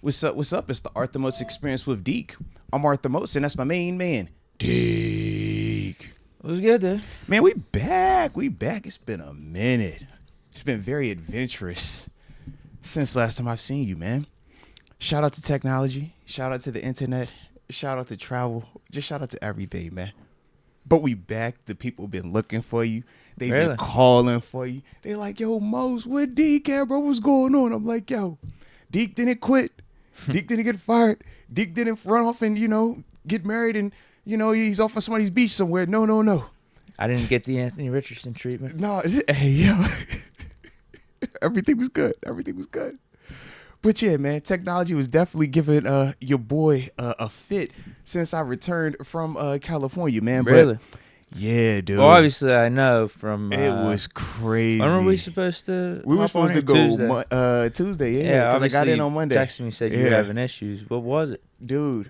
What's up? What's up? It's the Arthur Moats Experience with Deke. I'm Arthur Moats, and that's my main man, Deke. What's good, dude? Man, we back. We back. It's been a minute. It's been very adventurous since last time I've seen you, man. Shout out to technology. Shout out to the internet. Shout out to travel. Just shout out to everything, man. But we back. The people been looking for you. They've been calling for you. They like, yo, Moats, where Deke at, bro? What's going on? I'm like, yo, Deke didn't quit. Deke didn't get fired. Deke didn't run off and, get married and, he's off on somebody's beach somewhere. No. I didn't get the Anthony Richardson treatment. No, hey, yo. Everything was good. But yeah, man, technology was definitely giving your boy a fit since I returned from California, man. Really? But, yeah, dude. Well, obviously, I know from... it was crazy. When were we supposed to... We were supposed to go Tuesday, yeah, because I got in on Monday. You texted me and said you were having issues. What was it? Dude,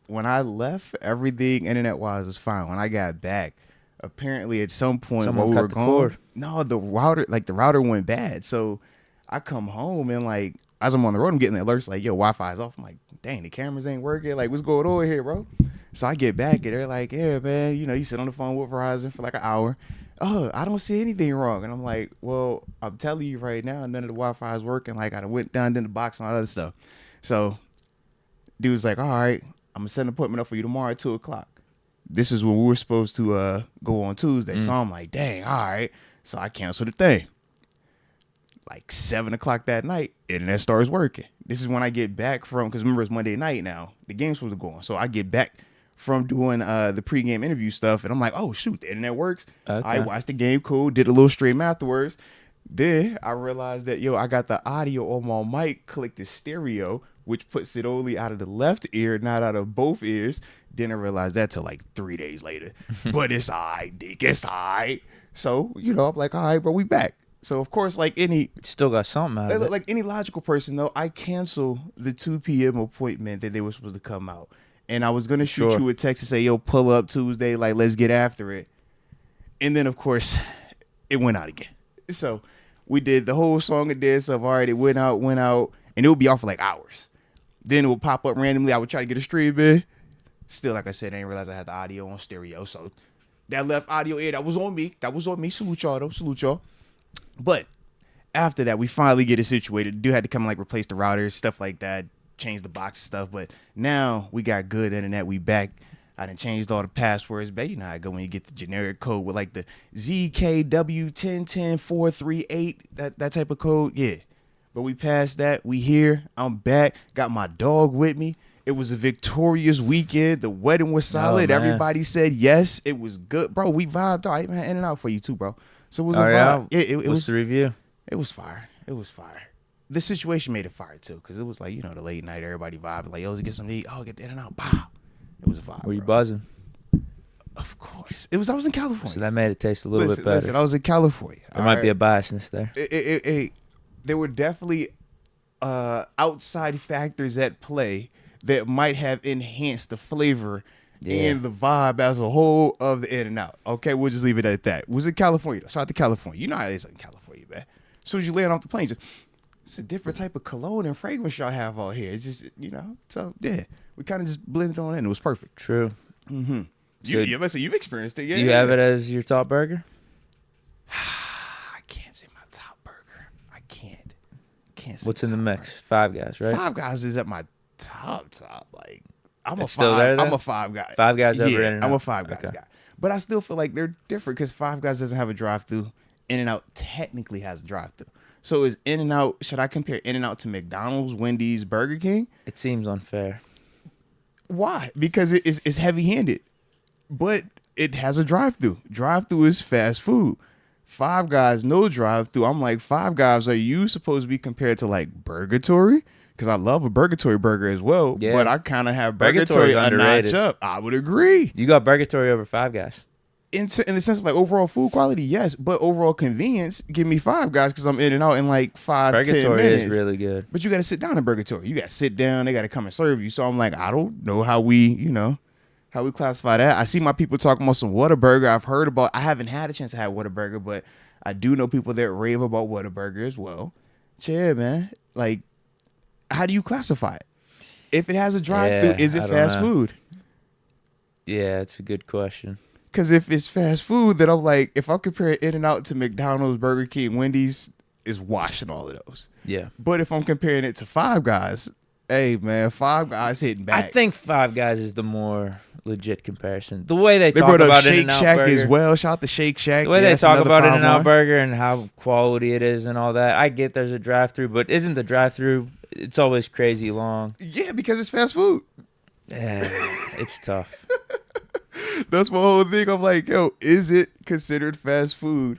when I left, everything internet-wise was fine. When I got back, apparently at some point while we were gone... No, the router went bad. So I come home and, as I'm on the road, I'm getting the alerts like, yo, Wi-Fi's off. I'm like, dang, the cameras ain't working. Like, what's going on here, bro? So I get back and they're like, yeah, man, you sit on the phone with Verizon for like an hour. Oh, I don't see anything wrong. And I'm like, well, I'm telling you right now, none of the Wi-Fi is working. Like, I went down in the box and all that other stuff. So dude's like, all right, I'm going to set an appointment up for you tomorrow at 2 o'clock. This is when we were supposed to go on Tuesday. So I'm like, dang, all right. So I canceled the thing. Like 7 o'clock that night, internet starts working. This is when I get back from, because remember it's Monday night now. The game's supposed to go on. So I get back from doing the pregame interview stuff, and I'm like, oh, shoot, the internet works. Okay. I watched the game, cool, did a little stream afterwards. Then I realized that, I got the audio on my mic, clicked the stereo, which puts it only out of the left ear, not out of both ears. Didn't realize that till like 3 days later. But it's all right, Deke, it's all right. So, I'm like, all right, bro, we back. So, of course, like any... Still got something out of it. Like any logical person, though, I canceled the 2 p.m. appointment that they were supposed to come out. And I was going to shoot you a text and say, yo, pull up Tuesday, like, let's get after it. And then, of course, it went out again. So we did the whole song and dance of, all right, it went out, and it would be off for like hours. Then it would pop up randomly. I would try to get a stream in. Still, like I said, I didn't realize I had the audio on stereo. So that left audio in. That was on me. Salute y'all, though. But after that, we finally get it situated. Dude had to come and replace the routers, stuff like that, change the box and stuff. But now we got good internet. We back. I done changed all the passwords. But you know how it go when you get the generic code with the ZKW110438, that type of code. Yeah. But we passed that. We here. I'm back. Got my dog with me. It was a victorious weekend. The wedding was solid. Everybody said yes. It was good. Bro, we vibed. I even had in and out for you too, bro. So it was a vibe. Yeah. It was the review. It was fire. The situation made it fire too, because it was the late night, everybody vibing yo, let's get something to eat. Oh, get the in and out. Bow. It was a vibe. Were you buzzing? Of course. I was in California. So that made it taste a little bit better. Listen, I was in California. There might be a biasness there. There were definitely outside factors at play that might have enhanced the flavor and the vibe as a whole of the in and out. Okay, we'll just leave it at that. It was in California. Shout out to California. You know how it is in California, man. As soon as you land off the plane, it's a different type of cologne and fragrance y'all have out here. It's just, so yeah, we kind of just blended on in. It was perfect. True. Mm-hmm. So, you've experienced it, yeah. Do you have it as your top burger? I can't say my top burger. I can't say what's in the mix? Burger. Five Guys, right? Five Guys is at my top. I'm it's still there, I'm a Five Guy. Five Guys over in and out. I'm a Five Guys guy. But I still feel like they're different because Five Guys doesn't have a drive-through. In-N-Out technically has a drive-through. So is In-N-Out, should I compare In-N-Out to McDonald's, Wendy's, Burger King? It seems unfair. Why? Because it's heavy-handed. But it has a drive-through. Drive-through is fast food. Five Guys, no drive-through. I'm like, Five Guys, are you supposed to be compared to Burgatory? Because I love a Burgatory burger as well. Yeah. But I kind of have Burgatory a notch up. I would agree. You got Burgatory over Five Guys. In the sense of overall food quality, yes. But overall convenience, give me Five Guys because I'm in and out in 5-10 minutes. Burgatory is really good. But you got to sit down in Burgatory. You got to sit down. They got to come and serve you. So I'm like, I don't know how we classify that. I see my people talking about some Whataburger. I've heard about. I haven't had a chance to have Whataburger, but I do know people that rave about Whataburger as well. Yeah, man. how do you classify it? If it has a drive-through, is it fast food? Yeah, it's a good question. Because if it's fast food, then I'm like, if I compare In-N-Out to McDonald's, Burger King, Wendy's, is washing all of those. Yeah. But if I'm comparing it to Five Guys, hey, man, Five Guys hitting back. I think Five Guys is the more legit comparison. The way they talk about Shake In-N-Out Shack Burger, as well. Shout out to Shake Shack. the way they talk about In-N-Out Burger and how quality it is and all that, I get there's a drive-through, but isn't the drive-through, it's always crazy long. Yeah, because it's fast food. Yeah, it's tough. That's my whole thing. I'm like, yo, is it considered fast food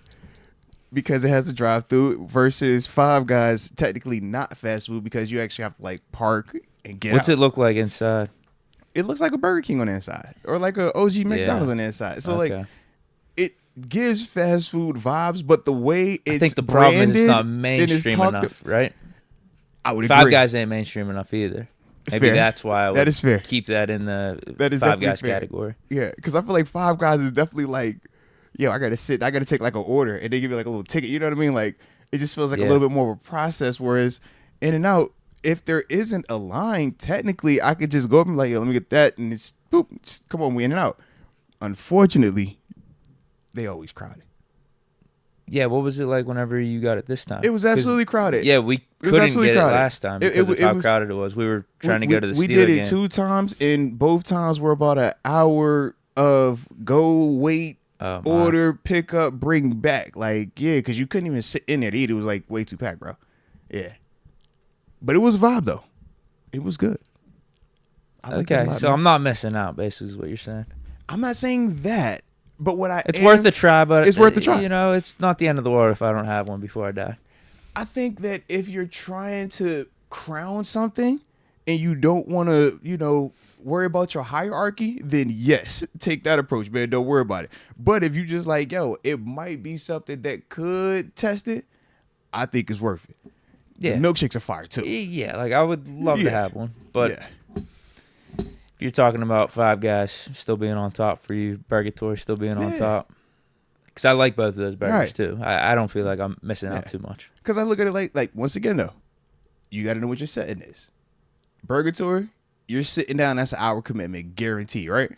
because it has a drive-through versus Five Guys technically not fast food because you actually have to like park and get What's out. it look like inside? It looks like a Burger King on the inside or like a OG McDonald's on the inside. So like it gives fast food vibes, but the way it's I think the problem is it's not branded mainstream enough, right? I would agree. Five Guys ain't mainstream enough either. Maybe fair. that's why I would that is fair. keep that in the that is Five Guys fair. category. Yeah, because I feel like Five Guys is definitely like, yo, I gotta take like an order and they give you like a little ticket. You know what I mean? Like it just feels like a little bit more of a process. Whereas In-N-Out, if there isn't a line, technically I could just go up and be like, yo, let me get that, and it's boop, just come on, we In-N-Out. Unfortunately, they always crowded. Yeah, what was it like whenever you got it this time? It was absolutely crowded. Yeah, we couldn't get it last time because of how crowded it was. We were trying to go to the Steelers game. We did it 2 times, and both times were about an hour of go, wait, order, pick up, bring back. Like, yeah, because you couldn't even sit in there to eat. It was like way too packed, bro. Yeah. But it was a vibe, though. It was good. Okay, so I'm not missing out, basically, is what you're saying. I'm not saying that. But it's worth a try, but it's worth a try. You know, it's not the end of the world if I don't have one before I die. I think that if you're trying to crown something and you don't want to, you know, worry about your hierarchy, then yes, take that approach, man. Don't worry about it. But if you just like, yo, it might be something that could test it, I think it's worth it. Yeah, the milkshakes are fire too. Yeah, like I would love to have one, but. You're talking about Five Guys still being on top for you, Burgatory still being on top. Because I like both of those burgers, too. I don't feel like I'm missing out too much. Because I look at it like, once again, though, you got to know what your setting is. Burgatory, you're sitting down, that's an hour commitment, guarantee, right?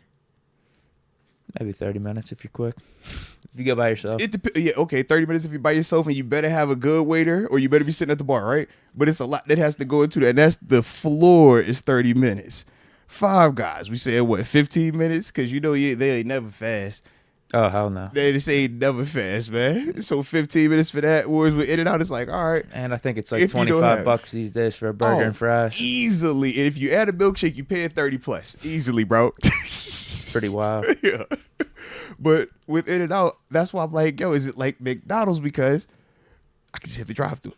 Maybe 30 minutes if you're quick. If you go by yourself. 30 minutes if you're by yourself, and you better have a good waiter, or you better be sitting at the bar, right? But it's a lot that has to go into that, and that's the floor is 30 minutes. Five Guys, we said what, 15 minutes? Because you know they ain't never fast. Oh, hell no. They just ain't never fast, man. So 15 minutes for that. Whereas with In-N-Out, it's like, all right. And I think it's like $25 these days for a burger and fries. Easily. And if you add a milkshake, you pay it 30 plus. Easily, bro. Pretty wild. Yeah. But with In-N-Out, that's why I'm like, yo, is it like McDonald's? Because I can just hit the drive-thru.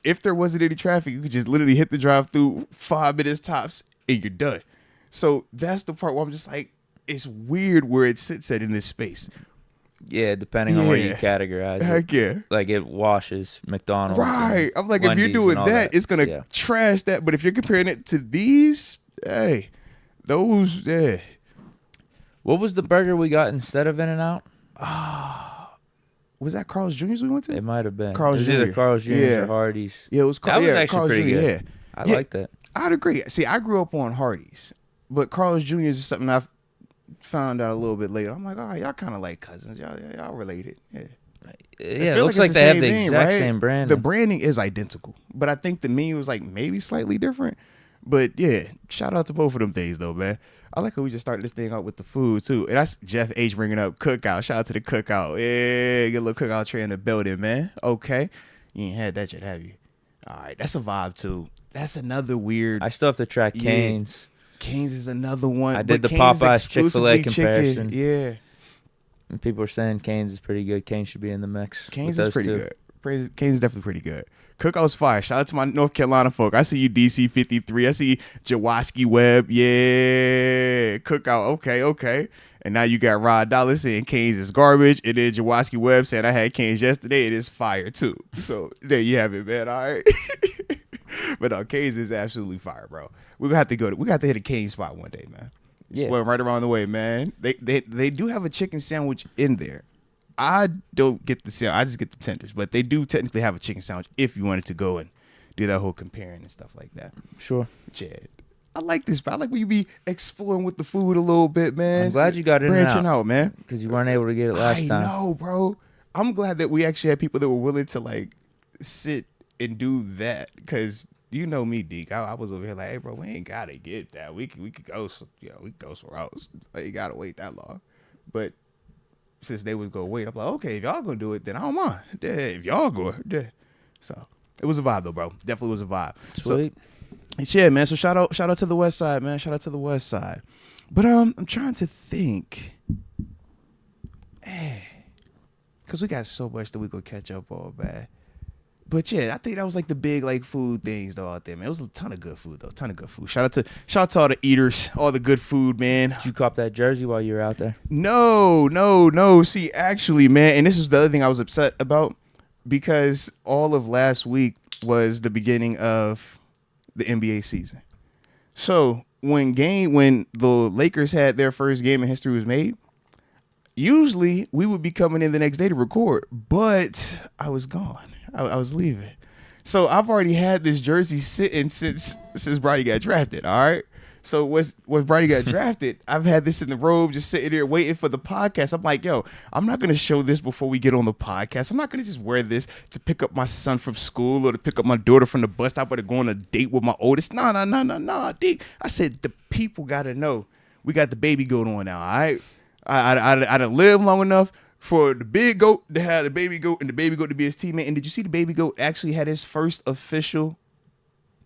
If there wasn't any traffic, you could just literally hit the drive-thru, 5 minutes tops, and you're done. So that's the part where I'm just like, it's weird where it sits at in this space. Yeah, depending on where you categorize it. Heck yeah. Like it washes McDonald's. Right. I'm like, Wendy's if you're doing that, it's going to trash that. But if you're comparing it to these, hey, those, yeah. What was the burger we got instead of In-N-Out? Was that Carl's Jr.'s we went to? It might have been. Carl's Jr. Either Carl's Jr. or Hardee's. Yeah, it was That was actually Carl's pretty Jr. good. I like that. I'd agree. See, I grew up on Hardee's, but Carl's Jr. is something I found out a little bit later. I'm like, all right, y'all kind of like cousins. Y'all related. Yeah. Yeah, it looks like they have the exact same brand. The branding is identical, but I think the menu is like maybe slightly different. But yeah, shout out to both of them things though, man. I like how we just started this thing out with the food too. And that's Jeff H bringing up cookout. Shout out to the cookout. Yeah, get a little cookout tray in the building, man. Okay. You ain't had that yet, have you? All right, that's a vibe too. That's another weird. I still have to try Cane's. Cane's is another one. I did the Popeyes Chick-fil-A comparison. Yeah. And people are saying Cane's is pretty good. Cane's should be in the mix. Cane's is pretty good. Cane's is definitely pretty good. Cookout's fire. Shout out to my North Carolina folk. I see you, DC 53. I see Jaworski Webb. Yeah. Cookout. Okay. And now you got Rod Dollar saying Cane's is garbage. And then Jaworski Webb saying I had Cane's yesterday. It is fire too. So there you have it, man. All right. But no, Cane's is absolutely fire, bro. We got to hit a Cane's spot one day, man. Just went right around the way, man. They do have a chicken sandwich in there. I don't get the sandwich. I just get the tenders, but they do technically have a chicken sandwich if you wanted to go and do that whole comparing and stuff like that. Sure. Chad, I like this, bro. I like when you be exploring with the food a little bit, man. I'm glad you got in branching and out, man. Because you weren't able to get it last time. I know, bro. I'm glad that we actually had people that were willing to like sit and do that. Because you know me, Deke. I was over here like, hey, bro, we ain't gotta get that. We could go, we could go somewhere else. Like, you gotta wait that long. But since they was gonna wait, I'm like, okay, if y'all gonna do it, then I don't mind. Yeah, if y'all go, yeah. So it was a vibe though, bro. Definitely was a vibe. Sweet. So, yeah, man. So shout out to the West Side, man. Shout out to the West Side. But I'm trying to think, because we got so much that we gonna catch up on, man. But yeah, I think that was like the big like food things though out there, man. It was a ton of good food though, ton of good food. Shout out to all the eaters, all the good food, man. Did you cop that jersey while you were out there? No. See, actually, man, and this is the other thing I was upset about, because all of last week was the beginning of the NBA season. So when the Lakers had their first game in history was made, usually we would be coming in the next day to record, but I was gone. I was leaving. So I've already had this jersey sitting since Brady got drafted, all right? So when Brady got drafted, I've had this in the robe just sitting there waiting for the podcast. I'm like, yo, I'm not going to show this before we get on the podcast. I'm not going to just wear this to pick up my son from school or to pick up my daughter from the bus stop or to go on a date with my oldest. No, Deke. I said, the people got to know we got the baby goat on now, all right? I done lived long enough for the big goat to have the baby goat and the baby goat to be his teammate. And did you see the baby goat actually had his first official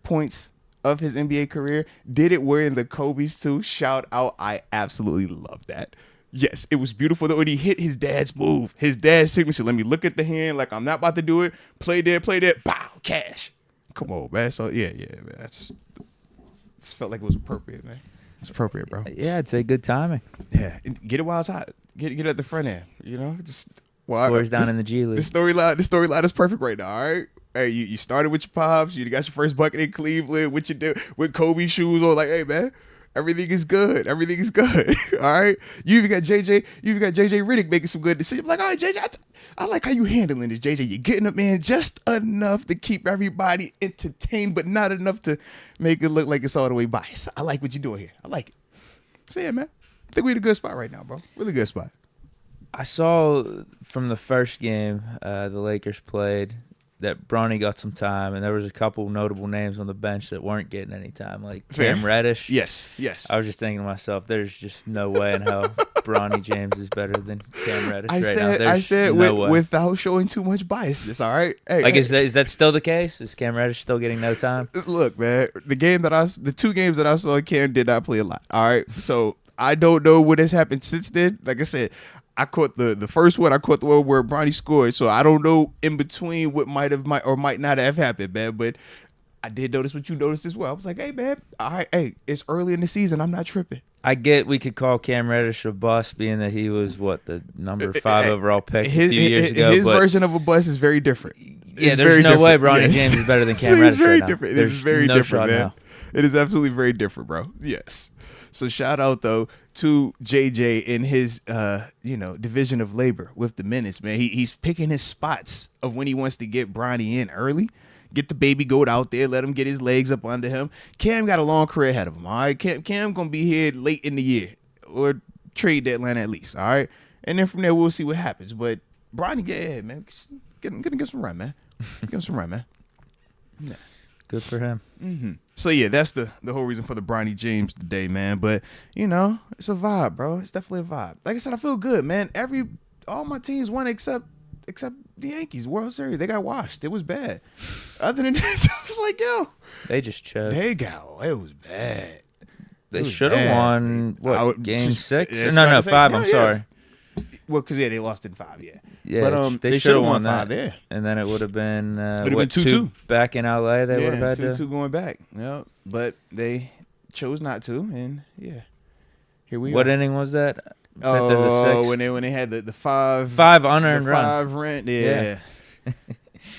points of his NBA career? Did it wearing the Kobe's too? Shout out. I absolutely love that. Yes, it was beautiful though when he hit his dad's move. His dad's signature. Let me look at the hand like I'm not about to do it. Play there. Bow, cash. Come on, man. So yeah, man. Just felt like it was appropriate, man. It's appropriate, bro. Yeah, I'd say good timing. Yeah, get it while it's hot. Get it at the front end. You know, just Floors down in the G League. The storyline is perfect right now. All right. Hey, you started with your pops. You got your first bucket in Cleveland. What you do with Kobe shoes on? Like, hey man, everything is good. All right. You even got JJ Redick making some good decisions. I'm like, all right, JJ, I like how you handling this, JJ. You're getting up, man, just enough to keep everybody entertained, but not enough to make it look like it's all the way biased. I like what you're doing here. I like it. So yeah, man, I think we're in a good spot right now, bro. Really good spot. I saw from the first game the Lakers played that Bronny got some time, and there was a couple notable names on the bench that weren't getting any time, like Cam Reddish. Yes. I was just thinking to myself, there's just no way in hell Bronny James is better than Cam Reddish now. I said without showing too much biasness, all right? Hey, is that still the case? Is Cam Reddish still getting no time? Look, man, the 2 games that I saw, Cam did not play a lot, all right? So I don't know what has happened since then. Like I said, I caught the first one. I caught the one where Bronny scored. So I don't know in between what might or might not have happened, man. But I did notice what you noticed as well. I was like, hey, man, all right, hey, it's early in the season. I'm not tripping. I get we could call Cam Reddish a bust, being that he was, the number 5 overall pick a few years ago. His version of a bust is very different. Yeah, there's no way Bronny James is better than Cam Reddish very right different. Now. It is very different, man. Now. It is absolutely very different, bro. Yes. So shout out though to JJ in his division of labor with the minutes, man. He's picking his spots of when he wants to get Bronny in early. Get the baby goat out there, let him get his legs up under him. Cam got a long career ahead of him, all right? Cam gonna be here late in the year or trade deadline at least, all right? And then from there we'll see what happens. But Bronny, get ahead, man. Get some run, man. Get him some run, man. Yeah. Good for him. Mm-hmm. So yeah, that's the whole reason for the Bronny James today, man. But it's a vibe, bro. It's definitely a vibe. Like I said, I feel good, man. All my teams won except the Yankees World Series. They got washed. It was bad. Other than that, I was like, yo, they just choked. It was bad. They should have won game 6? No, 5. I'm sorry. Well, because they lost in 5, yeah. Yeah, but they should have won that. 5 there. And then it would have been 2-2 back in LA. They would have had 2-2 going back. Yeah, but they chose not to, and yeah, here we are. What inning was that? When they had the 5 unearned run. 5 rent, yeah.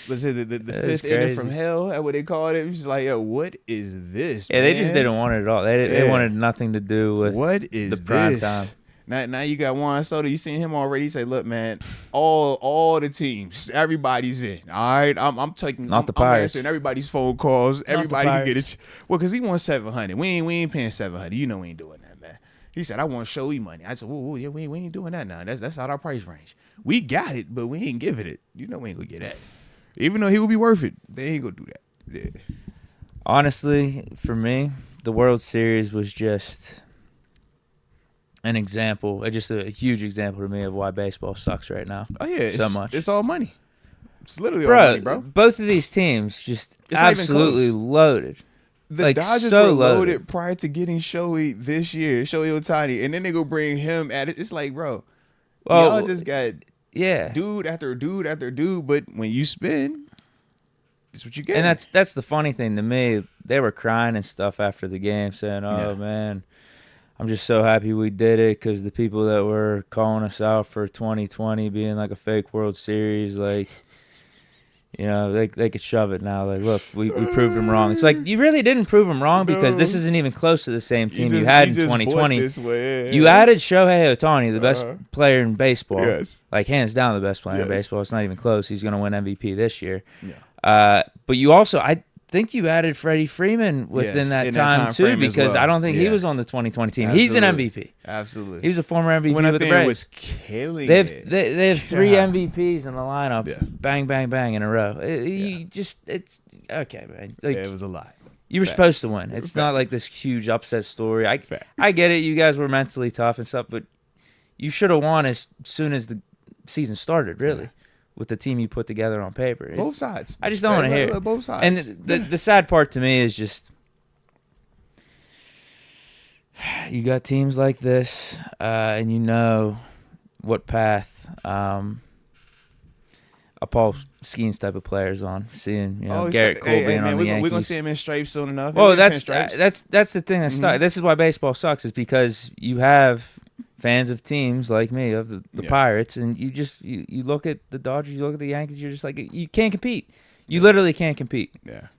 Was it the 5th inning from hell? That's what they called it. It was just like, yo, what is this? Yeah, man? They just didn't want it at all. They wanted nothing to do with what is the prime this? time. Now you got Juan Soto. You seen him already? He say, look, man, all the teams, everybody's in. All right, I'm taking. Not the Pirates. I'm answering everybody's phone calls. Everybody can get it. Well, because he wants $700. We ain't paying $700. You know we ain't doing that, man. He said, I want showy money. I said, whoa, yeah, we ain't doing that now. That's out our price range. We got it, but we ain't giving it. You know we ain't gonna get that. Even though he will be worth it, they ain't gonna do that. Yeah. Honestly, for me, the World Series was just an example, just a huge example to me of why baseball sucks right now. Oh yeah, so much. It's all money. It's literally all money, bro. Both of these teams just absolutely loaded. The Dodgers were loaded prior to getting Shohei this year, Shohei Ohtani, and then they go bring him at it. It's like, bro, y'all just got dude after dude after dude, but when you spin, that's what you get. And that's the funny thing to me. They were crying and stuff after the game, saying, "Oh man, I'm just so happy we did it," because the people that were calling us out for 2020 being like a fake World Series, like. You know, they could shove it now. Like, look, we proved them wrong. It's like, you really didn't prove them wrong because this isn't even close to the same team you had in 2020. You added Shohei Ohtani, the best player in baseball. Yes. Like, hands down the best player in baseball. It's not even close. He's going to win MVP this year. Yeah. But you also, I think you added Freddie Freeman within that time too, because I don't think he was on the 2020 team. Absolutely. He's an MVP. Absolutely. He was a former MVP with the Braves. Was killing they have 3 MVPs in the lineup. Yeah. Bang, bang, bang in a row. It's okay, man. Like, it was a lot. You were supposed to win. It's not like this huge upset story. I get it. You guys were mentally tough and stuff, but you should have won as soon as the season started, really. Yeah. With the team you put together on paper. Both sides. I just don't want to hear it. Both sides. And the sad part to me is just you got teams like this, and you know what path a Paul Skeens type of player is on. Seeing Garrett Cole being on the Yankees. We're going to see him in stripes soon enough. Well, that's the thing that sucks. This is why baseball sucks, is because you have fans of teams like me, of the Pirates, and you look at the Dodgers, you look at the Yankees, you're just like, you can't compete. You literally can't compete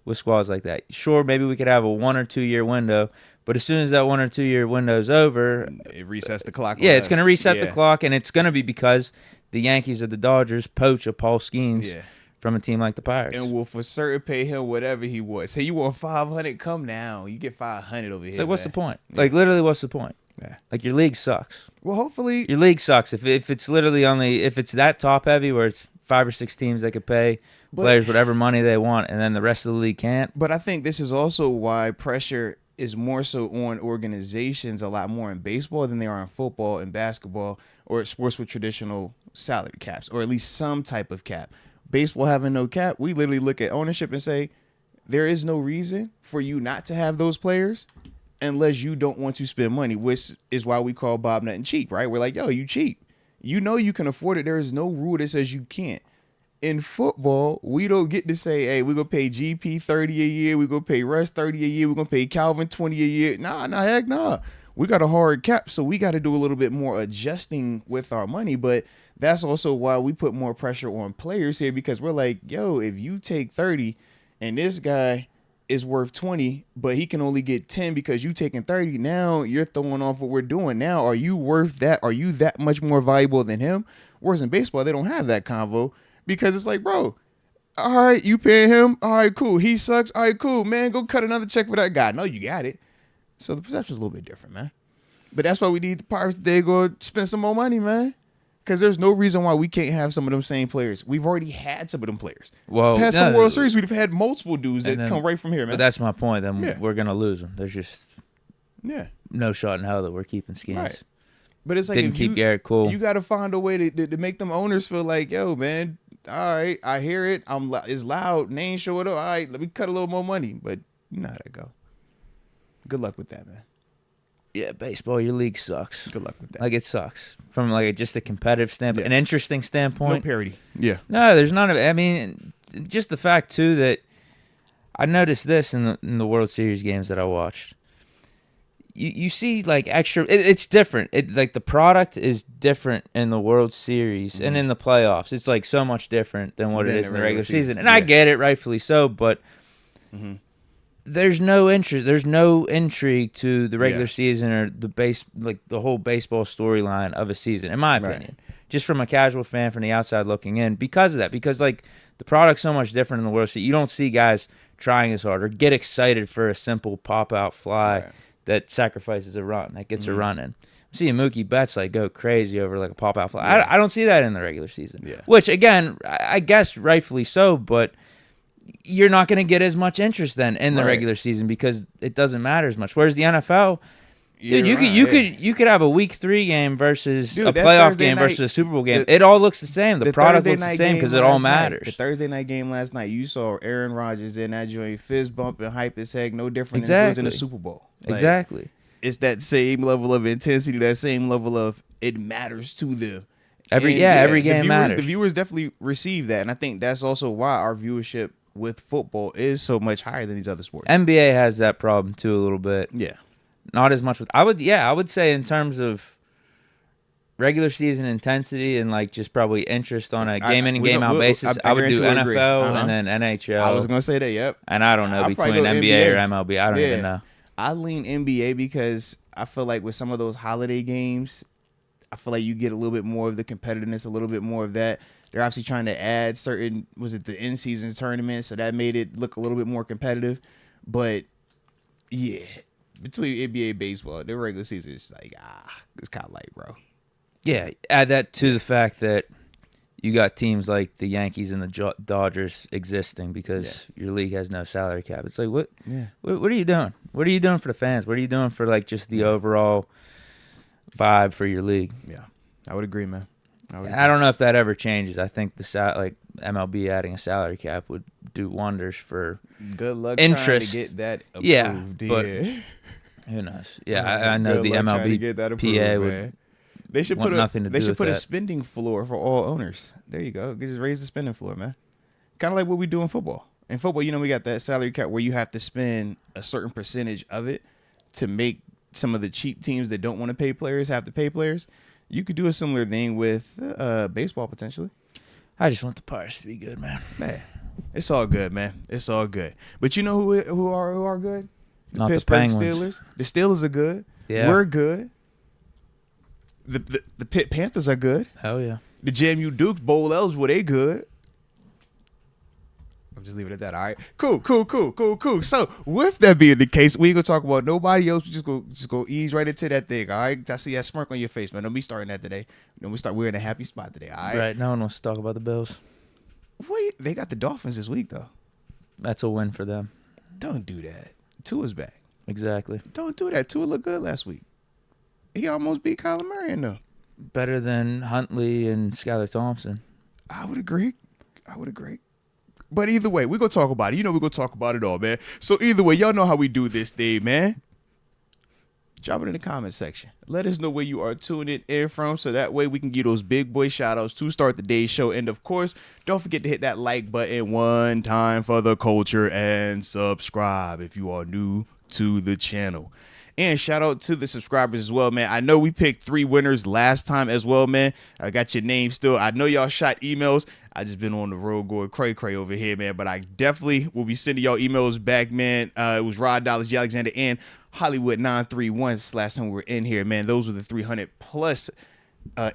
with squads like that. Sure, maybe we could have a 1 or 2 year window, but as soon as that 1 or 2 year window is over, it resets the clock. Yeah, it's going to reset the clock, and it's going to be because the Yankees or the Dodgers poach a Paul Skeens from a team like the Pirates. And will for certain pay him whatever he was. Say you want $500, come now. You get $500 over here. So what's the point? Like, literally, what's the point? Yeah. Like, your league sucks. Well, hopefully your league sucks. If it's literally if it's that top heavy where it's 5 or 6 teams that could pay players whatever money they want, and then the rest of the league can't. But I think this is also why pressure is more so on organizations a lot more in baseball than they are in football and basketball or sports with traditional salary caps, or at least some type of cap. Baseball having no cap, we literally look at ownership and say there is no reason for you not to have those players unless you don't want to spend money, which is why we call Bob Nutton cheap, right? We're like, yo, you cheap. You know you can afford it. There is no rule that says you can't. In football, we don't get to say, hey, we're going to pay GP 30 a year. We're going to pay Russ 30 a year. We're going to pay Calvin 20 a year. Heck nah. We got a hard cap, so we got to do a little bit more adjusting with our money. But that's also why we put more pressure on players here, because we're like, yo, if you take 30 and this guy is worth 20, but he can only get 10 because you taking 30. Now you're throwing off what we're doing. Now, are you worth that? Are you that much more valuable than him? Whereas in baseball, they don't have that convo, because it's like, bro, all right, you paying him. All right, cool. He sucks. All right, cool, man. Go cut another check for that guy. No, you got it. So the perception's a little bit different, man. But that's why we need the Pirates today to go spend some more money, man. Because there's no reason why we can't have some of them same players. We've already had some of them players. Well, past couple World Series, we've had multiple dudes that come right from here, man. But that's my point. Then we're gonna lose them. There's just no shot in hell that we're keeping Skeens. Right. But it's like, didn't keep Garrett Cole. You got to find a way to make them owners feel like, yo, man, all right, I hear it. It's loud. And they ain't showing up. All right, let me cut a little more money. But you know how that go. Good luck with that, man. Yeah, baseball, your league sucks. Good luck with that. Like, it sucks. From, like, just a competitive standpoint, an interesting standpoint. No parity. Yeah. No, there's none of it. I mean, just the fact, too, that I noticed this in the World Series games that I watched. You see, like, extra... It's different. Like, the product is different in the World Series and in the playoffs. It's, like, so much different than what it is in the regular season. And I get it, rightfully so, but... there's no interest. There's no intrigue to the regular season or the whole baseball storyline of a season, in my opinion. Just from a casual fan from the outside looking in, because of that. Because like the product's so much different in the World Series. You don't see guys trying as hard or get excited for a simple pop out fly that sacrifices a run, that gets a run in. I'm seeing Mookie Betts like go crazy over like a pop out fly. I don't see that in the regular season. Which again, I guess rightfully so, but you're not going to get as much interest then in the regular season because it doesn't matter as much. Whereas the NFL, dude, you could have a Week 3 game versus a playoff Thursday game versus a Super Bowl game. It all looks the same. The product looks the same because it all matters. The Thursday night game last night, you saw Aaron Rodgers in that joint, fist bumping, hype as heck, no different than he was in the Super Bowl. Like, exactly. It's that same level of intensity, that same level of it matters to them. Every game matters. The viewers definitely receive that, and I think that's also why our viewership with football is so much higher than these other sports. NBA has that problem too a little bit. Yeah. Not as much with I would say in terms of regular season intensity and like just probably interest on a game in and game out basis. I would do NFL and then NHL. I was gonna say that, yep. And I don't know between NBA or MLB. I don't even know. I lean NBA because I feel like with some of those holiday games, I feel like you get a little bit more of the competitiveness, a little bit more of that. They're obviously trying to add certain, the in-season tournament, so that made it look a little bit more competitive. But, yeah, between NBA and baseball, the regular season is like, it's kind of light, bro. Yeah, add that to the fact that you got teams like the Yankees and the Dodgers existing because your league has no salary cap. It's like, what are you doing? What are you doing for the fans? What are you doing for, like, just the overall vibe for your league? Yeah, I would agree, man. I don't know if that ever changes. I think MLB adding a salary cap would do wonders for good luck interest. Trying to get that approved. Yeah, but who knows? Yeah, I know the MLB get that approved, PA would. They should put a spending floor for all owners. There you go. Just raise the spending floor, man. Kind of like what we do in football. In football, we got that salary cap where you have to spend a certain percentage of it to make some of the cheap teams that don't want to pay players have to pay players. You could do a similar thing with baseball potentially. I just want the Pirates to be good, man. Man, it's all good, man. It's all good. But you know who are good? Not Pittsburgh the Penguins. Steelers. The Steelers are good. Yeah. We're good. The Pitt Panthers are good. Hell yeah. The JMU Dukes bowl eligible, they good. I'm just leaving it at that. All right. Cool. So with that being the case, we ain't gonna talk about nobody else. We just go ease right into that thing. All right. I see that smirk on your face, man. Don't be starting that today. We're in a happy spot today. All right. Right. No one wants to talk about the Bills. Wait, they got the Dolphins this week though. That's a win for them. Don't do that. Tua's back. Exactly. Don't do that. Tua looked good last week. He almost beat Kyler Murray in though. Better than Huntley and Skylar Thompson. I would agree. But either way, we're going to talk about it. We're going to talk about it all, man. So either way, y'all know how we do this thing, man. Drop it in the comment section. Let us know where you are tuning in from so that way we can give those big boy shout-outs to start the day's show. And, of course, don't forget to hit that like button one time for the culture and subscribe if you are new to the channel. And shout out to the subscribers as well, man. I know we picked 3 winners last time as well, man. I got your name still. I know y'all shot emails. I just been on the road going cray over here, man. But I definitely will be sending y'all emails back, man. It was Rod Dollars, J. Alexander, and Hollywood 931 last time we were in here, man. Those were the 300 plus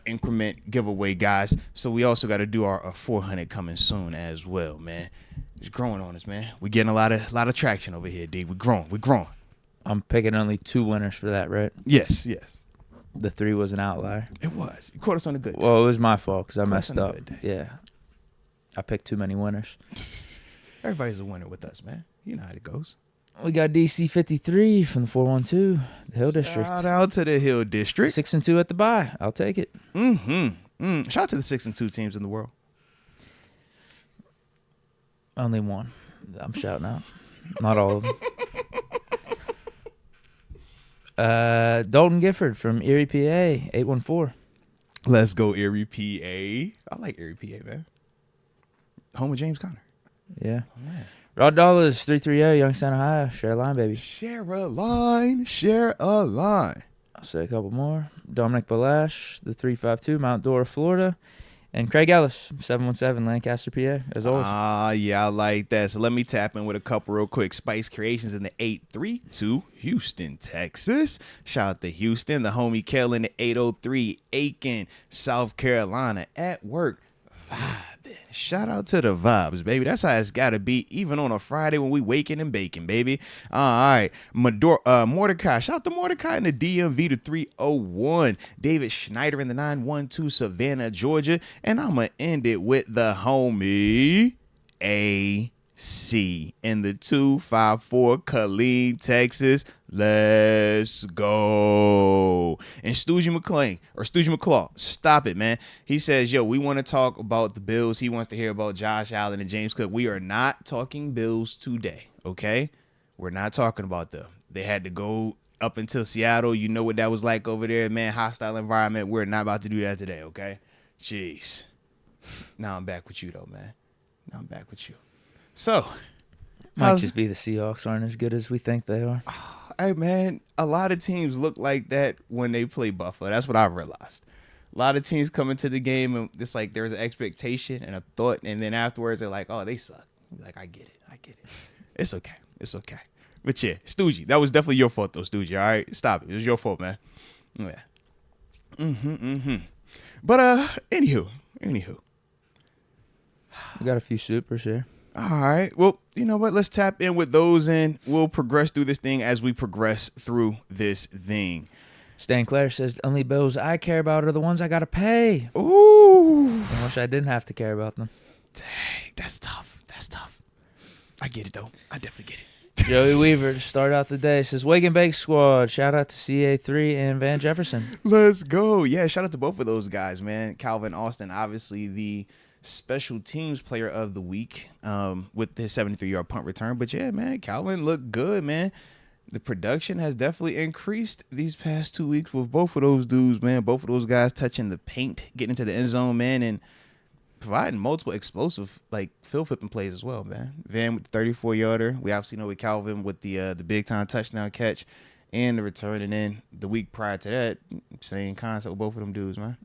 increment giveaway, guys. So we also got to do our 400 coming soon as well, man. It's growing on us, man. We're getting a lot of traction over here, D. We're growing. I'm picking only 2 winners for that, right? Yes. The 3 was an outlier. It was. You caught us on a good day. Well, it was my fault because I messed up. Yeah. I picked too many winners. Everybody's a winner with us, man. You know how it goes. We got DC 53 from the 412, the Hill District. Shout out to the Hill District. 6-2 at the bye. I'll take it. Shout out to the 6-2 teams in the world. Only one. I'm shouting out. Not all of them. Dalton Gifford from Erie, PA, 814. Let's go, Erie, PA. I like Erie, PA, man. Home of James Conner. Yeah. Oh, man. Rod Dollars, 330, Youngstown, Ohio. Share a line, baby. Share a line. I'll say a couple more. Dominic Balash, the 352, Mount Dora, Florida. And Craig Ellis, 717 Lancaster, PA, as always. Yeah, I like that. So let me tap in with a couple real quick. Spice Creations in the 832, Houston, Texas. Shout out to Houston. The homie Kel in the 803, Aiken, South Carolina, at work. Vibing. Shout out to the vibes, baby. That's how it's got to be, even on a Friday when we waking and baking, baby. All right. Mordecai. Shout out to Mordecai in the DMV to 301. David Schneider in the 912, Savannah, Georgia. And I'm going to end it with the homie AC in the 254, Killeen, Texas. Let's go. And Stoogie McClaw, stop it, man. He says, yo, we want to talk about the Bills. He wants to hear about Josh Allen and James Cook. We are not talking Bills today, okay? We're not talking about them. They had to go up until Seattle. You know what that was like over there, man. Hostile environment. We're not about to do that today, okay? Jeez. Now I'm back with you, though, man. Now I'm back with you. So. Might just be the Seahawks aren't as good as we think they are. Hey, man, a lot of teams look like that when they play Buffalo. That's what I realized. A lot of teams come into the game and it's like there's an expectation and a thought, and then afterwards they're like, oh, they suck. Like, I get it. It's okay. But yeah, Stoogie, that was definitely your fault though, Stoogie. All right, stop it. It was your fault, man. Yeah. But anywho, we got a few supers here. All right. Well, you know what? Let's tap in with those and we'll progress through this thing as we progress through this thing. Stan Clare says, the only bills I care about are the ones I got to pay. Ooh. I wish I didn't have to care about them. Dang, that's tough. I get it, though. I definitely get it. Joey Weaver to start out the day says, Wake and Bake Squad. Shout out to CA3 and Van Jefferson. Let's go. Yeah, shout out to both of those guys, man. Calvin Austin, obviously the special teams player of the week with his 73-yard punt return. But yeah, man, Calvin looked good, man. The production has definitely increased these past 2 weeks with both of those dudes, man. Both of those guys touching the paint, getting into the end zone, man, and providing multiple explosive, like, field flipping plays as well, man. Van with the 34-yarder. We obviously know with Calvin with the big-time touchdown catch and the return. And then the week prior to that, same concept with both of them dudes, man.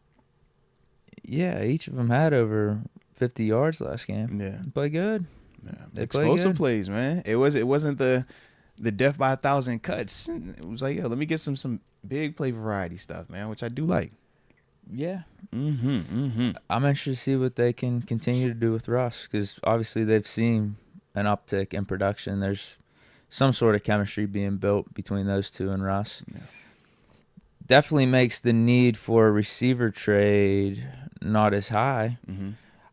Yeah, each of them had over 50 yards last game. Yeah. They play good. Yeah. Explosive plays, man. It wasn't the death by 1,000 cuts. It was like, yo, let me get some big play variety stuff, man, which I do like. Yeah. I'm interested to see what they can continue to do with Russ because obviously they've seen an uptick in production. There's some sort of chemistry being built between those two and Russ. Yeah. Definitely makes the need for a receiver trade not as high. Mm-hmm.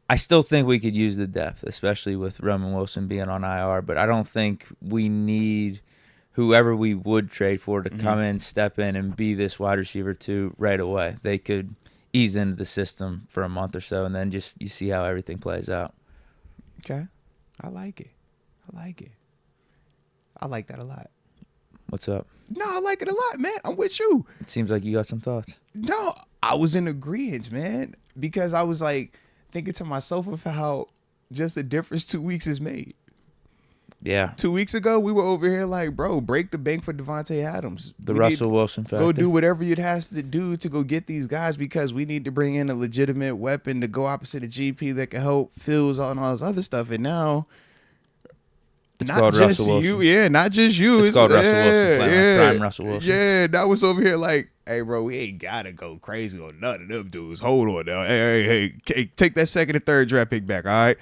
I still think we could use the depth, especially with Roman Wilson being on IR, but I don't think we need whoever we would trade for to come in, step in, and be this wide receiver 2 right away. They could ease into the system for a month or so, and then just you see how everything plays out. Okay. I like it. I like that a lot. What's up? No, I like it a lot, man. I'm with you. It seems like you got some thoughts. No, I was in agreement, man, because I was like thinking to myself of how just the difference 2 weeks has made. Yeah. 2 weeks ago, we were over here like, bro, break the bank for Devontae Adams. The Russell Wilson factor. Go do whatever it has to do to go get these guys because we need to bring in a legitimate weapon to go opposite of GP that can help Fields and all this other stuff. And now, it's not just you. Yeah, not just you. It's called Russell Wilson. Prime Russell Wilson. Yeah, that was over here like, hey, bro, we ain't got to go crazy on none of them dudes. Hold on now. Hey, take that second and third draft pick back, all right?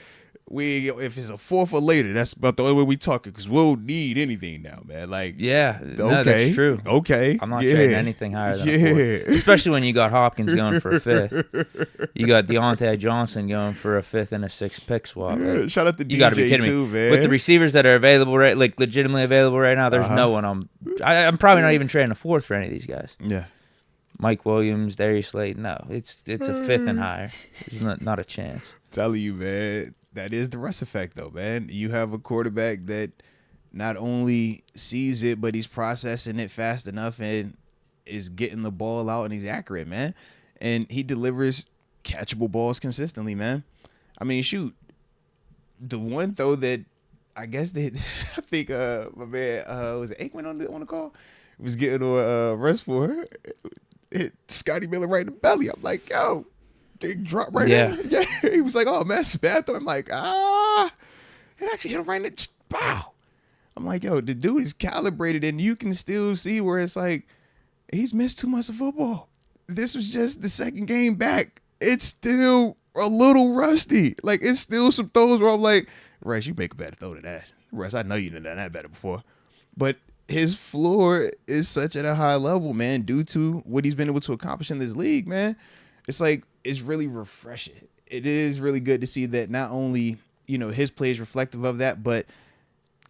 If it's a fourth or later, that's about the only way we talking because we'll need anything now, man. Like, yeah, okay, no, that's true. Okay, I'm not trading anything higher than a fourth, especially when you got Hopkins going for a fifth. You got Deontay Johnson going for a fifth and a sixth pick swap. Like, shout out to DJ you got to be kidding too, me. Man. With the receivers that are available, right, like legitimately available right now, there's no one. I'm probably not even trading a fourth for any of these guys. Yeah. Mike Williams, Darius Slade. No, it's a fifth and higher. There's not a chance. Telling you, man. That is the Russ effect, though, man. You have a quarterback that not only sees it, but he's processing it fast enough and is getting the ball out, and he's accurate, man. And he delivers catchable balls consistently, man. I mean, shoot. The one, though, that I guess I think my man, was it Aikman on the call? Was getting a rush for her. Hit Scotty Miller right in the belly. I'm like, yo. they dropped right in. Yeah, he was like, oh, man, it's bad. I'm like, it actually hit him right in the bow. I'm like, yo, the dude is calibrated, and you can still see where it's like, he's missed 2 months of football. This was just the second game back. It's still a little rusty. Like, it's still some throws where I'm like, Russ, you make a better throw than that. Russ, I know you done that better before. But his floor is such at a high level, man, due to what he's been able to accomplish in this league, man. It's like, it's really refreshing. It is really good to see that not only, his play is reflective of that, but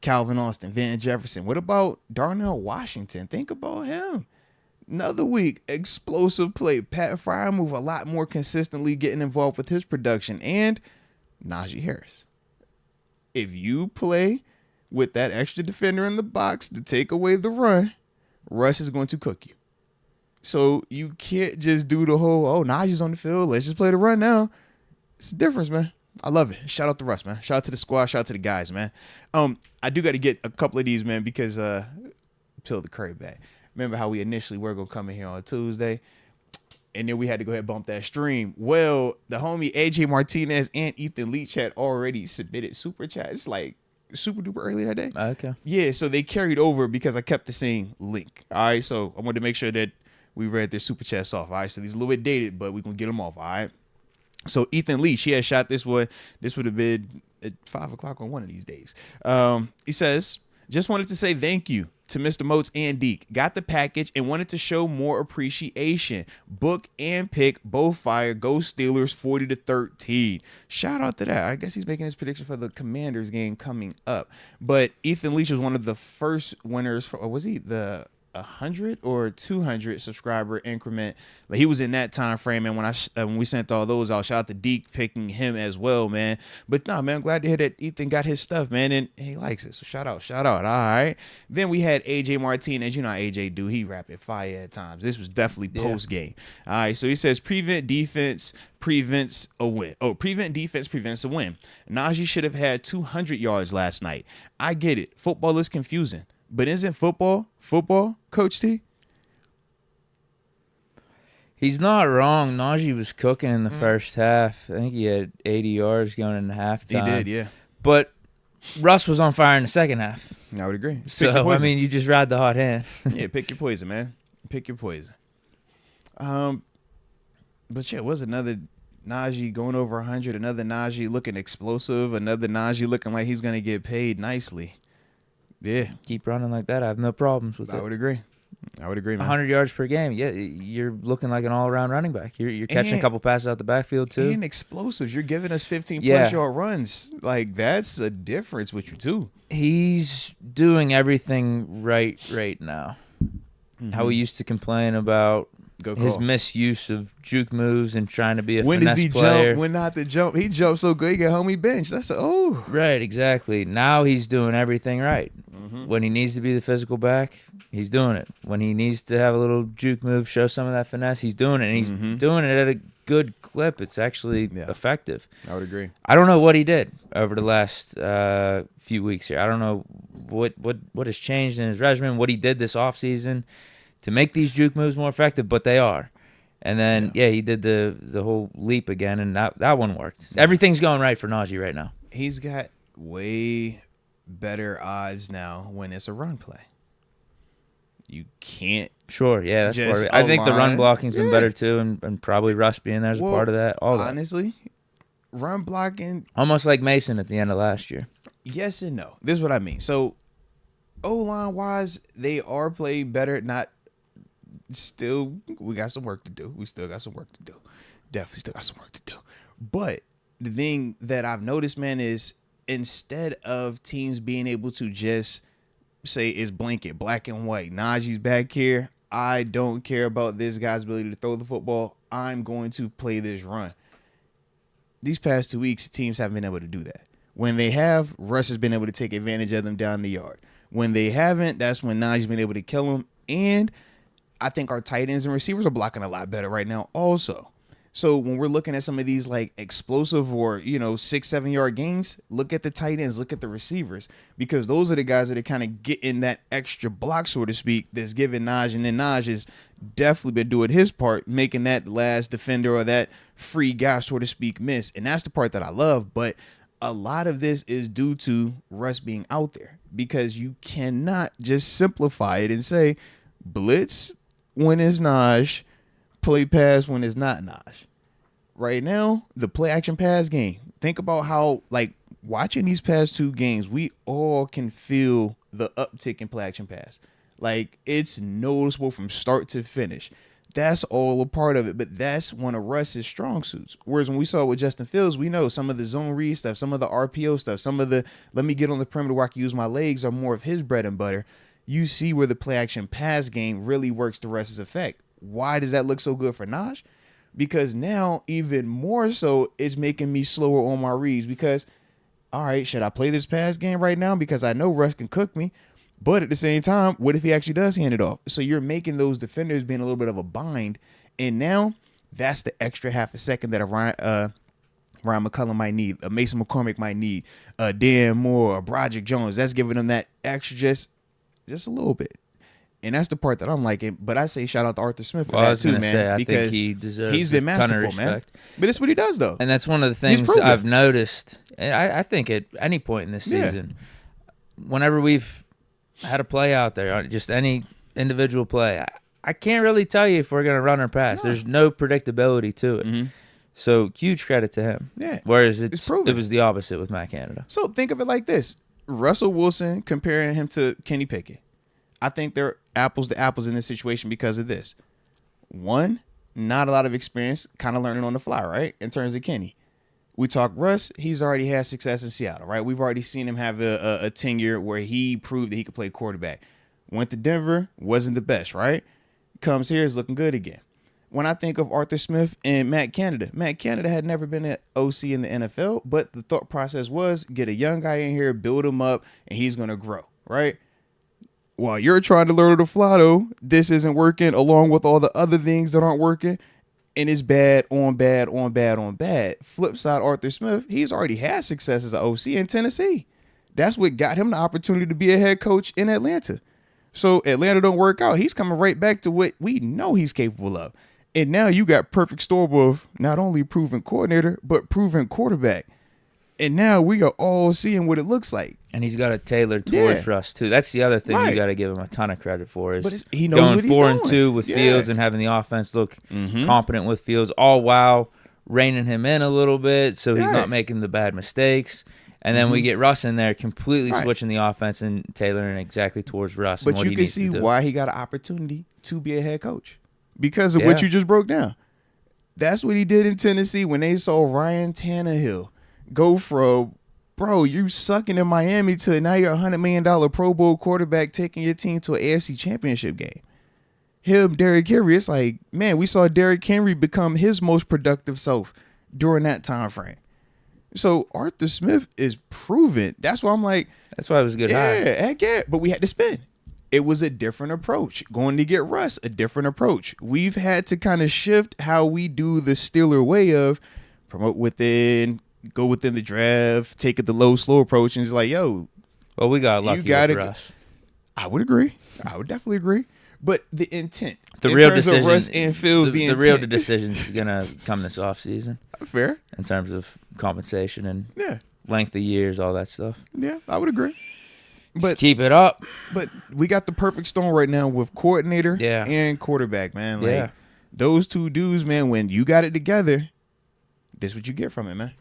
Calvin Austin, Van Jefferson. What about Darnell Washington? Think about him. Another week, explosive play. Pat Freiermuth a lot more consistently getting involved with his production. And Najee Harris. If you play with that extra defender in the box to take away the run, Russ is going to cook you. So you can't just do the whole, Najee's on the field, let's just play the run now. It's the difference, man. I love it. Shout out to Russ, man. Shout out to the squad. Shout out to the guys, man. I do got to get a couple of these, man, because peel the curry back. Remember how we initially were going to come in here on Tuesday, and then we had to go ahead and bump that stream. Well, the homie AJ Martinez and Ethan Leach had already submitted super chats like super duper early that day. Okay. Yeah, so they carried over because I kept the same link. All right, so I wanted to make sure that we read their super chats off. All right, so these a little bit dated, but we can get them off. All right. So Ethan Leach, he had shot this one. This would have been at 5 o'clock on one of these days. He says, just wanted to say thank you to Mr. Moats and Deke. Got the package and wanted to show more appreciation. Book and pick, both fire. Go Steelers 40-13. Shout out to that. I guess he's making his prediction for the Commanders game coming up. But Ethan Leach was one of the first winners. Was he the 100 or 200 subscriber increment? Like, he was in that time frame, and when we sent all those out, shout out to Deke picking him as well, man. But no, man, I'm glad to hear that Ethan got his stuff, man, and he likes it. So shout out. All right. Then we had AJ Martinez. You know how AJ do. He rapid fire at times. This was definitely post game. All right. So he says prevent defense prevents a win. Prevent defense prevents a win. Najee should have had 200 yards last night. I get it. Football is confusing. But isn't football, Coach T? He's not wrong. Najee was cooking in the first half. I think he had 80 yards going into halftime. He did, yeah. But Russ was on fire in the second half. I would agree. So, I mean, you just ride the hot hand. Yeah, pick your poison, man. Pick your poison. But yeah, it was another Najee going over 100, another Najee looking explosive, another Najee looking like he's going to get paid nicely. Yeah. Keep running like that. I have no problems with it. I would agree, man. 100 yards per game. Yeah, you're looking like an all-around running back. You're catching a couple passes out the backfield, too. And explosives. You're giving us 15-plus yard runs. Like, that's a difference with you, too. He's doing everything right now. Mm-hmm. How we used to complain about his misuse of juke moves and trying to be a finesse player. When does he jump? When not to jump? He jumped so good, he got homie bench. That's right, exactly. Now he's doing everything right. Mm-hmm. When he needs to be the physical back, he's doing it. When he needs to have a little juke move, show some of that finesse, he's doing it. And he's doing it at a good clip. It's actually effective. I would agree. I don't know what he did over the last few weeks here. I don't know what has changed in his regimen, what he did this offseason to make these juke moves more effective, but they are. And then, he did the whole leap again, and that one worked. Everything's going right for Najee right now. He's got way better odds now when it's a run play. You can't. Sure, yeah, that's part of it. I think the run blocking's been better too, and probably Russ being there is a part of that. Honestly, run blocking. Almost like Mason at the end of last year. Yes and no. This is what I mean. So, O-line wise, they are playing better. Still, we got some work to do. We still got some work to do. Definitely still got some work to do. But the thing that I've noticed, man, is instead of teams being able to just say it's blanket, black and white, Najee's back here, I don't care about this guy's ability to throw the football, I'm going to play this run. These past 2 weeks, teams haven't been able to do that. When they have, Russ has been able to take advantage of them down the yard. When they haven't, that's when Najee's been able to kill them. And I think our tight ends and receivers are blocking a lot better right now also. So when we're looking at some of these like explosive or, 6-7 yard gains, look at the tight ends, look at the receivers, because those are the guys that are kind of getting that extra block, so to speak, that's giving Najee. And then Najee has definitely been doing his part, making that last defender or that free guys, so to speak, miss. And that's the part that I love. But a lot of this is due to Russ being out there, because you cannot just simplify it and say blitz when it's Naj, play pass when it's not Naj. Right now, the play action pass game, think about how, like, watching these past 2 games, we all can feel the uptick in play action pass. Like, it's noticeable from start to finish. That's all a part of it, but that's one of Russ's strong suits. Whereas when we saw it with Justin Fields, we know some of the zone read stuff, some of the RPO stuff, some of the let me get on the perimeter where I can use my legs are more of his bread and butter. You see where the play action pass game really works to Russ's effect. Why does that look so good for Naj? Because now, even more so, it's making me slower on my reads. Because, all right, should I play this pass game right now? Because I know Russ can cook me. But at the same time, what if he actually does hand it off? So you're making those defenders be in a little bit of a bind. And now, that's the extra half a second that a Ryan McCullum might need, a Mason McCormick might need, a Dan Moore, a Broderick Jones. That's giving them that extra just a little bit. And that's the part that I'm liking. But I say shout out to Arthur Smith for that too, man. Because he's been masterful, man. But that's what he does, though. And that's one of the things I've noticed. I think at any point in this season, whenever we've had a play out there, just any individual play, I can't really tell you if we're going to run or pass. There's no predictability to it. Mm-hmm. So huge credit to him. Yeah. Whereas it was the opposite with Matt Canada. So think of it like this. Russell Wilson, comparing him to Kenny Pickett. I think they're apples to apples in this situation because of this. One, not a lot of experience, kind of learning on the fly, right? In terms of Kenny. We talk Russ, he's already had success in Seattle, right? We've already seen him have a tenure where he proved that he could play quarterback. Went to Denver, wasn't the best, right? Comes here, is looking good again. When I think of Arthur Smith and Matt Canada had never been an OC in the NFL, but the thought process was get a young guy in here, build him up, and he's going to grow, right? While you're trying to learn on the fly, though, this isn't working along with all the other things that aren't working. And it's bad on bad on bad on bad. Flip side, Arthur Smith, he's already had success as an OC in Tennessee. That's what got him the opportunity to be a head coach in Atlanta. So Atlanta don't work out. He's coming right back to what we know he's capable of. And now you got perfect storm of not only proven coordinator, but proven quarterback. And now we are all seeing what it looks like. And he's got it tailored towards Russ, too. That's the other thing you got to give him a ton of credit for is he knows going what he's 4-2 with Fields and having the offense look competent with Fields, all while reining him in a little bit so he's not making the bad mistakes. And then we get Russ in there completely switching the offense and tailoring exactly towards Russ. But you can see why he got an opportunity to be a head coach because of what you just broke down. That's what he did in Tennessee when they saw Ryan Tannehill go from, bro, you sucking in Miami to now you're a $100 million Pro Bowl quarterback taking your team to an AFC championship game. Him, Derrick Henry, it's like, man, we saw Derrick Henry become his most productive self during that time frame. So Arthur Smith is proven. That's why I'm like. That's why it was a good hire. Heck yeah. But we had to spin. It was a different approach. Going to get Russ, a different approach. We've had to kind of shift how we do the Steeler way of promote within, go within the draft, take it the low, slow approach, and it's like, yo. Well, we got lucky with Russ. I would agree. I would definitely agree. But the intent. The real decision. Of Russ and Fields, the intent. The real decision is going to come this offseason. Fair. In terms of compensation and length of years, all that stuff. Yeah, I would agree. But just keep it up. But we got the perfect storm right now with coordinator and quarterback, man. Like those two dudes, man, when you got it together, this is what you get from it, man.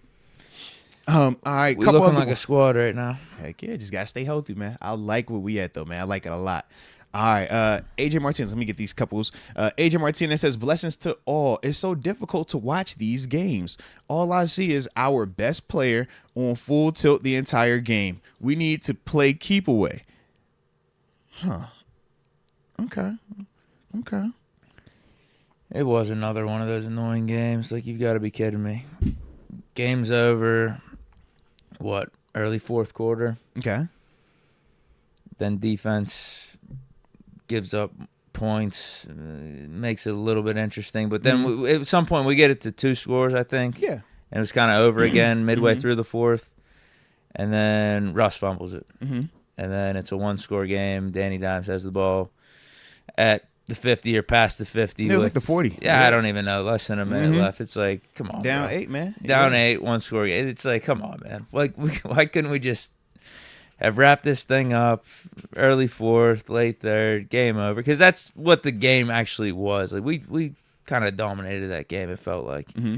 All right, we're looking like a squad right now. Heck yeah, just gotta stay healthy, man. I like where we at though, man. I like it a lot. All right, AJ Martinez, let me get these couples. AJ Martinez says, blessings to all. It's so difficult to watch these games. All I see is our best player on full tilt the entire game. We need to play keep away. Huh. Okay. It was another one of those annoying games. Like, you've got to be kidding me. Game's over, early fourth quarter. Okay. Then defense gives up points, makes it a little bit interesting. But then at some point we get it to 2 scores, I think. Yeah. And it was kind of over again midway through the fourth. And then Russ fumbles it. And then it's a 1-score game. Danny Dimes has the ball at the 50 or past the 50. It was like the 40. Yeah, I don't even know. Less than a minute left. It's like, come on, down bro. 8, man. Down 8, one score. It's like, come on, man. Like, why couldn't we just have wrapped this thing up early 4th, late 3rd, game over? Because that's what the game actually was. Like, we kind of dominated that game, it felt like. Mm-hmm.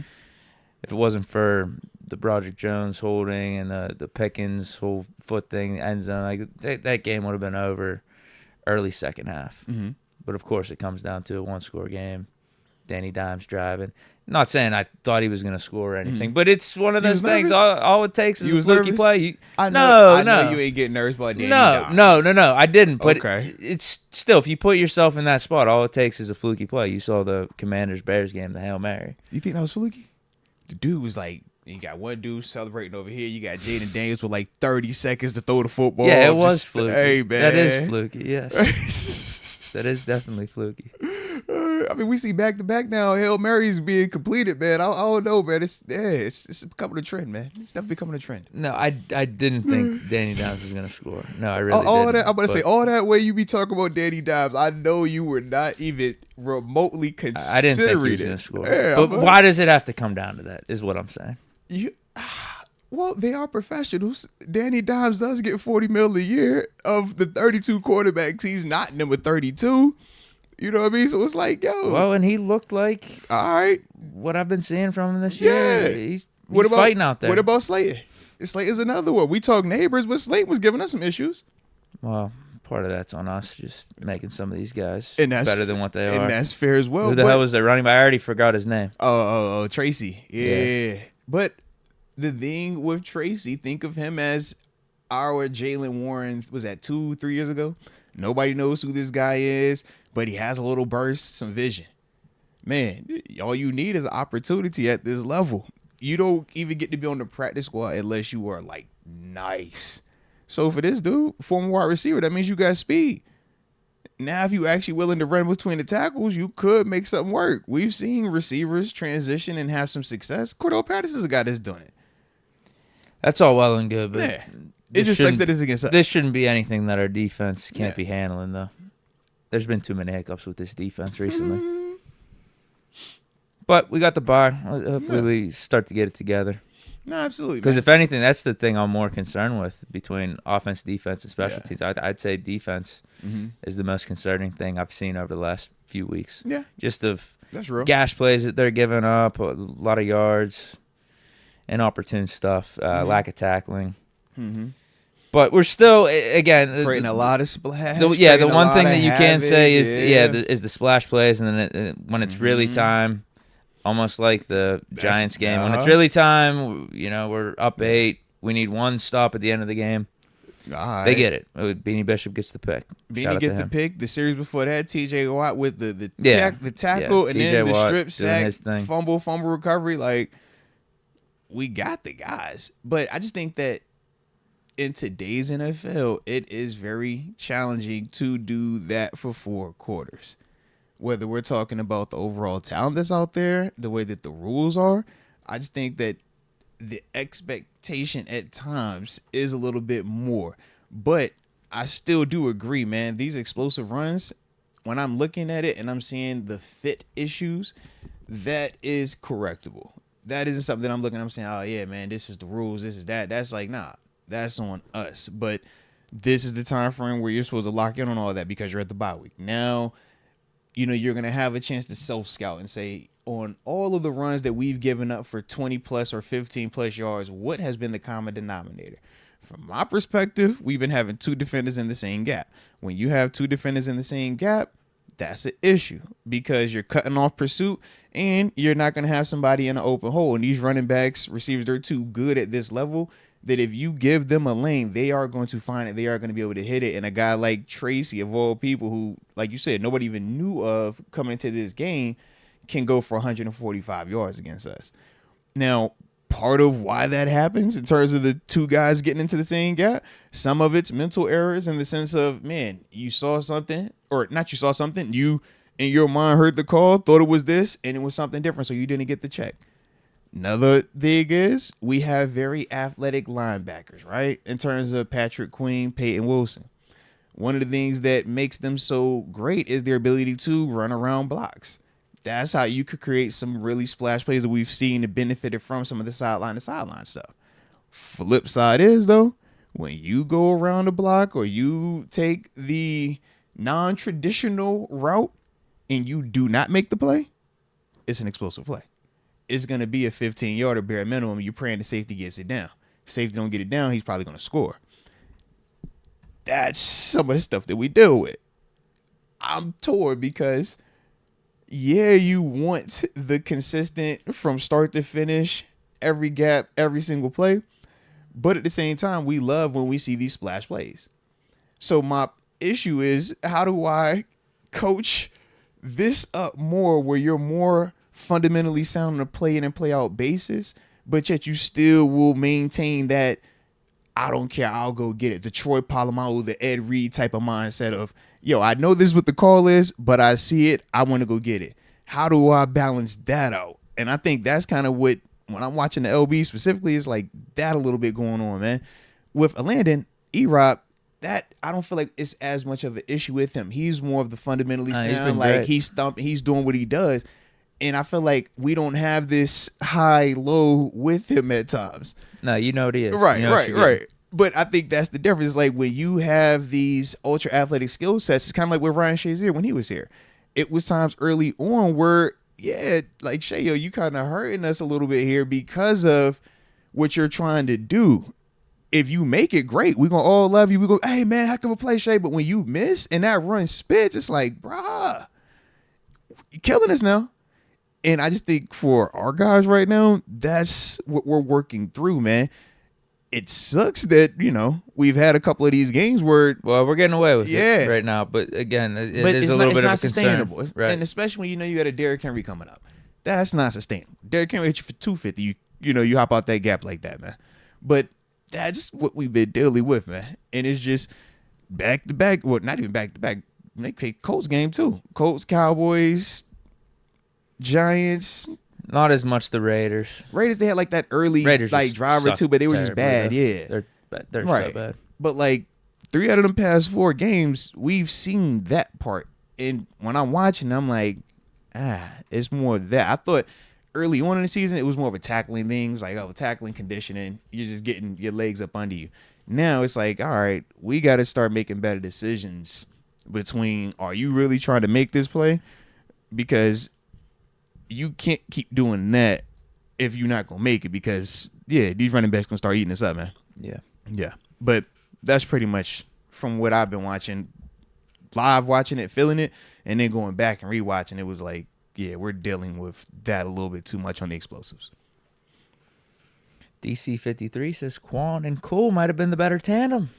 If it wasn't for the Broderick Jones holding and the Pickens whole foot thing, the end zone, like that game would have been over early second half. Mm-hmm. But, of course, it comes down to a one-score game. Danny Dimes driving. Not saying I thought he was going to score or anything, but it's one of those things. All it takes is a fluky play. I know you ain't getting nervous about Danny Dimes. No, I didn't. But okay. It's still, if you put yourself in that spot, all it takes is a fluky play. You saw the Commanders-Bears game, the Hail Mary. You think that was fluky? The dude was like, you got one dude celebrating over here. You got Jaden Daniels with like 30 seconds to throw the football. Yeah, it was fluky. Hey, man. That is fluky, yes. That is definitely fluky. I mean, we see back-to-back now. Hail Marys being completed, man. I don't know, man. It's becoming a trend, man. It's definitely becoming a trend. No, I didn't think Danny Dimes was going to score. No, I really didn't. I'm going to say, all that way you be talking about Danny Dimes, I know you were not even remotely considering I didn't think he was going to score. Yeah, but why does it have to come down to that is what I'm saying. Well, they are professionals. Danny Dimes does get $40 million a year. Of the 32 quarterbacks, he's not number 32. You know what I mean? So it's like, yo. Well, and he looked like all right. What I've been seeing from him this year. Yeah. He's fighting out there. What about Slate? Slate is another one. We talk neighbors, but Slate was giving us some issues. Well, part of that's on us, just making some of these guys better than what they are. And that's fair as well. Who the hell was that running back? I already forgot his name. Oh, Tracy. Yeah. But the thing with Tracy, think of him as our Jaylen Warren, was that 2-3 years ago? Nobody knows who this guy is, but he has a little burst, some vision. Man, all you need is an opportunity at this level. You don't even get to be on the practice squad unless you are, like, nice. So for this dude, former wide receiver, that means you got speed. Now, if you actually willing to run between the tackles, you could make something work. We've seen receivers transition and have some success. Cordell Patterson's a guy that's doing it. That's all well and good, but yeah. It just sucks that it's against us. This shouldn't be anything that our defense can't be handling, though. There's been too many hiccups with this defense recently. But we got the bye. Hopefully we start to get it together. No, absolutely. Because if anything, that's the thing I'm more concerned with between offense, defense, and special teams. I'd say defense is the most concerning thing I've seen over the last few weeks. Yeah. Just of that's real. Gash plays that they're giving up, a lot of yards, inopportune stuff, lack of tackling. But we're still, again, creating a lot of splash. The one thing that you can say is the splash plays, and then when it's really time, almost like the Giants game, when it's really time, we're up 8. We need one stop at the end of the game. They get it. Beanie Bishop gets the pick. Beanie gets the pick. The series before that, T.J. Watt with the tackle, and then the strip sack, fumble recovery. Like, we got the guys. But I just think that in today's NFL, it is very challenging to do that for 4 quarters. Whether we're talking about the overall talent that's out there, the way that the rules are, I just think that the expectation at times is a little bit more. But I still do agree, man. These explosive runs, when I'm looking at it and I'm seeing the fit issues, that is correctable. That isn't something that I'm looking at, I'm saying, oh, yeah, man, this is the rules, this is that. That's like, nah, that's on us. But this is the time frame where you're supposed to lock in on all that because you're at the bye week. Now, you're going to have a chance to self-scout and say, on all of the runs that we've given up for 20-plus or 15-plus yards, what has been the common denominator? From my perspective, we've been having 2 defenders in the same gap. When you have 2 defenders in the same gap, that's an issue because you're cutting off pursuit and you're not going to have somebody in an open hole. And these running backs, receivers, they're too good at this level that if you give them a lane, they are going to find it. They are going to be able to hit it. And a guy like Tracy, of all people who, like you said, nobody even knew of coming into this game, can go for 145 yards against us. Now, part of why that happens in terms of the 2 guys getting into the same gap, some of it's mental errors in the sense of, man, you saw something, or not you saw something, you in your mind heard the call, thought it was this, and it was something different, so you didn't get the check. Another thing is we have very athletic linebackers, right? In terms of Patrick Queen, Peyton Wilson. one of the things that makes them so great is their ability to run around blocks. That's how you could create some really splash plays that we've seen and benefited from some of the sideline to sideline stuff. Flip side is, though, when you go around the block or you take the non-traditional route and you do not make the play, it's an explosive play. It's going to be a 15-yarder bare minimum. You're praying the safety gets it down. Safety don't get it down, he's probably going to score. That's some of the stuff that we deal with. I'm torn because, yeah, you want the consistent from start to finish, every gap, every single play. But at the same time, we love when we see these splash plays. So my issue is, how do I coach this up more where you're more fundamentally sound on a play in and play out basis, but yet you still will maintain that I don't care, I'll go get it. The Troy Polamalu, the Ed Reed type of mindset of, yo, I know this is what the call is, but I see it, I want to go get it. How do I balance that out? And I think that's kind of what, when I'm watching the LB specifically, is like that a little bit going on, man. With Landon, E-Rob, that I don't feel like it's as much of an issue with him. He's more of the fundamentally sound, like he's doing what he does. And I feel like we don't have this high-low with him at times. No, you know what he is. Right, you know right. But I think that's the difference. Like when you have these ultra-athletic skill sets, it's kind of like with Ryan Shazier when he was here. It was times early on where, yeah, like, Shayo, you kind of hurting us a little bit here because of what you're trying to do. If you make it, great. We're going to all love you. We go, hey, man, how come we play Shay? But when you miss and that run spits, it's like, bruh, you're killing us now. And I just think for our guys right now, that's what we're working through, man. It sucks that, you know, we've had a couple of these games where... Well, we're getting away with it right now. But again, it is a little bit of a concern. Right. And especially when you know you got a Derrick Henry coming up. That's not sustainable. Derrick Henry hit you for 250. You hop out that gap like that, man. But that's what we've been dealing with, man. And it's just back-to-back. Well, not even back-to-back. Colts game, too. Colts, Cowboys, Giants... Not as much the Raiders. They had like that early like drive or two, but they were just bad. Yeah, they're so bad. But like 3 out of them past 4 games, we've seen that part. And when I'm watching, I'm like, it's more of that. I thought early on in the season it was more of a tackling thing. It was like, tackling conditioning. You're just getting your legs up under you. Now it's like, all right, we got to start making better decisions between, are you really trying to make this play? Because you can't keep doing that if you're not going to make it, because, yeah, these running backs going to start eating us up, man. Yeah. But that's pretty much from what I've been watching, live watching it, feeling it, and then going back and rewatching. It was like, yeah, we're dealing with that a little bit too much on the explosives. DC53 says Quan and Cole might have been the better tandem.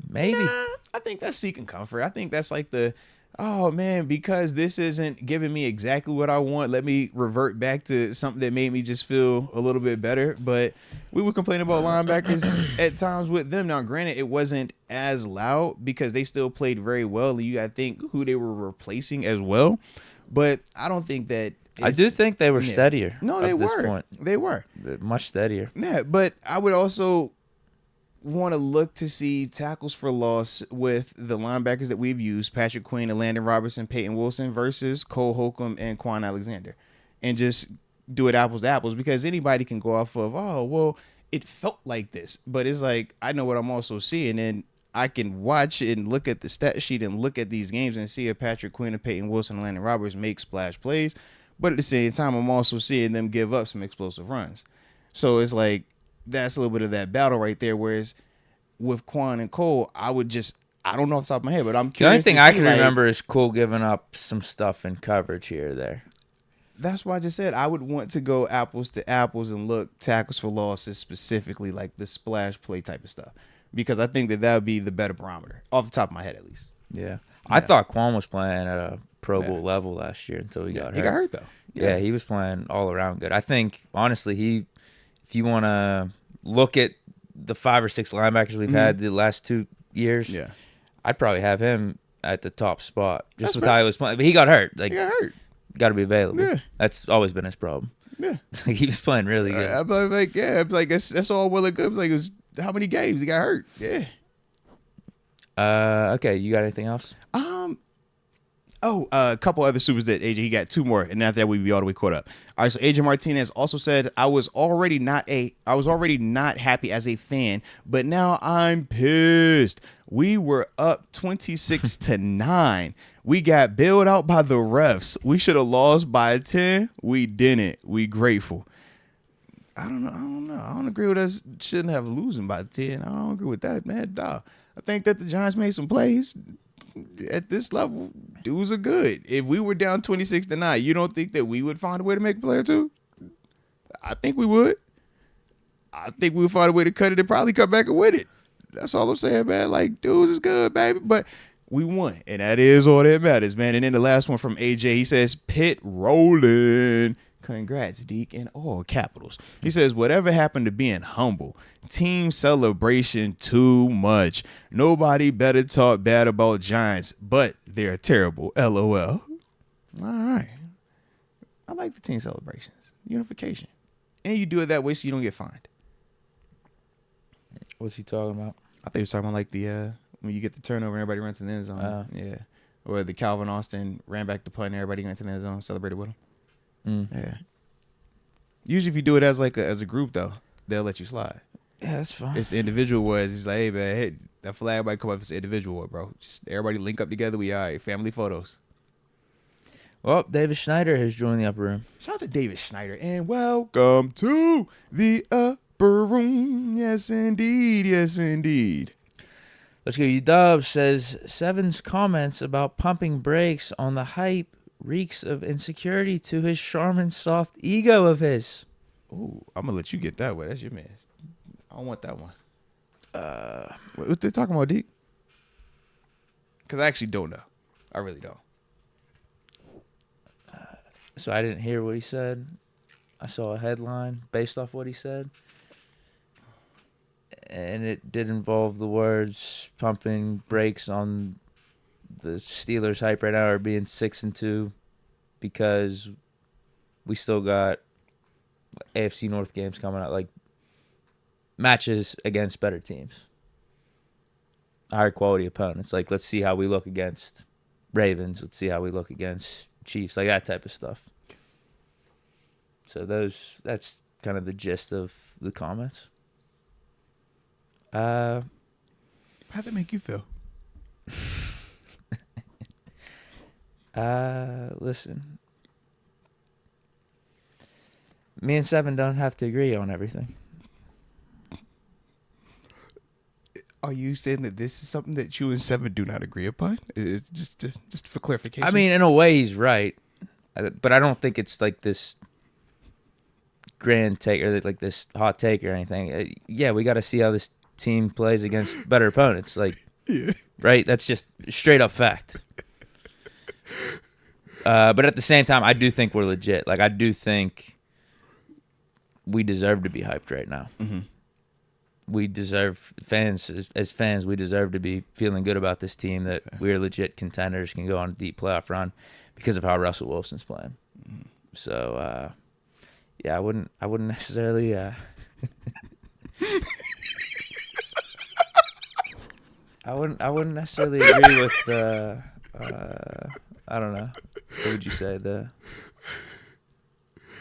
Maybe. Nah, I think that's seeking comfort. I think that's like the... Oh, man, because this isn't giving me exactly what I want, let me revert back to something that made me just feel a little bit better. But we would complain about linebackers at times with them. Now, granted, it wasn't as loud because they still played very well. And you got to think who they were replacing as well. But I don't think that... I do think they were steadier. No, they were. This point. They were. Much steadier. Yeah, but I would also... want to look to see tackles for loss with the linebackers that we've used, Patrick Queen and Landon Robertson, Peyton Wilson versus Cole Holcomb and Quan Alexander, and just do it apples to apples, because anybody can go off of, oh, well, it felt like this, but it's like, I know what I'm also seeing, and I can watch and look at the stat sheet and look at these games and see if Patrick Queen and Peyton Wilson and Landon Roberts make splash plays, but at the same time, I'm also seeing them give up some explosive runs. So it's like, that's a little bit of that battle right there. Whereas with Quan and Cole, I don't know off the top of my head, but I'm curious. The only thing I can remember is Cole giving up some stuff in coverage here or there. That's why I just said I would want to go apples to apples and look tackles for losses specifically, like the splash play type of stuff, because I think that would be the better barometer off the top of my head, at least. Yeah. I thought Quan was playing at a Pro Bowl level last year until he got hurt. He got hurt, though. Yeah, he was playing all around good. I think, honestly, if you want to look at the 5 or 6 linebackers we've had the last 2 years, I'd probably have him at the top spot just with how he was playing. But he got hurt. Like, he got hurt. Got to be available. Yeah. That's always been his problem. Yeah. He was playing really good. I'm like, that's all well and good. It was like, how many games he got hurt? Yeah. Okay, you got anything else? A couple other supers that AJ, he got 2 more, and after that we'd be all the way caught up. All right, so AJ Martinez also said, I was already not happy as a fan, but now I'm pissed. We were up 26-9. We got bailed out by the refs. We should have lost by 10. We didn't. We grateful. I don't know. I don't agree with us shouldn't have losing by 10. I don't agree with that, man. Dog. I think that the Giants made some plays. At this level, dudes are good. If we were down 26-9, you don't think that we would find a way to make a play or two? I think we would. I think we would find a way to cut it and probably come back and win it. That's all I'm saying, man. Like, dudes is good, baby. But we won, and that is all that matters, man. And then the last one from AJ, he says, Pitt rolling. Congrats, Deke, in all capitals. He says, whatever happened to being humble? Team celebration too much. Nobody better talk bad about Giants, but they're terrible. LOL. All right. I like the team celebrations. Unification. And you do it that way so you don't get fined. What's he talking about? I think he was talking about like the when you get the turnover and everybody runs to the end zone. Yeah. Or the Calvin Austin ran back the punt and everybody went to the end zone, celebrated with him. Yeah. Usually, if you do it as a group, though, they'll let you slide. Yeah, that's fine. It's the individual words. He's like, hey man, hey, that flag might come up as an individual word, bro. Just everybody link up together. We all right. Family photos. Well, David Schneider has joined the upper room. Shout out to David Schneider and welcome to the upper room. Yes, indeed. Yes, indeed. Let's go. UW says Seven's comments about pumping brakes on the hype reeks of insecurity to his Charmin soft ego of his. Ooh, I'm gonna let you get that one. That's your man. I don't want that one. What they talking about, Deke? Because I actually don't know. I really don't. So I didn't hear what he said. I saw a headline based off what he said. And it did involve the words pumping brakes on the Steelers hype right now are being 6-2 because we still got AFC North games coming out, like matches against better teams, higher quality opponents. Like, let's see how we look against Ravens. Let's see how we look against Chiefs, like that type of stuff. So that's kind of the gist of the comments. How'd that make you feel? Listen. Me and Seven don't have to agree on everything. Are you saying that this is something that you and Seven do not agree upon? It's just for clarification. I mean, in a way, he's right, but I don't think it's like this grand take or like this hot take or anything. Yeah, we got to see how this team plays against better opponents. Like, yeah. Right? That's just straight up fact. But at the same time, I do think we're legit. Like, I do think we deserve to be hyped right now. Mm-hmm. We deserve, as fans, we deserve to be feeling good about this team, that we're legit contenders, can go on a deep playoff run because of how Russell Wilson's playing. Mm-hmm. So, yeah, I wouldn't necessarily. I wouldn't necessarily agree with the. I don't know. What would you say, the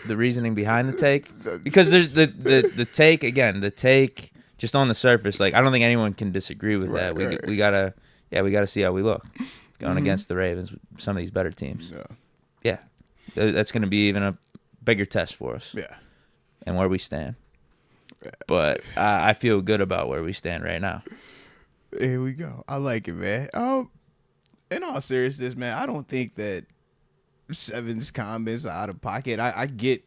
reasoning behind the take? Because there's the take again. The take just on the surface, like, I don't think anyone can disagree with that. We gotta see how we look going against the Ravens, some of these better teams. Yeah, that's gonna be even a bigger test for us. Yeah, and where we stand. But I feel good about where we stand right now. Here we go. I like it, man. In all seriousness, man, I don't think that Seven's comments are out of pocket. I get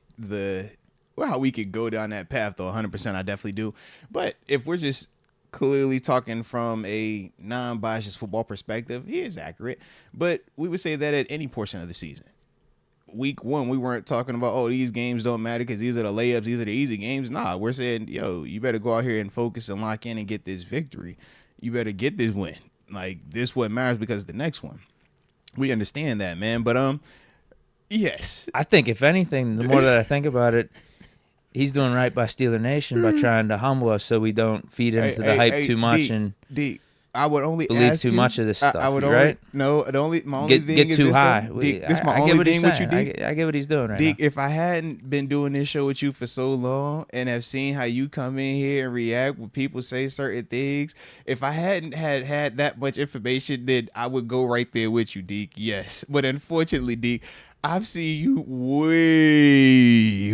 how we could go down that path, though. 100%, I definitely do. But if we're just clearly talking from a non-biased football perspective, he is accurate. But we would say that at any portion of the season. Week 1, we weren't talking about, these games don't matter because these are the layups, these are the easy games. Nah, we're saying, you better go out here and focus and lock in and get this victory. You better get this win. Like, this what matters because the next one. We understand that, man. But, yes. I think, if anything, the more that I think about it, he's doing right by Steeler Nation by trying to humble us so we don't feed into the hype too much. Deke, I would only believe ask too you, much of this stuff. I would right? only no. The only my only thing get is too this, high. Deke, this my I only get what thing he's with saying. you, Deke. I get what he's doing right Deke, now. if I hadn't been doing this show with you for so long and have seen how you come in here and react when people say certain things, if I hadn't had that much information, then I would go right there with you, Deke. Yes, but unfortunately, Deke, I've seen you way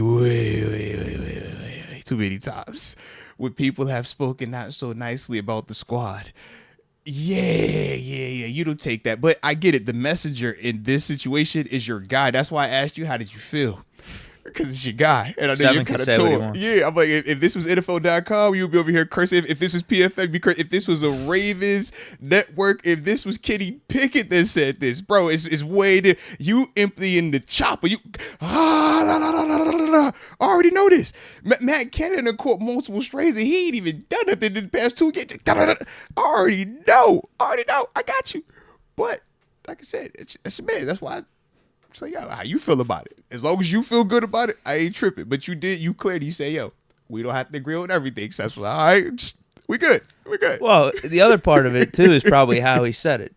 too many times when people have spoken not so nicely about the squad. Yeah. You don't take that. But I get it. The messenger in this situation is your guy. That's why I asked you, how did you feel? Because it's your guy. And I know you're kind of torn. Yeah, I'm like, if this was NFL.com, you'd be over here cursing. If this was PFF, be cursing. If this was a Ravens network, if this was Kenny Pickett that said this, bro, it's way there. You emptying the chopper. I already know this. Matt Canada caught multiple strays and he ain't even done nothing in the past 2 games. I already know. I got you. But like I said, it's your man. That's why so, yo, how you feel about it? As long as you feel good about it, I ain't tripping. But you cleared. You say, yo, we don't have to agree on everything. Successful. All right, we good. Well, the other part of it too is probably how he said it.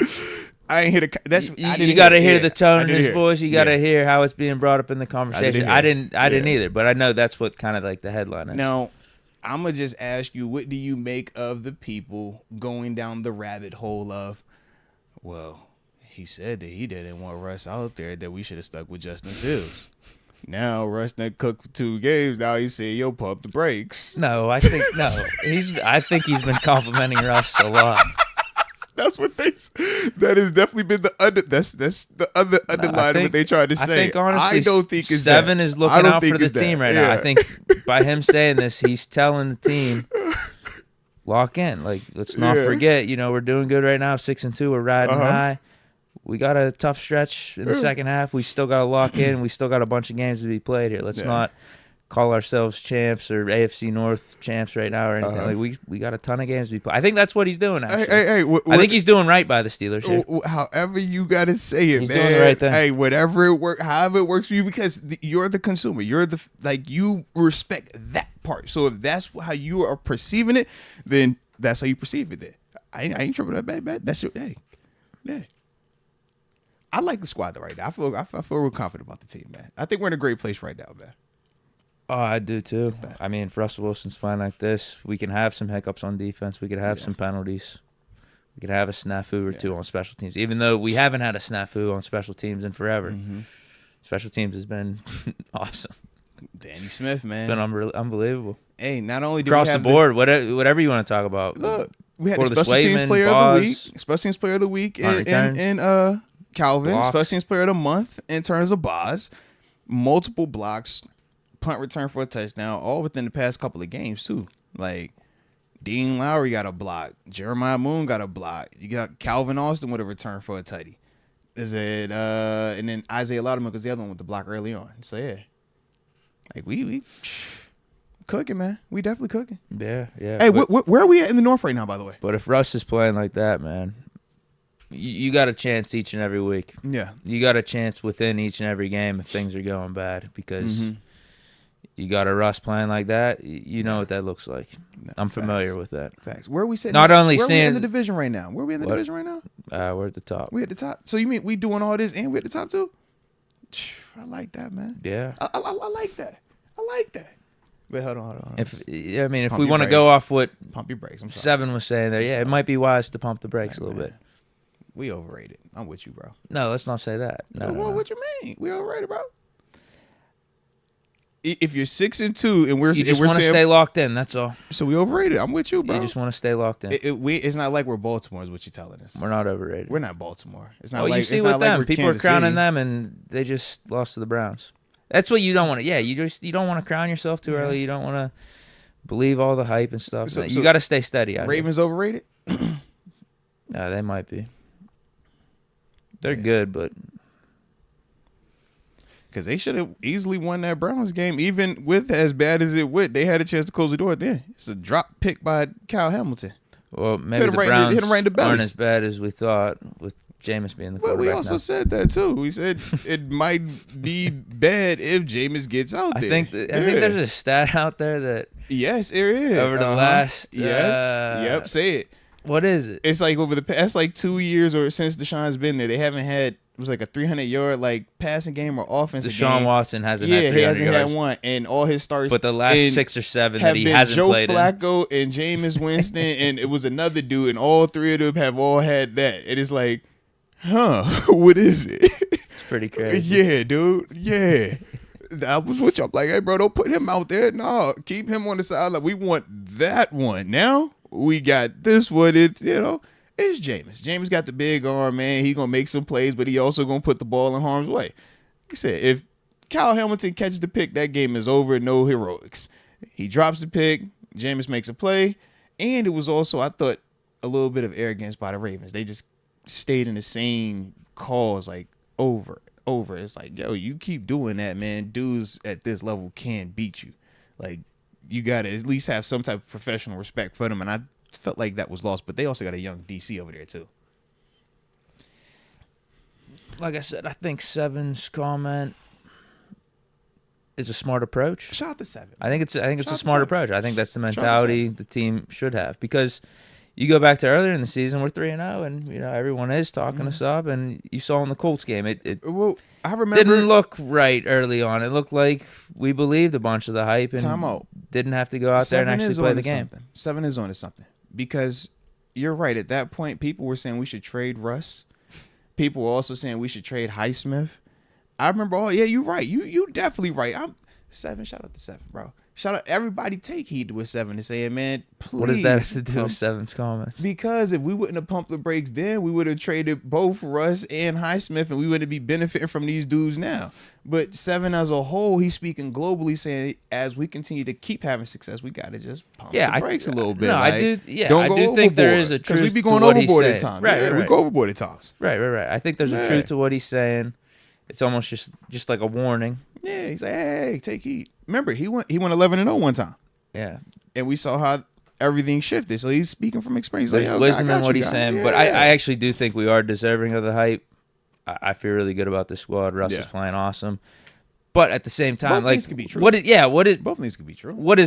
I ain't hear the. That's you got to hear the tone in his voice. You got to hear how it's being brought up in the conversation. I didn't either, but I know that's what kind of like the headline is. Now, I'm gonna just ask you, what do you make of the people going down the rabbit hole of, well, he said that he didn't want Russ out there, that we should have stuck with Justin Fields. Now Russ done cooked for 2 games. Now he's saying, yo, pump the brakes. I think he's been complimenting Russ a lot. That's what that has definitely been the underline of what they tried to say. I think honestly, I don't think it's Seven that. is looking out for the team right now. I think by him saying this, he's telling the team, lock in. Like, let's not forget, we're doing good right now. 6-2, we're riding high. We got a tough stretch in the second half. We still got to lock in. We still got a bunch of games to be played here. Let's not call ourselves champs or AFC North champs right now or anything. Like we got a ton of games to be played. I think that's what he's doing, actually. Hey, I think he's doing right by the Steelers here. However you got to say it, he's man. Doing the right thing. Hey, whatever it works, however it works for you, because you're the consumer. You're you respect that part. So if that's how you are perceiving it, then that's how you perceive it. Then I ain't tripping that bad. That's your yeah. I like the squad though right now. I feel real confident about the team, man. I think we're in a great place right now, man. Oh, I do too. I mean, if Russell Wilson's playing like this, we can have some hiccups on defense. We could have some penalties. We could have a snafu or two on special teams, even though we haven't had a snafu on special teams in forever. Mm-hmm. Special teams has been awesome. Danny Smith, man. It's been unbelievable. Hey, not only did across we have the board, whatever you want to talk about. Look, we had the special teams player of the week. Special teams player of the week in Calvin. Blocks. Special teams player of the month in terms of Boz. Multiple blocks. Punt return for a touchdown, all within the past couple of games, too. Like, Dean Lowry got a block. Jeremiah Moon got a block. You got Calvin Austin with a return for a tutty. And then Isaiah Loudermilk was the other one with the block early on. So, yeah. Like, we cooking, man. We definitely cooking. Yeah. Hey, where are we at in the North right now, by the way? But if Russ is playing like that, man, you got a chance each and every week. Yeah. You got a chance within each and every game if things are going bad because you got a Russ playing like that. You know what that looks like. I'm familiar with that. Facts. Where are we sitting? Not only where seeing are we in the division right now? Where are we in the division right now? We're at the top. We at the top. So you mean we doing all this and we at the top too? I like that, man. Yeah. I like that. I like that. Wait, hold on. If we want to go off what pump your brakes. I'm sorry. Seven was saying there, it might be wise to pump the brakes a little bit. We overrated. I'm with you, bro. No, let's not say that. No. What you mean? We overrated, bro. If you're 6-2 and we're you just want to stay locked in, that's all. So we overrated. I'm with you, bro. You just want to stay locked in. It's not like we're Baltimore, is what you're telling us. We're not overrated. We're not Baltimore. It's not like you see it's with not them. Like People Kansas are crowning City. them, and they just lost to the Browns. That's what you don't want to. Yeah, you don't want to crown yourself too early. You don't want to believe all the hype and stuff. So you got to stay steady. Ravens overrated? They might be. They're good, but because they should have easily won that Browns game, even with as bad as it went. They had a chance to close the door at the end. It's a drop pick by Kyle Hamilton. Well, maybe the Browns aren't as bad as we thought with Jameis being the quarterback. Well, we also said that too. We said it might be bad if Jameis gets out there. I think there's a stat out there that yes, there is over the last yes, say it. What is it? It's like over the past 2 years or since Deshaun's been there, they haven't had. It was like a 300-yard passing game or offensive game. Deshaun Watson hasn't had 300 he hasn't yards. had one, and all his starts. But the last 6 or 7 that he hasn't Joe played Flacco and Jameis Winston, and it was another dude, and all 3 of them have all had that. It is like, what is it? It's pretty crazy. Yeah, dude. Yeah. I was with you. I'm like, hey, bro, don't put him out there. No, keep him on the sideline. We want that one. Now we got this one. It's Jameis. Jameis got the big arm, man. He gonna make some plays, but he also gonna put the ball in harm's way. Like I said, if Kyle Hamilton catches the pick, that game is over. No heroics. He drops the pick. Jameis makes a play, and it was also, I thought, a little bit of arrogance by the Ravens. They just stayed in the same calls over. It's like, yo, you keep doing that, man. Dudes at this level can't beat you. Like, you got to at least have some type of professional respect for them. And I felt like that was lost. But they also got a young DC over there, too. Like I said, I think Seven's comment is a smart approach. Shout out to Seven. I think it's a smart approach. I think that's the mentality the team should have. Because you go back to earlier in the season, we're 3-0, and everyone is talking us up. And you saw in the Colts game, Well, I remember didn't look right early on. It looked like we believed a bunch of the hype and didn't have to go out there and actually play the game. 7 is on to something, because you're right. At that point, people were saying we should trade Russ. People were also saying we should trade Highsmith. I remember. You're right. You definitely right. I'm 7. Shout out to 7, bro. Shout out, everybody take heed to what 7 is saying, man. Please. What does that have to do with 7's comments? Because if we wouldn't have pumped the brakes then, we would have traded both Russ and Highsmith, and we wouldn't be benefiting from these dudes now. But 7 as a whole, he's speaking globally, saying as we continue to keep having success, we got to just pump the brakes a little bit. No, I do think there is a truth to what he's saying. Because we be going overboard at times. Right. We go overboard at times. Right. I think there's a truth to what he's saying. It's almost just like a warning. Yeah, he's like, hey, take heed. Remember, he went 11-0 one time. Yeah. And we saw how everything shifted. So he's speaking from experience. There's wisdom in what he's saying. Yeah. But I actually do think we are deserving of the hype. I feel really good about the squad. Russ is playing awesome. But at the same time, both things could be true. Both things could be true. What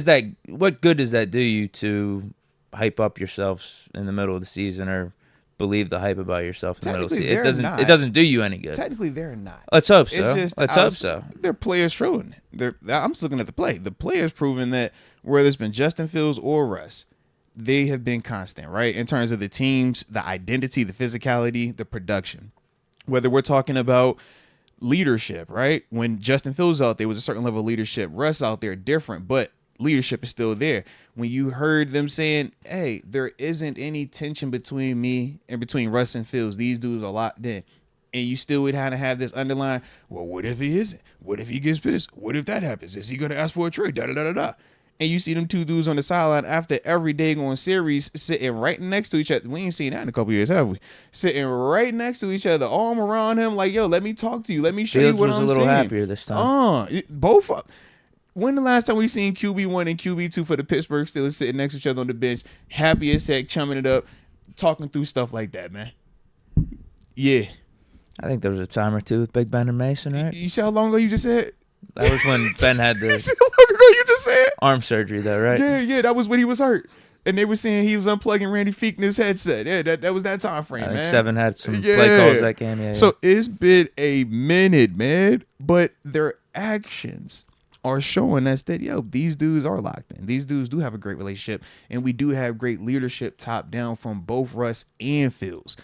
good does that do you to hype up yourselves in the middle of the season or believe the hype about yourself in the middle of the season? It doesn't do you any good. Technically, they're not. Let's hope so. Let's hope so. Their players proving. I'm just looking at the play. The players proving that whether it's been Justin Fields or Russ, they have been constant, right? In terms of the teams, the identity, the physicality, the production. Whether we're talking about leadership, right? When Justin Fields out there was a certain level of leadership. Russ out there different, but leadership is still there. When you heard them saying, hey, there isn't any tension between me and between Russ and Fields, these dudes are locked in, and you still would kind of have this underlying, well, what if he isn't? What if he gets pissed? What if that happens? Is he going to ask for a trade? Da-da-da-da-da. And you see them two dudes on the sideline after every day going series sitting right next to each other. We ain't seen that in a couple years, have we? Sitting right next to each other, arm around him, like, yo, let me talk to you. Let me show you what I'm saying. Fields was a little happier this time. Both of When the last time we seen QB1 and QB2 for the Pittsburgh Steelers sitting next to each other on the bench, happy as heck, chumming it up, talking through stuff like that, man? Yeah. I think there was a time or two with Big Ben and Mason, right? You see how long ago you just said? That was when Ben had the you see how long ago you just said? Arm surgery, though, right? Yeah, that was when he was hurt. And they were saying he was unplugging Randy Fichtner's headset. Yeah, that was that time frame, man. 7 had some play calls that game, yeah. So it's been a minute, man. But their actions are showing us that, yo, these dudes are locked in. These dudes do have a great relationship, and we do have great leadership top down from both Russ and Fields.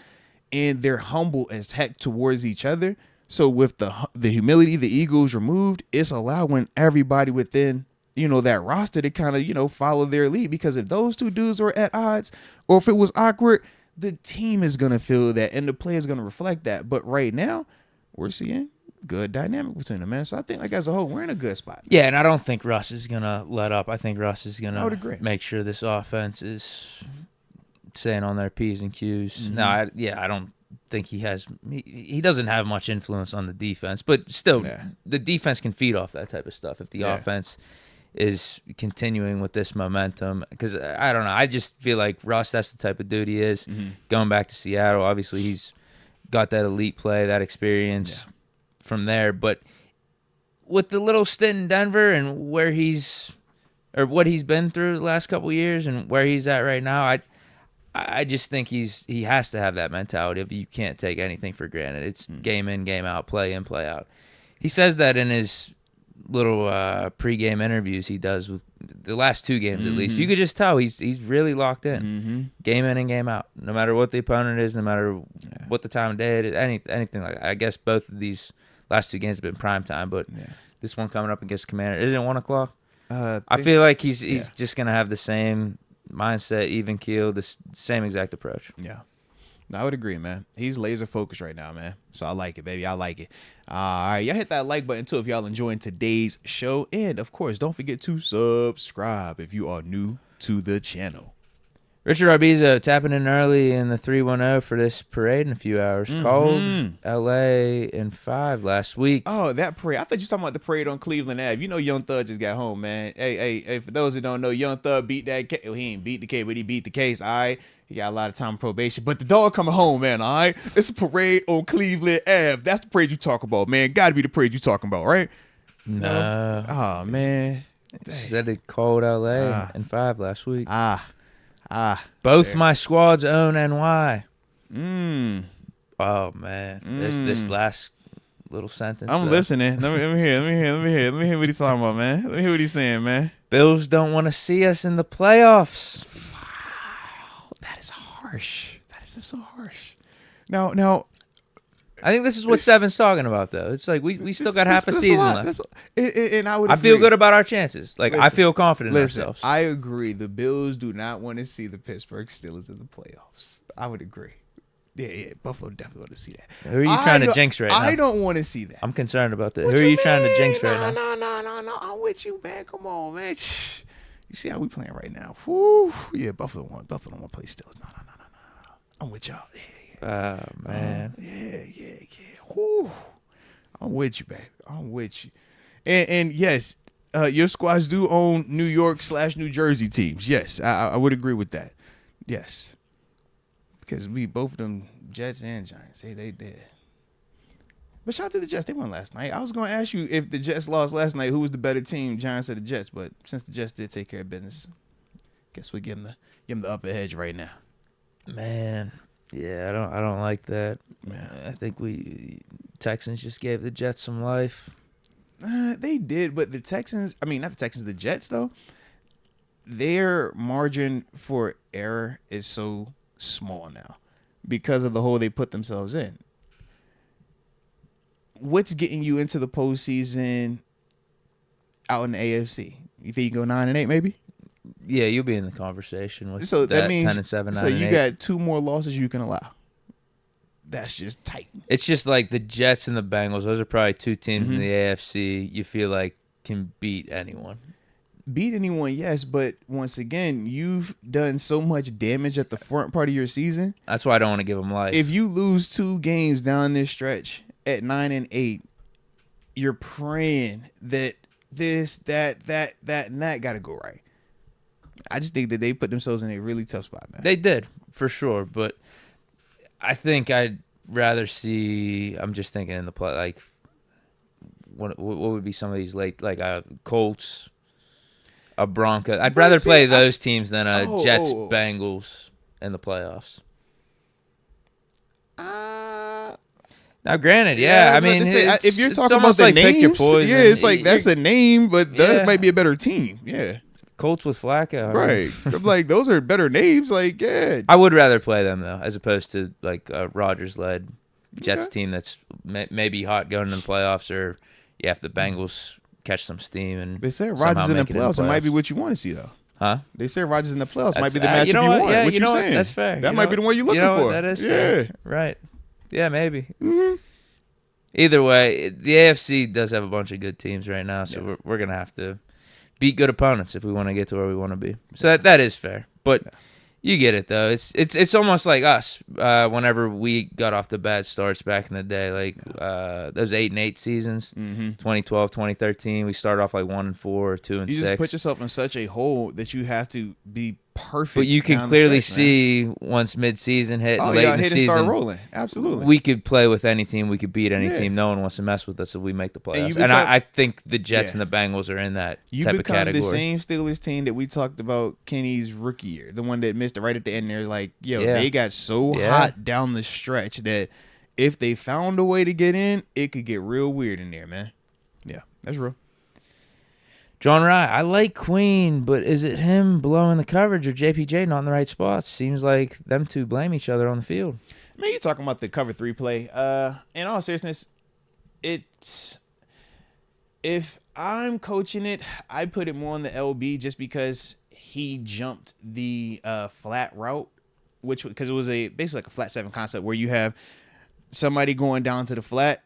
And they're humble as heck towards each other. So with the humility, the egos removed, it's allowing everybody within, that roster to kind of, follow their lead. Because if those two dudes were at odds, or if it was awkward, the team is going to feel that, and the play is going to reflect that. But right now, we're seeing good dynamic between them, man. So I think, as a whole, we're in a good spot. Yeah, and I don't think Russ is going to let up. I think Russ is going to make sure this offense is staying on their P's and Q's. Mm-hmm. No, I don't think he doesn't have much influence on the defense, but still, the defense can feed off that type of stuff if the offense is continuing with this momentum. Because I don't know, I just feel like Russ, that's the type of dude he is. Mm-hmm. Going back to Seattle, obviously he's got that elite play, that experience from there. But with the little stint in Denver and what he's been through the last couple of years and where he's at right now, I just think he has to have that mentality of you can't take anything for granted. It's game in, game out, play in, play out. He says that in his little pregame interviews he does with the last 2 games at least. You could just tell he's really locked in. Game in and game out. No matter what the opponent is, no matter what the time of day it is, anything like that. I guess both of these last 2 games have been prime time, but this one coming up against Commander, isn't it 1 o'clock? I feel like he's just gonna have the same mindset, even keel, the same exact approach. Yeah. I would agree, man. He's laser focused right now, man. So I like it, baby. I like it. All right, y'all hit that like button too if y'all enjoying today's show. And of course, don't forget to subscribe if you are new to the channel. Richard Arbizo tapping in early in the 310 for this parade in a few hours. Cold, LA in 5 last week. Oh, that parade. I thought you were talking about the parade on Cleveland Ave. You know Young Thug just got home, man. Hey, for those who don't know, Young Thug beat that case. Well, he ain't beat the case, but he beat the case, all right? He got a lot of time probation. But the dog coming home, man, all right? It's a parade on Cleveland Ave. That's the parade you talk about, man. Got to be the parade you talking about, right? No. Oh, man. Said it cold LA in 5 last week. Both there. my squads own NY. Oh man, this last little sentence. I'm listening. Let me hear what he's talking about, man. Let me hear what he's saying, man. Bills don't want to see us in the playoffs. Wow, that is harsh. That is so harsh. Now. I think this is what Seven's talking about, though. It's like we still got half a season left. And I feel good about our chances. Like, I feel confident in ourselves. I agree. The Bills do not want to see the Pittsburgh Steelers in the playoffs. I would agree. Yeah. Buffalo definitely want to see that. Who are you trying to jinx right now? I don't want to see that. I'm concerned about that. Who are you trying to jinx right now? No. I'm with you, man. Come on, man. You see how we playing right now? Whew. Yeah, Buffalo don't want to play Steelers. No. I'm with y'all. Yeah. Oh, man. Yeah. Whew. I'm with you, baby. I'm with you. And yes, your squads do own New York/New Jersey teams. Yes, I would agree with that. Yes. Because we both of them, Jets and Giants, they did. But shout out to the Jets. They won last night. I was going to ask you if the Jets lost last night, who was the better team, Giants or the Jets? But since the Jets did take care of business, guess we give them the upper edge right now. Man. Yeah, I don't like that. Man. I think Texans just gave the Jets some life. They did, but the Jets though, their margin for error is so small now because of the hole they put themselves in. What's getting you into the postseason out in the AFC? You think you go 9-8 maybe? Yeah, you'll be in the conversation with that means 10-7, 9-8. So you got 2 more losses you can allow. That's just tight. It's just like the Jets and the Bengals. Those are probably 2 teams in the AFC you feel like can beat anyone. Beat anyone, yes, but once again, you've done so much damage at the front part of your season. That's why I don't want to give them life. If you lose 2 games down this stretch at 9-8, you're praying that this, that, and that got to go right. I just think that they put themselves in a really tough spot, man. They did, for sure. But I think I'd rather see, I'm just thinking in the play, like, what would be some of these late, like Colts, a Broncos. I'd rather play those teams than Jets, Bengals in the playoffs. Now, granted, I mean, if you're talking about the names, pick your poison. Yeah, it's like that's a name, but that might be a better team. Yeah. Colts with Flacco. Right. I'm like, those are better names. Like, yeah. I would rather play them, though, as opposed to, like, a Rodgers-led Jets team that's maybe hot going into the playoffs, or, if the Bengals catch some steam. And they said Rodgers in the playoffs. It might be what you want to see, though. Huh? They said Rodgers in the playoffs might be the matchup you want. Yeah, what you know saying? That's fair. That might be the one you're looking for. That is fair. Right. Yeah, maybe. Mm-hmm. Either way, the AFC does have a bunch of good teams right now, so we're going to have to beat good opponents if we want to get to where we want to be. So that is fair. But you get it, though. It's almost like us whenever we got off the bad starts back in the day, like those 8-8 seasons, 2012, 2013. We started off like 1-4 or 2-6. You just put yourself in such a hole that you have to be perfect. But you can clearly see once mid-season hit, late in the season, start rolling. Absolutely, we could play with any team. We could beat any team. No one wants to mess with us if we make the playoffs. And I think the Jets and the Bengals are in that type of category. You become the same Steelers team that we talked about Kenny's rookie year, the one that missed it right at the end. They're like, they got so hot down the stretch that if they found a way to get in, it could get real weird in there, man. Yeah, that's real. John Rye, I like Queen, but is it him blowing the coverage or JPJ not in the right spots? Seems like them two blame each other on the field. Man, you're talking about the cover 3 play. In all seriousness, if I'm coaching it, I put it more on the LB just because he jumped the flat route, because it was basically like a flat 7 concept where you have somebody going down to the flat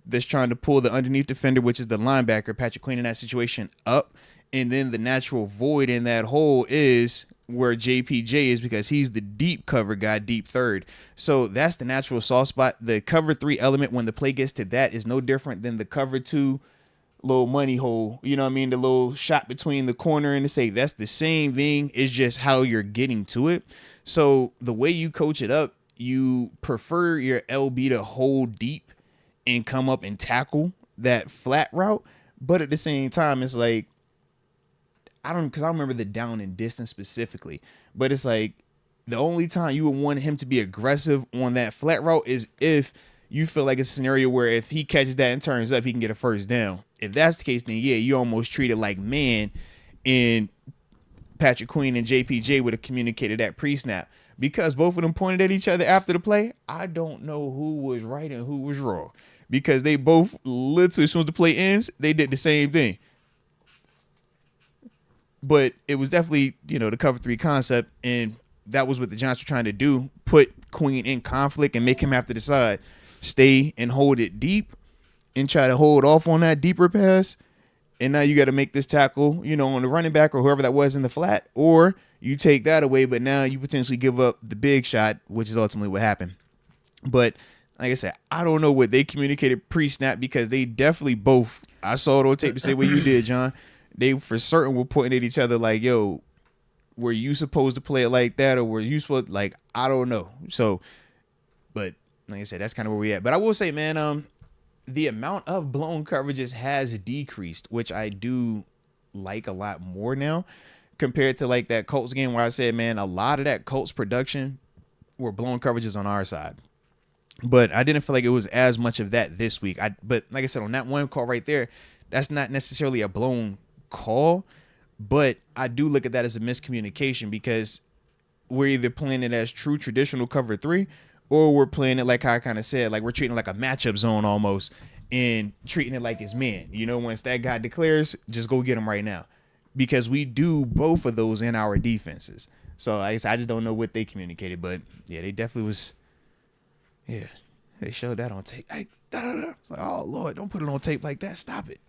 that's trying to pull the underneath defender, which is the linebacker, Patrick Queen, in that situation, up. And then the natural void in that hole is where JPJ is because he's the deep cover guy, deep third. So that's the natural soft spot. The cover 3 element, when the play gets to that, is no different than the cover 2 little money hole. You know what I mean? The little shot between the corner and the safe. That's the same thing. It's just how you're getting to it. So the way you coach it up, you prefer your LB to hold deep and come up and tackle that flat route. But at the same time, it's like, because I don't remember the down and distance specifically, but it's like the only time you would want him to be aggressive on that flat route is if you feel like it's a scenario where if he catches that and turns up, he can get a first down. If that's the case, then you almost treat it like man, and Patrick Queen and JPJ would have communicated that pre-snap. Because both of them pointed at each other after the play, I don't know who was right and who was wrong. Because they both, literally, as soon as the play ends, they did the same thing. But it was definitely, the cover 3 concept, and that was what the Giants were trying to do, put Queen in conflict and make him have to decide, stay and hold it deep and try to hold off on that deeper pass. And now you got to make this tackle, on the running back or whoever that was in the flat, or you take that away, but now you potentially give up the big shot, which is ultimately what happened. But like I said, I don't know what they communicated pre-snap because they definitely both, I saw it on tape to say what you did, John. They for certain were pointing at each other like, yo, were you supposed to play it like that, or were you supposed, like, I don't know. So, but like I said, that's kind of where we at. But I will say, man, the amount of blown coverages has decreased, which I do like a lot more now compared to like that Colts game where I said, man, a lot of that Colts production were blown coverages on our side. But I didn't feel like it was as much of that this week. But like I said, on that one call right there, that's not necessarily a blown call, but I do look at that as a miscommunication because we're either playing it as true traditional cover 3, or we're playing it like how I kind of said, like we're treating it like a matchup zone almost and treating it like it's man. Once that guy declares, just go get him right now, because we do both of those in our defenses. So I just don't know what they communicated, but yeah, they definitely was. Yeah, they showed that on tape. Like, oh, Lord, don't put it on tape like that. Stop it.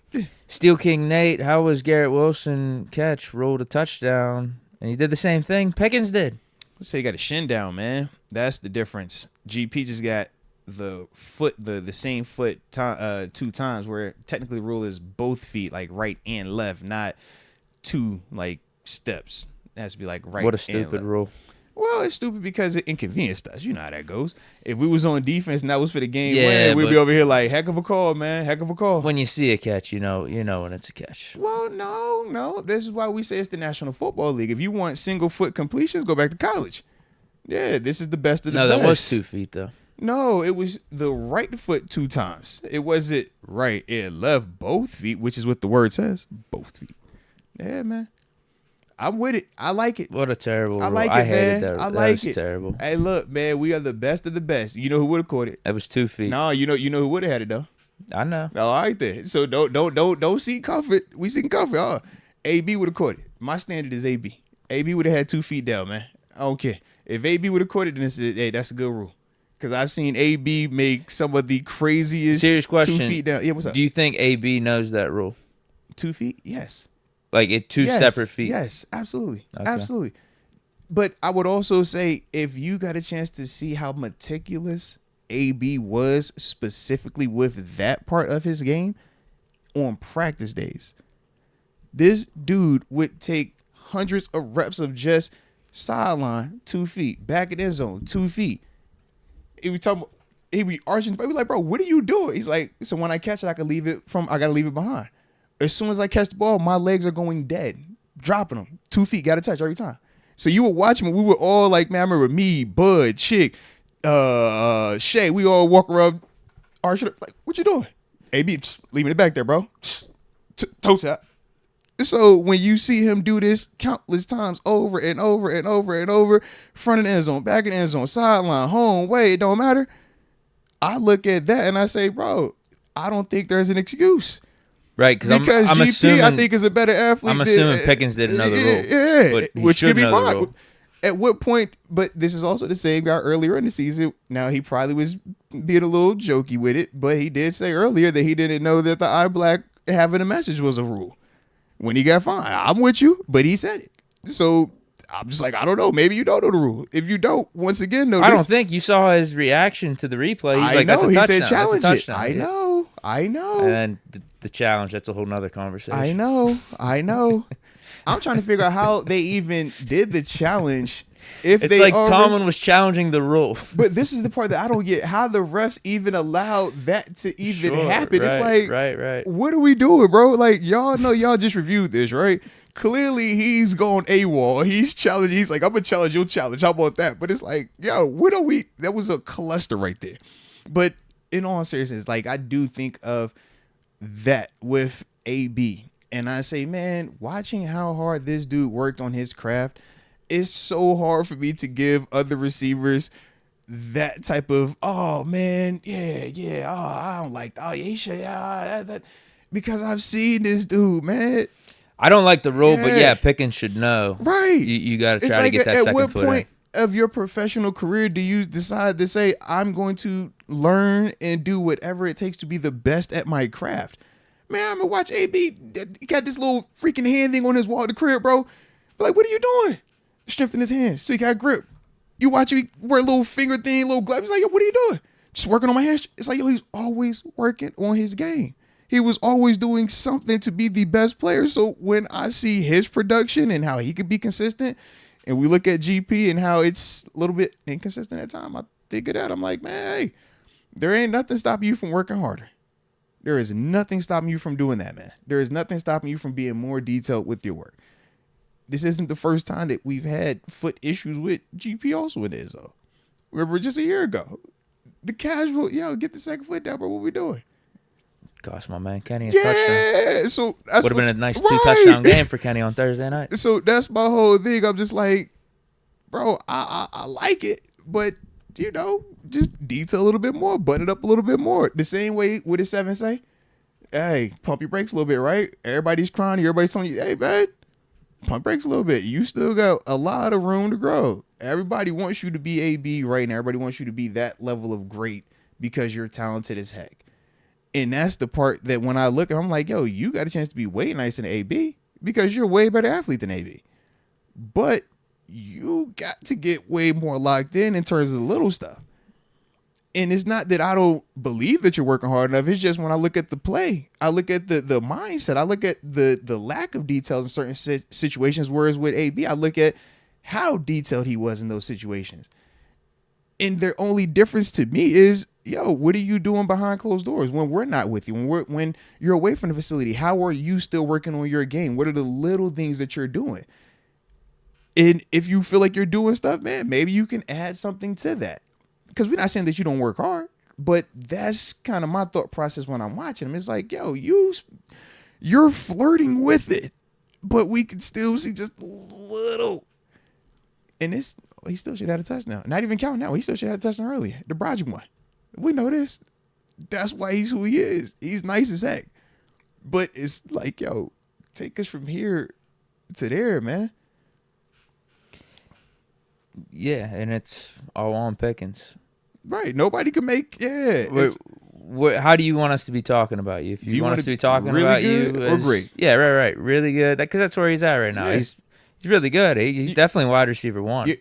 Steel King Nate, how was Garrett Wilson catch? Rolled a touchdown, and he did the same thing Pickens did. Let's say he got a shin down, man. That's the difference. GP just got the foot, the same foot 2 times, where technically the rule is both feet, like right and left, not 2 like steps. It has to be like right. What a stupid rule. Well, it's stupid because it inconvenienced us. You know how that goes. If we was on defense and that was for the game win, we'd be over here like, heck of a call, man. Heck of a call. When you see a catch, you know when it's a catch. Well, no. This is why we say it's the National Football League. If you want single foot completions, go back to college. Yeah, this is the best of the best. No, that was 2 feet, though. No, it was the right foot 2 times. It wasn't right and left, both feet, which is what the word says. Both feet. Yeah, man. I'm with it. I like it. What a terrible rule. I like it, man. Hated that. I like it. Terrible. Hey, look, man, we are the best of the best. You know who would have caught it? That was 2 feet. No, you know who would have had it though. I know. All right then. So don't seek comfort. We seek comfort. Oh, AB would have caught it. My standard is AB. AB would have had 2 feet down, man. I don't care. If AB would have caught it, then that's a good rule. Because I've seen AB make some of the craziest. Serious question. 2 feet down. Yeah, what's up? Do you think AB knows that rule? 2 feet? Yes. Like it separate feet? Yes, absolutely. Okay. Absolutely. But I would also say if you got a chance to see how meticulous AB was specifically with that part of his game on practice days, this dude would take hundreds of reps of just sideline 2 feet, back in the end zone 2 feet. He be arching. He was like, bro, what are you doing? He's like, so when I catch it, I gotta leave it behind. As soon as I catch the ball, my legs are going dead, dropping them 2 feet, got to touch every time. So you were watching me. We were all like, man, I remember me, Bud, Chick, Shay. We all walk around, arching up, like, what you doing? AB, leaving it back there, bro. Toe tap. So when you see him do this countless times over and over and over and over, front of the end zone, back in the end zone, sideline, home, way, it don't matter. I look at that and I say, bro, I don't think there's an excuse. Right, because I'm GP, assuming, I think, is a better athlete. I'm assuming Pickens did another rule. Yeah, which could be fine. At what point, but this is also the same guy earlier in the season. Now, he probably was being a little jokey with it, but he did say earlier that he didn't know that the eye black having a message was a rule when he got fined. I'm with you, but he said it. So I'm just like, I don't know. Maybe you don't know the rule. If you don't, once again, I don't think you saw his reaction to the replay. He's like, that's a touchdown. He said challenge it. I know. And the challenge, that's a whole nother conversation. I know. I'm trying to figure out how they even did the challenge. It's like Tomlin was challenging the rule. But this is the part that I don't get. How the refs even allowed that to even happen. Right, it's like, right. What are we doing, bro? Like, y'all know y'all just reviewed this, right? Clearly, he's going AWOL. He's challenging. He's like, I'm going to challenge your challenge. How about that? But it's like, yo, what are we? That was a cluster right there. But in all seriousness, like, I do think of that with AB. And I say, man, watching how hard this dude worked on his craft, it's so hard for me to give other receivers that type of, oh, man, yeah, oh, I don't like that. Oh, yeah, he should, that. Because I've seen this dude, man. I don't like the rule, but yeah, Pickens should know. Right. You got to try to get that second foot in. At what point of your professional career do you decide to say, I'm going to learn and do whatever it takes to be the best at my craft? Man, I'm going to watch AB. He got this little freaking hand thing on his wall of the crib, bro. But like, what are you doing? Strengthen his hands so he got grip. You watch him wear a little finger thing, little gloves. He's like, yo, what are you doing? Just working on my hands. It's like, yo, he's always working on his game. He was always doing something to be the best player. So when I see his production and how he could be consistent, and we look at GP and how it's a little bit inconsistent at times, I think of that. I'm like, man, hey, there ain't nothing stopping you from working harder. There is nothing stopping you from doing that, man. There is nothing stopping you from being more detailed with your work. This isn't the first time that we've had foot issues with GP also with it, though. Remember just a year ago, the casual, yo, get the second foot down, bro. What we doing? Gosh, my man, Kenny, a touchdown. So that's would have been a nice 2-touchdown game for Kenny on Thursday night. So that's my whole thing. I'm just like, bro, I like it, but you know, just detail a little bit more, button it up a little bit more. The same way with the 7 say, hey, pump your brakes a little bit, right? Everybody's crying, everybody's telling you, hey, man, pump brakes a little bit. You still got a lot of room to grow. Everybody wants you to be AB right now. Everybody wants you to be that level of great because you're talented as heck. And that's the part that when I look at him, I'm like, yo, you got a chance to be way nicer than AB because you're a way better athlete than AB. But you got to get way more locked in terms of the little stuff. And it's not that I don't believe that you're working hard enough. It's just when I look at the play, I look at the mindset, I look at the lack of details in certain situations, whereas with AB, I look at how detailed he was in those situations. And their only difference to me is, yo, what are you doing behind closed doors when we're not with you? When you're away from the facility, how are you still working on your game? What are the little things that you're doing? And if you feel like you're doing stuff, man, maybe you can add something to that. Because we're not saying that you don't work hard, but that's kind of my thought process when I'm watching him. It's like, yo, you're flirting with it, but we can still see just a little. And he still should have had a touchdown. Not even counting now. He still should have had a touchdown earlier. The Broderick one. We know this. That's why he's who he is. He's nice as heck. But it's like, yo, take us from here to there, man. Yeah, and it's all on Pickens. Right. Nobody can make, how do you want us to be talking about you? If you want us to be talking really about good you or great? Yeah, right. Really good. Because that's where he's at right now. Yeah. He's really good. He's definitely wide receiver one. He's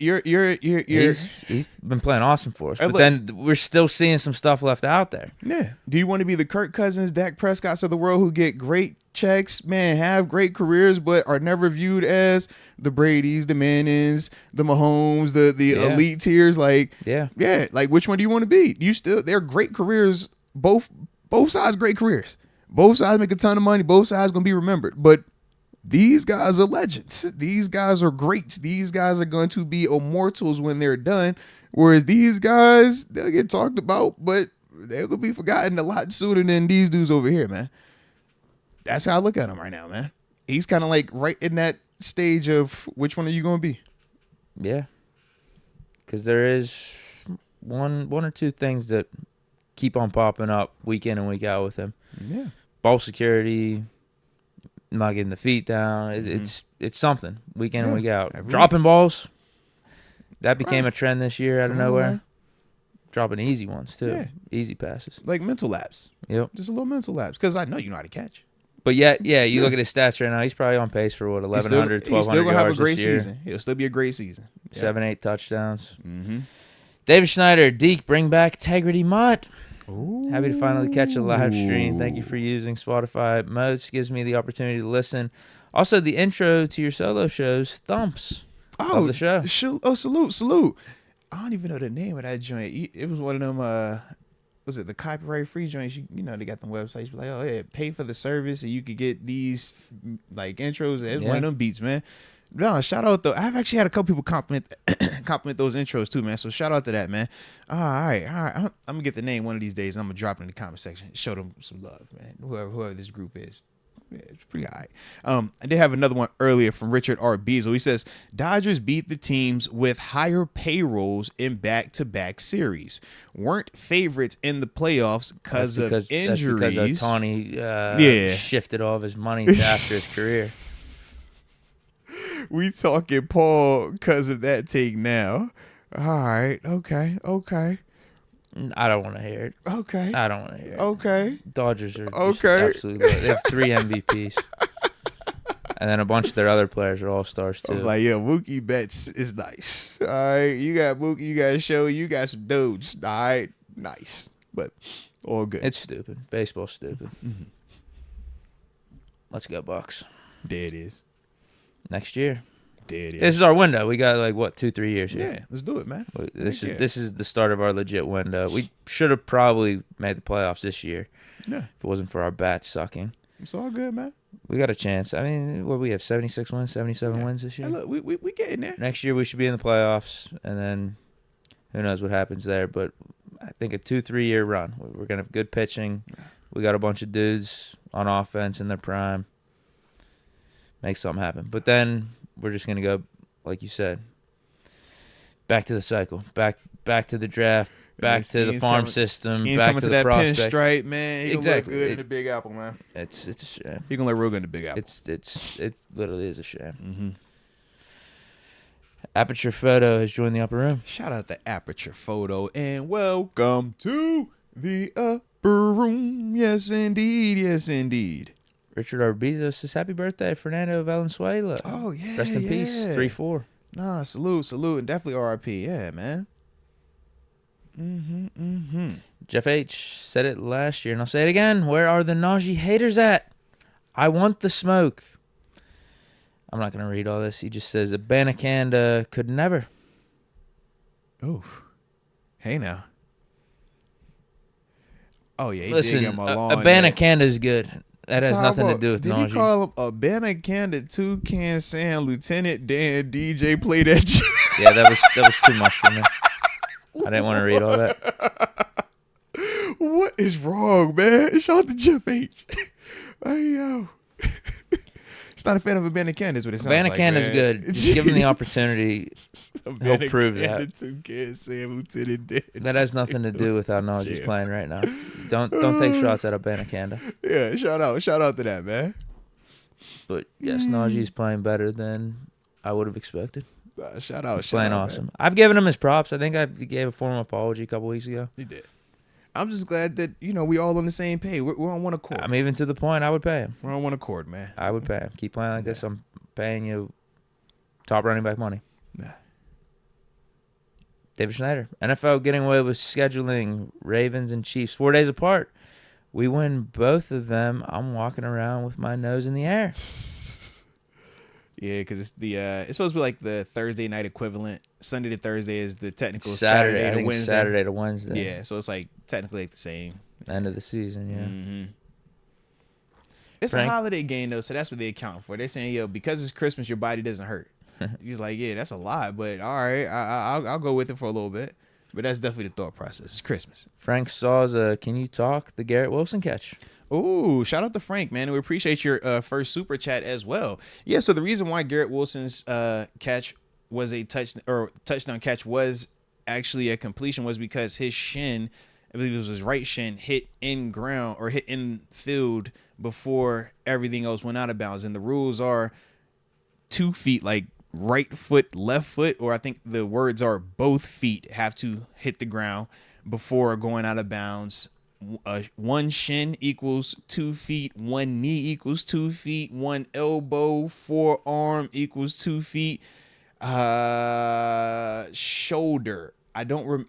been playing awesome for us. But then we're still seeing some stuff left out there. Yeah. Do you want to be the Kirk Cousins, Dak Prescotts of the world who get great checks, man, have great careers, but are never viewed as the Bradys, the Mannings, the Mahomes, the elite tiers? Like, yeah. Like, which one do you want to be? They're great careers. Both sides great careers. Both sides make a ton of money. Both sides gonna be remembered. But these guys are legends. These guys are greats. These guys are going to be immortals when they're done. Whereas these guys, they'll get talked about, but they're going to be forgotten a lot sooner than these dudes over here, man. That's how I look at him right now, man. He's kind of like right in that stage of which one are you going to be? Yeah. Because there is one or two things that keep on popping up week in and week out with him. Yeah. Ball security, not getting the feet down. It's something week in and week out. Dropping balls. That became a trend this year out of nowhere. Dropping easy ones too. Yeah. Easy passes. Like mental lapse. Yep. Just a little mental lapse. Because I know you know how to catch. But you look at his stats right now, he's probably on pace for 1,100, 1,200 he's still gonna have a great year. season. He'll still be a great season. 7-8 touchdowns. Mm-hmm. David Schneider, Deke, bring back Tegrity Mutt. Ooh. Happy to finally catch a live stream. Thank you for using Spotify. Moats gives me the opportunity to listen. Also, the intro to your solo shows, Thumps. Of the show. Salute. I don't even know the name of that joint. It was one of them, was it the copyright free joints? You know, they got them websites. Like, oh, yeah, pay for the service and you could get these, like, intros. It's one of them beats, man. No, shout out though. I've actually had a couple people compliment those intros too, man. So shout out to that, man. All right. I'm gonna get the name one of these days, and I'm gonna drop it in the comment section. Show them some love, man. Whoever this group is, yeah, it's pretty high. I did have another one earlier from Richard R. Beazle. He says Dodgers beat the teams with higher payrolls in back-to-back series. Weren't favorites in the playoffs because of injuries. That's because Tawny shifted all of his money after his career. We talking Paul because of that take now. All right. Okay. I don't want to hear it. Okay. I don't want to hear it. Okay. Dodgers are absolutely good. They have 3 MVPs. And then a bunch of their other players are all-stars, too. I'm like, Mookie Betts is nice. All right. You got Mookie. You got Show. You got some dudes. All right. Nice. But all good. It's stupid. Baseball's stupid. Mm-hmm. Let's go, Bucks. There it is. Next year. There it is. This is our window. We got 2-3 years here. Yeah, let's do it, man. This is the start of our legit window. We should have probably made the playoffs this year. Yeah. If it wasn't for our bats sucking. It's all good, man. We got a chance. I mean, we have 76 wins, 77 wins this year. Hey, look, we getting there. Next year we should be in the playoffs, and then who knows what happens there. But I think a 2-3 year run. We're gonna have good pitching. We got a bunch of dudes on offense in their prime. Make something happen. But then we're just going to go, like you said, back to the cycle, back to the draft, back to the farm system, back to the prospect. Pinstripe, man. He exactly. Gonna look good in the Big Apple, man. It's a shame. He gonna look real good in the Big Apple. It literally is a shame. Mm-hmm. Aperture Photo has joined the upper room. Shout out to Aperture Photo and welcome to the upper room. Yes, indeed. Yes, indeed. Richard R. Bezos says, happy birthday, Fernando Valenzuela. Oh, yeah. Rest in peace, 3-4. Nah, salute, and definitely RIP. Yeah, man. Jeff H. said it last year, and I'll say it again. Where are the Najee haters at? I want the smoke. I'm not going to read all this. He just says, Abanikanda could never. Oh. Hey, now. Oh, yeah. Listen, Abanikanda's good. That has nothing to do with Najee. Did he call him Abanikanda, Toucan Sam, Lieutenant Dan, DJ play that shit? Yeah, that was too much for me. I didn't want to read all that. What is wrong, man? Shout out to Jeff H. Hey, yo. It's not a fan of Abanikanda, is what it sounds like, man. Abanikanda's good. Just give him the opportunity. He'll prove that. Toucan Sam, Lieutenant Dan. That has nothing to do with how Najee's playing right now. Don't take shots at Abanikanda. Yeah, shout out to that, man. But yes, Najee's playing better than I would have expected. Shout out. He's playing awesome. Man. I've given him his props. I think I gave a formal apology a couple weeks ago. You did. I'm just glad that, we all on the same page. We're on one accord. I'm even to the point I would pay him. We're on one accord, man. I would pay him. Keep playing like this. I'm paying you Top running back money. Nah. David Schneider. NFL getting away with scheduling Ravens and Chiefs 4 days apart. We win both of them. I'm walking around with my nose in the air. Yeah, because it's supposed to be like the Thursday night equivalent. Sunday to Thursday is the technical Saturday to Wednesday. Saturday to Wednesday. Yeah, so it's like technically like the same. End of the season, yeah. Mm-hmm. It's a holiday game though, so that's what they account for. They're saying, yo, because it's Christmas, your body doesn't hurt. He's like, yeah, that's a lot, but all right, I'll go with it for a little bit. But that's definitely the thought process. It's Christmas. Frank Sauza, can you talk the Garrett Wilson catch? Ooh, shout out to Frank, man. We appreciate your first super chat as well. Yeah, so the reason why Garrett Wilson's catch was a touchdown catch was actually a completion was because his shin, I believe it was his right shin, hit in ground or hit in field before everything else went out of bounds. And the rules are 2 feet, like right foot, left foot, or I think the words are both feet have to hit the ground before going out of bounds. One shin equals 2 feet, one knee equals 2 feet, one elbow, forearm equals 2 feet. Shoulder. I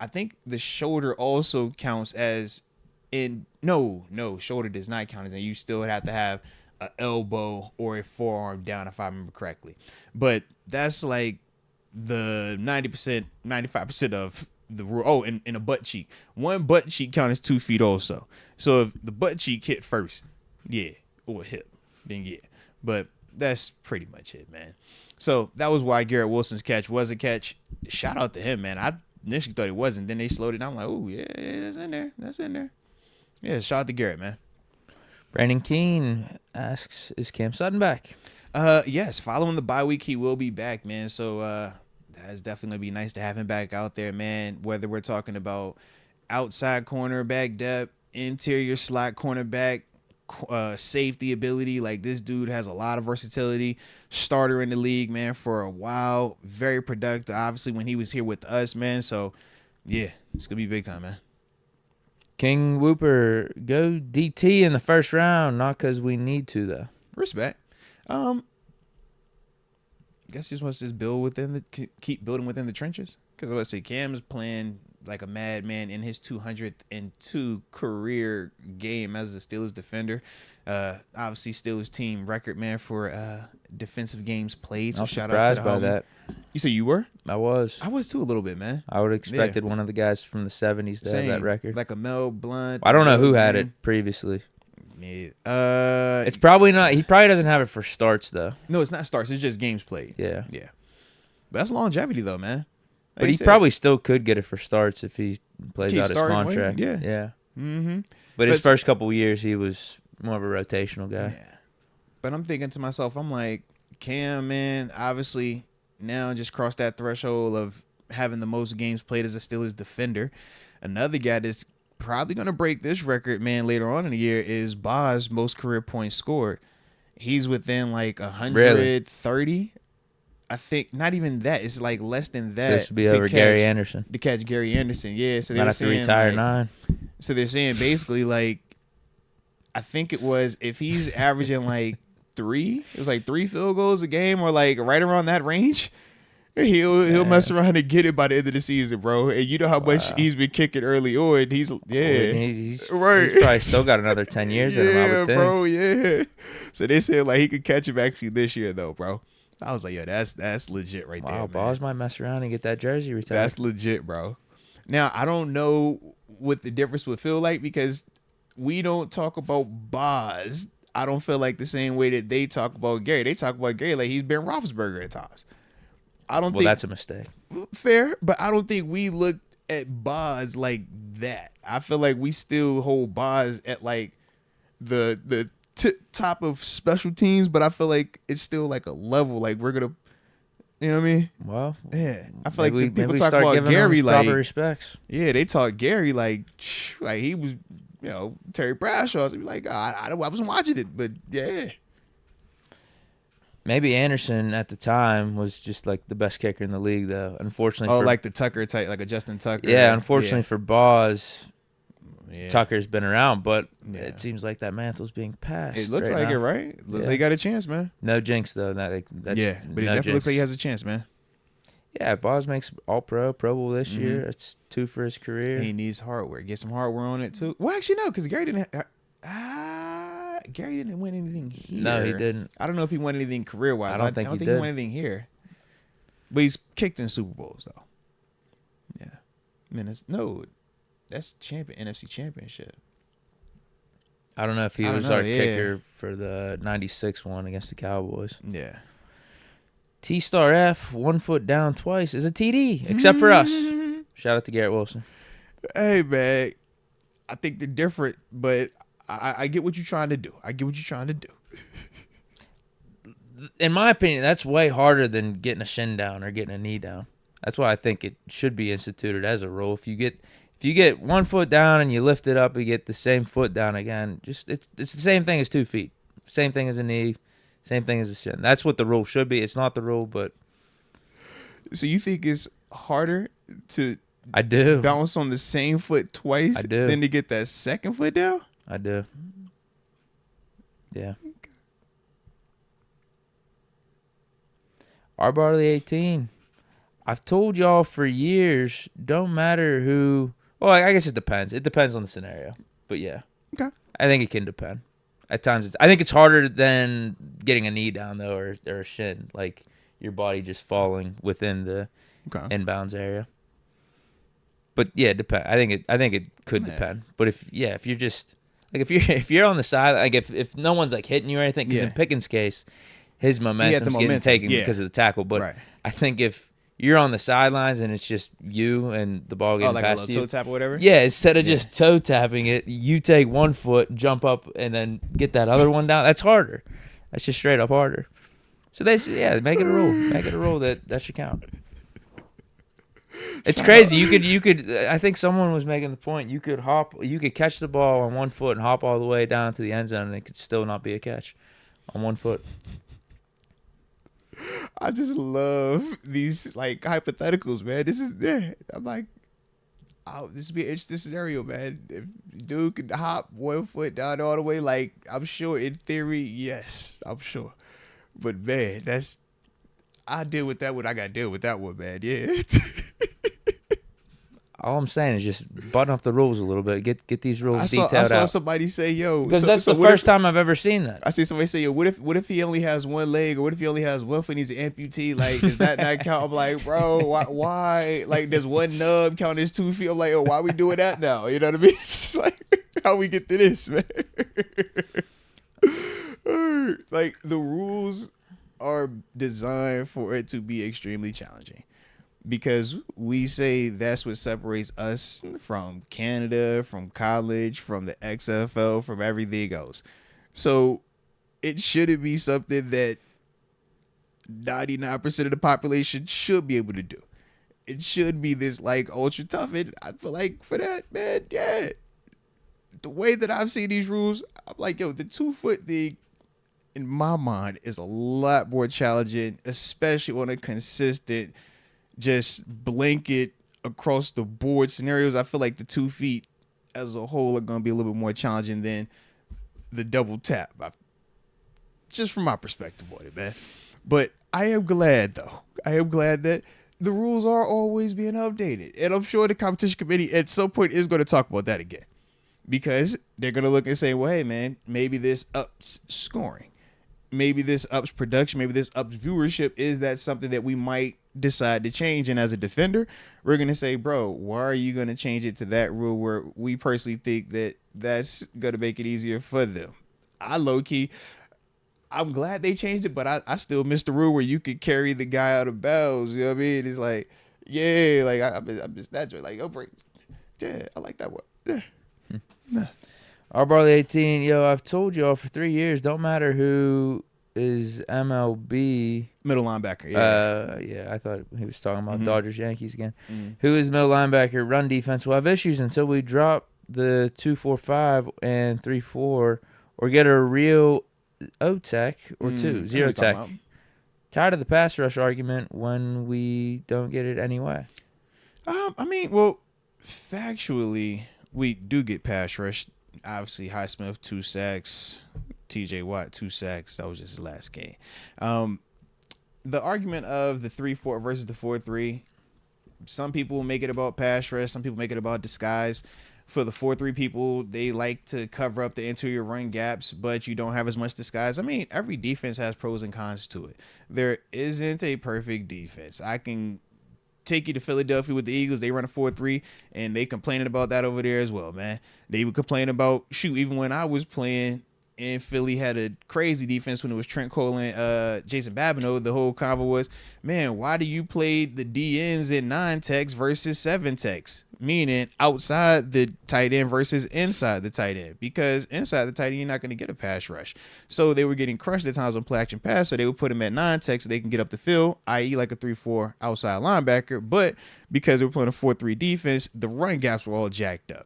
think the shoulder also counts as shoulder does not count as, and you still have to have an elbow or a forearm down if I remember correctly. But that's like the 90%, 95% of the rule. Oh, and a butt cheek. One butt cheek count as 2 feet also. So if the butt cheek hit first, yeah, or hip, then yeah. But that's pretty much it, man. So that was why Garrett Wilson's catch was a catch. Shout out to him, man. I initially thought it wasn't. Then they slowed it down. I'm like, oh, yeah, that's in there. That's in there. Yeah, shout out to Garrett, man. Brandon Keene asks, is Cam Sutton back? Yes, following the bye week, he will be back, man. So that's definitely going to be nice to have him back out there, man. Whether we're talking about outside cornerback depth, interior slot cornerback, safety ability, like this dude has a lot of versatility. Starter in the league, man, for a while. Very productive, obviously, when he was here with us, man. So, yeah, it's going to be big time, man. King Whooper, go DT in the first round, not because we need to, though. Respect. I guess he just wants to keep building within the trenches. Because I would say Cam's playing like a madman in his 202 career game as a Steelers defender. Obviously, Steelers team record, man, for defensive games played. So shout out to the homie. That. You said you were? I was too a little bit, man. I would have expected one of the guys from the 70s to have that record. Like a Mel Blount. I don't know who had it previously. Yeah. It's probably not. He probably doesn't have it for starts, though. No, it's not starts. It's just games played. Yeah. Yeah. But that's longevity, though, man. Like but he probably still could get it for starts if he plays out his contract. Yeah. Yeah. Mm-hmm. But his first couple of years, he was more of a rotational guy. Yeah. But I'm thinking to myself, I'm like, Cam, man, obviously now just crossed that threshold of having the most games played as a Steelers defender. Another guy that's probably going to break this record, man, later on in the year is Boz, most career points scored. He's within like 130. Really? I think not even that. It's like less than that. So this would be over Gary Anderson. To catch Gary Anderson, yeah. So they might have to retire 9. So they're saying basically like, I think it was if he's averaging like 3, it was like 3 field goals a game or like right around that range. He'll mess around and get it by the end of the season, bro. And you know how much he's been kicking early on. He's right. He's probably still got another 10 years in him, I would think. Bro, yeah. So they said like he could catch him actually this year though, bro. I was like, yo, that's legit right there. Wow, Boz might mess around and get that jersey retired. That's legit, bro. Now I don't know what the difference would feel like because we don't talk about Boz. I don't feel like the same way that they talk about Gary. They talk about Gary like he's Ben Roethlisberger at times. I don't think that's a mistake. Fair, but I don't think we look at Boz like that. I feel like we still hold Boz at like the top of special teams, but I feel like it's still like a level. Like we're gonna, you know what I mean? Well, yeah. I feel like the people talk about Gary like proper respects. Yeah, they talk Gary like he was, you know, Terry Bradshaw. So like I wasn't watching it, but yeah. Maybe Anderson at the time was just like the best kicker in the league, though. Unfortunately, like the Tucker type, like a Justin Tucker. Yeah, unfortunately for Boz, Tucker's been around, but it seems like that mantle's being passed. It looks like it, right? Looks like he got a chance, man. No jinx, though. That's, but it definitely looks like he has a chance, man. Yeah, Boz makes All-Pro, Pro Bowl this year. That's 2 for his career. He needs hardware. Get some hardware on it, too. Well, actually, no, because Gary didn't win anything here. No, he didn't. I don't know if he won anything career-wise. I don't think he won anything here. But he's kicked in Super Bowls, though. Yeah. That's NFC Championship. I don't know if he was our kicker for the 96 one against the Cowboys. Yeah. T-Star F, 1 foot down twice, is a TD, except for us. Shout out to Garrett Wilson. Hey, man. I think they're different, but I get what you're trying to do. In my opinion, that's way harder than getting a shin down or getting a knee down. That's why I think it should be instituted as a rule. If you get 1 foot down and you lift it up, you get the same foot down again. It's the same thing as 2 feet. Same thing as a knee. Same thing as a shin. That's what the rule should be. It's not the rule, but... So you think it's harder to bounce on the same foot twice than to get that second foot down? I do. Yeah. R. Barley 18. I've told y'all for years, don't matter who... Well, I guess it depends. It depends on the scenario. But yeah. Okay. I think it can depend. At times, I think it's harder than getting a knee down, though, or a shin. Like, your body just falling within the inbounds area. But, yeah, it depends. I think it could depend. But if you're just... Like, if you're on the side, like, if no one's, like, hitting you or anything, because in Pickens' case, his momentum's getting taken because of the tackle. But I think if you're on the sidelines and it's just you and the ball getting past you. Like a toe tap or whatever? Yeah, instead of just toe tapping it, you take 1 foot, jump up, and then get that other one down. That's harder. That's just straight up harder. So make it a rule. Make it a rule that should count. It's crazy. You could. I think someone was making the point. You could catch the ball on 1 foot and hop all the way down to the end zone, and it could still not be a catch on 1 foot. I just love these like hypotheticals, man. I'm like, this would be an interesting scenario, man. If dude could hop 1 foot down all the way, like, I'm sure in theory, yes, I'm sure. But man, I deal with that one. I got to deal with that one, man. Yeah. All I'm saying is just button up the rules a little bit. Get these rules detailed out. I saw somebody say, "Yo," because that's the first time I've ever seen that. I see somebody say, "Yo, what if he only has one leg, or what if he only has one foot? And he's an amputee. Like, does that not count?" I'm like, bro, why? Like, does one nub count as 2 feet? I'm like, oh, why we doing that now? You know what I mean? It's just like, how we get to this, man? Like, the rules are designed for it to be extremely challenging. Because we say that's what separates us from Canada, from college, from the XFL, from everything else. So it shouldn't be something that 99% of the population should be able to do. It should be this like ultra tough. And I feel like for that, man, yeah. The way that I've seen these rules, I'm like, yo, the 2 foot thing in my mind is a lot more challenging, especially on a consistent just blanket across the board scenarios. I feel like the 2 feet as a whole are going to be a little bit more challenging than the double tap. Just from my perspective on it, man. But I am glad, though. I am glad that the rules are always being updated. And I'm sure the competition committee at some point is going to talk about that again. Because they're going to look and say, well, hey, man, maybe this ups scoring. Maybe this ups production. Maybe this ups viewership. Is that something that we might decide to change? And as a defender, we're going to say, bro, why are you going to change it to that rule where we personally think that that's going to make it easier for them? I'm glad they changed it, but I still miss the rule where you could carry the guy out of bounds. You know what I mean? It's like, yeah, like I'm just that like, oh, break. Yeah, I like that one. Yeah. R. Barley 18, yo, I've told y'all for 3 years, don't matter who is MLB. Middle linebacker, yeah. Yeah, I thought he was talking about Dodgers, Yankees again. Who is middle linebacker, run defense will have issues until we drop the 2-4-5 and 3-4 or get a real O-tech or zero tech. Tired of the pass rush argument when we don't get it anyway. I mean, well, factually, we do get pass rush. Obviously, Highsmith 2 sacks, T.J. Watt 2 sacks. That was just his last game. The argument of the 3-4 versus the 4-3. Some people make it about pass rush. Some people make it about disguise. For the 4-3 people, they like to cover up the interior run gaps, but you don't have as much disguise. I mean, every defense has pros and cons to it. There isn't a perfect defense. I can take you to Philadelphia with the Eagles. They run a 4-3, and they complaining about that over there as well, man. They would complain about, even when I was playing in Philly, had a crazy defense when it was Trent Cole and Jason Babineau. The whole convo was, man, why do you play the DNs in 9 techs versus 7 techs? Meaning outside the tight end versus inside the tight end. Because inside the tight end, you're not going to get a pass rush. So they were getting crushed at times on play action pass, so they would put them at 9 techs so they can get up the field, i.e. like a 3-4 outside linebacker. But because they were playing a 4-3 defense, the run gaps were all jacked up.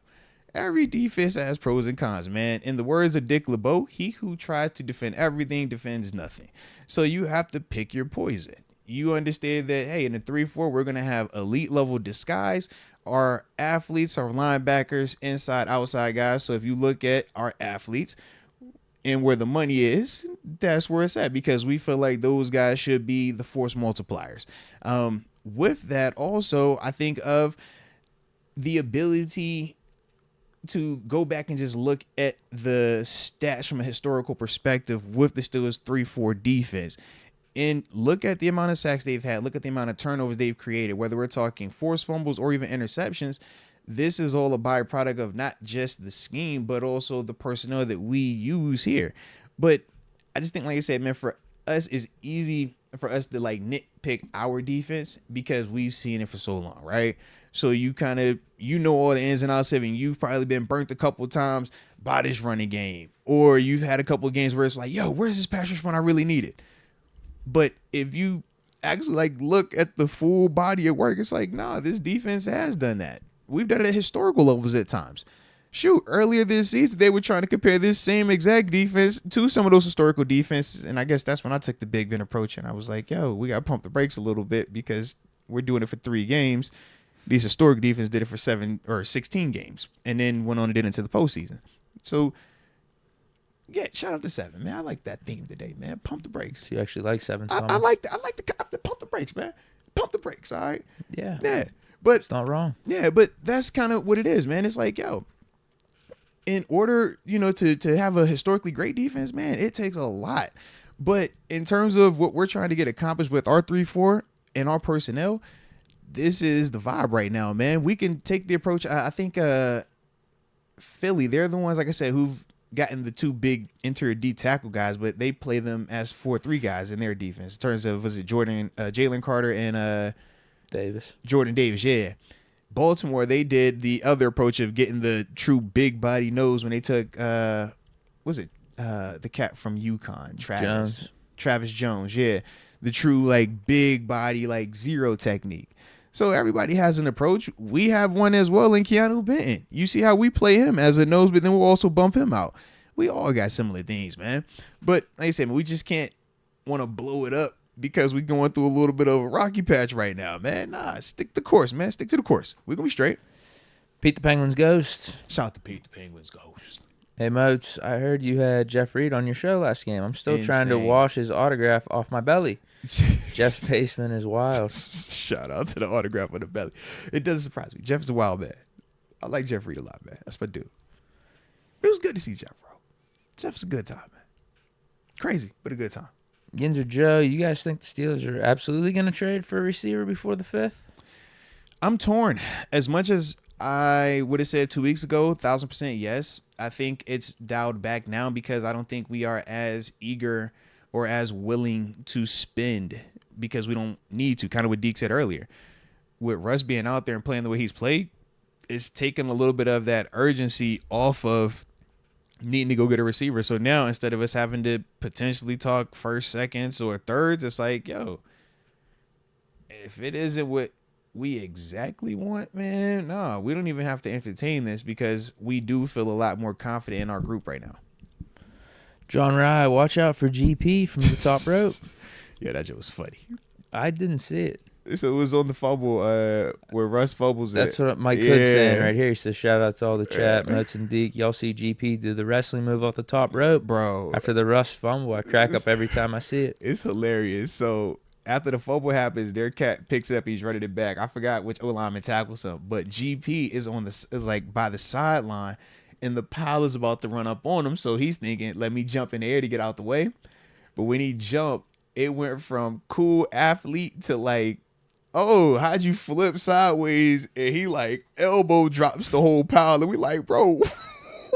Every defense has pros and cons, man. In the words of Dick LeBeau, he who tries to defend everything defends nothing. So you have to pick your poison. You understand that, hey, in the 3-4, we're going to have elite level disguise. Our athletes, our linebackers, inside, outside guys. So if you look at our athletes and where the money is, that's where it's at, because we feel like those guys should be the force multipliers. With that, also, I think of the ability to go back and just look at the stats from a historical perspective with the Steelers 3-4 defense and look at the amount of sacks they've had, look at the amount of turnovers they've created, whether we're talking forced fumbles or even interceptions. This is all a byproduct of not just the scheme, but also the personnel that we use here. But I just think, like I said, man, for us, it's easy for us to like nitpick our defense because we've seen it for so long, right? So you kind of, all the ins and outs of it, and you've probably been burnt a couple of times by this running game. Or you've had a couple of games where it's like, yo, where's this pass rush when I really need it? But if you actually like look at the full body of work, it's like, nah, this defense has done that. We've done it at historical levels at times. Shoot, earlier this season, they were trying to compare this same exact defense to some of those historical defenses. And I guess that's when I took the Big Ben approach. And I was like, yo, we got to pump the brakes a little bit because we're doing it for 3 games. These historic defense did it for 7 or 16 games and then went on and did it into the postseason. So, yeah, shout out to 7, man. I like that theme today, man. Pump the brakes. You actually like 7? I like the pump the brakes, man. Pump the brakes, all right? Yeah. Yeah. But it's not wrong. Yeah, but that's kind of what it is, man. It's like, yo, in order, to have a historically great defense, man, it takes a lot. But in terms of what we're trying to get accomplished with our 3-4 and our personnel, this is the vibe right now, man. We can take the approach. I think Philly, they're the ones, like I said, who've gotten the 2 big interior D tackle guys, but they play them as 4-3 guys in their defense. In terms of, was it Jalen Carter and Jordan Davis, yeah. Baltimore, they did the other approach of getting the true big body nose when they took, the cat from UConn, Travis Jones, yeah. The true, like, big body, like, zero technique. So everybody has an approach. We have one as well in Keanu Benton. You see how we play him as a nose, but then we'll also bump him out. We all got similar things, man. But like I said, we just can't want to blow it up because we're going through a little bit of a rocky patch right now, man. Nah, stick the course, man. Stick to the course. We're going to be straight. Pete the Penguin's Ghost. Shout out to Pete the Penguin's Ghost. Hey, Moats, I heard you had Jeff Reed on your show last game. I'm still trying to wash his autograph off my belly. Jeff's basement is wild. Shout out to the autograph on the belly. It doesn't surprise me. Jeff is a wild man. I like Jeff Reed a lot, man. That's my dude. It was good to see Jeff, bro. Jeff's a good time, man. Crazy, but a good time. Ginzer Joe, you guys think the Steelers are absolutely going to trade for a receiver before the 5th? I'm torn. As much as I would have said 2 weeks ago, 1,000% yes. I think it's dialed back now because I don't think we are as eager or as willing to spend because we don't need to, kind of what Deke said earlier. With Russ being out there and playing the way he's played, it's taken a little bit of that urgency off of needing to go get a receiver. So now instead of us having to potentially talk first, seconds, or thirds, it's like, yo, if it isn't what we exactly want, man, no, we don't even have to entertain this because we do feel a lot more confident in our group right now. John Rye, watch out for GP from the top rope. Yeah, that joke was funny. I didn't see it. So it was on the fumble where Russ fumbles That's it. what Mike Hood's saying right here. He says, shout out to all the chat, Moats and Deke. Y'all see GP do the wrestling move off the top rope. Bro. After the Russ fumble, I crack up every time I see it. It's hilarious. So after the fumble happens, their cat picks it up. He's running it back. I forgot which O-lineman tackles him, but GP is like by the sideline, and the pile is about to run up on him. So he's thinking, let me jump in the air to get out the way. But when he jumped, it went from cool athlete to like, oh, how'd you flip sideways? And he like elbow drops the whole pile. And we like, bro,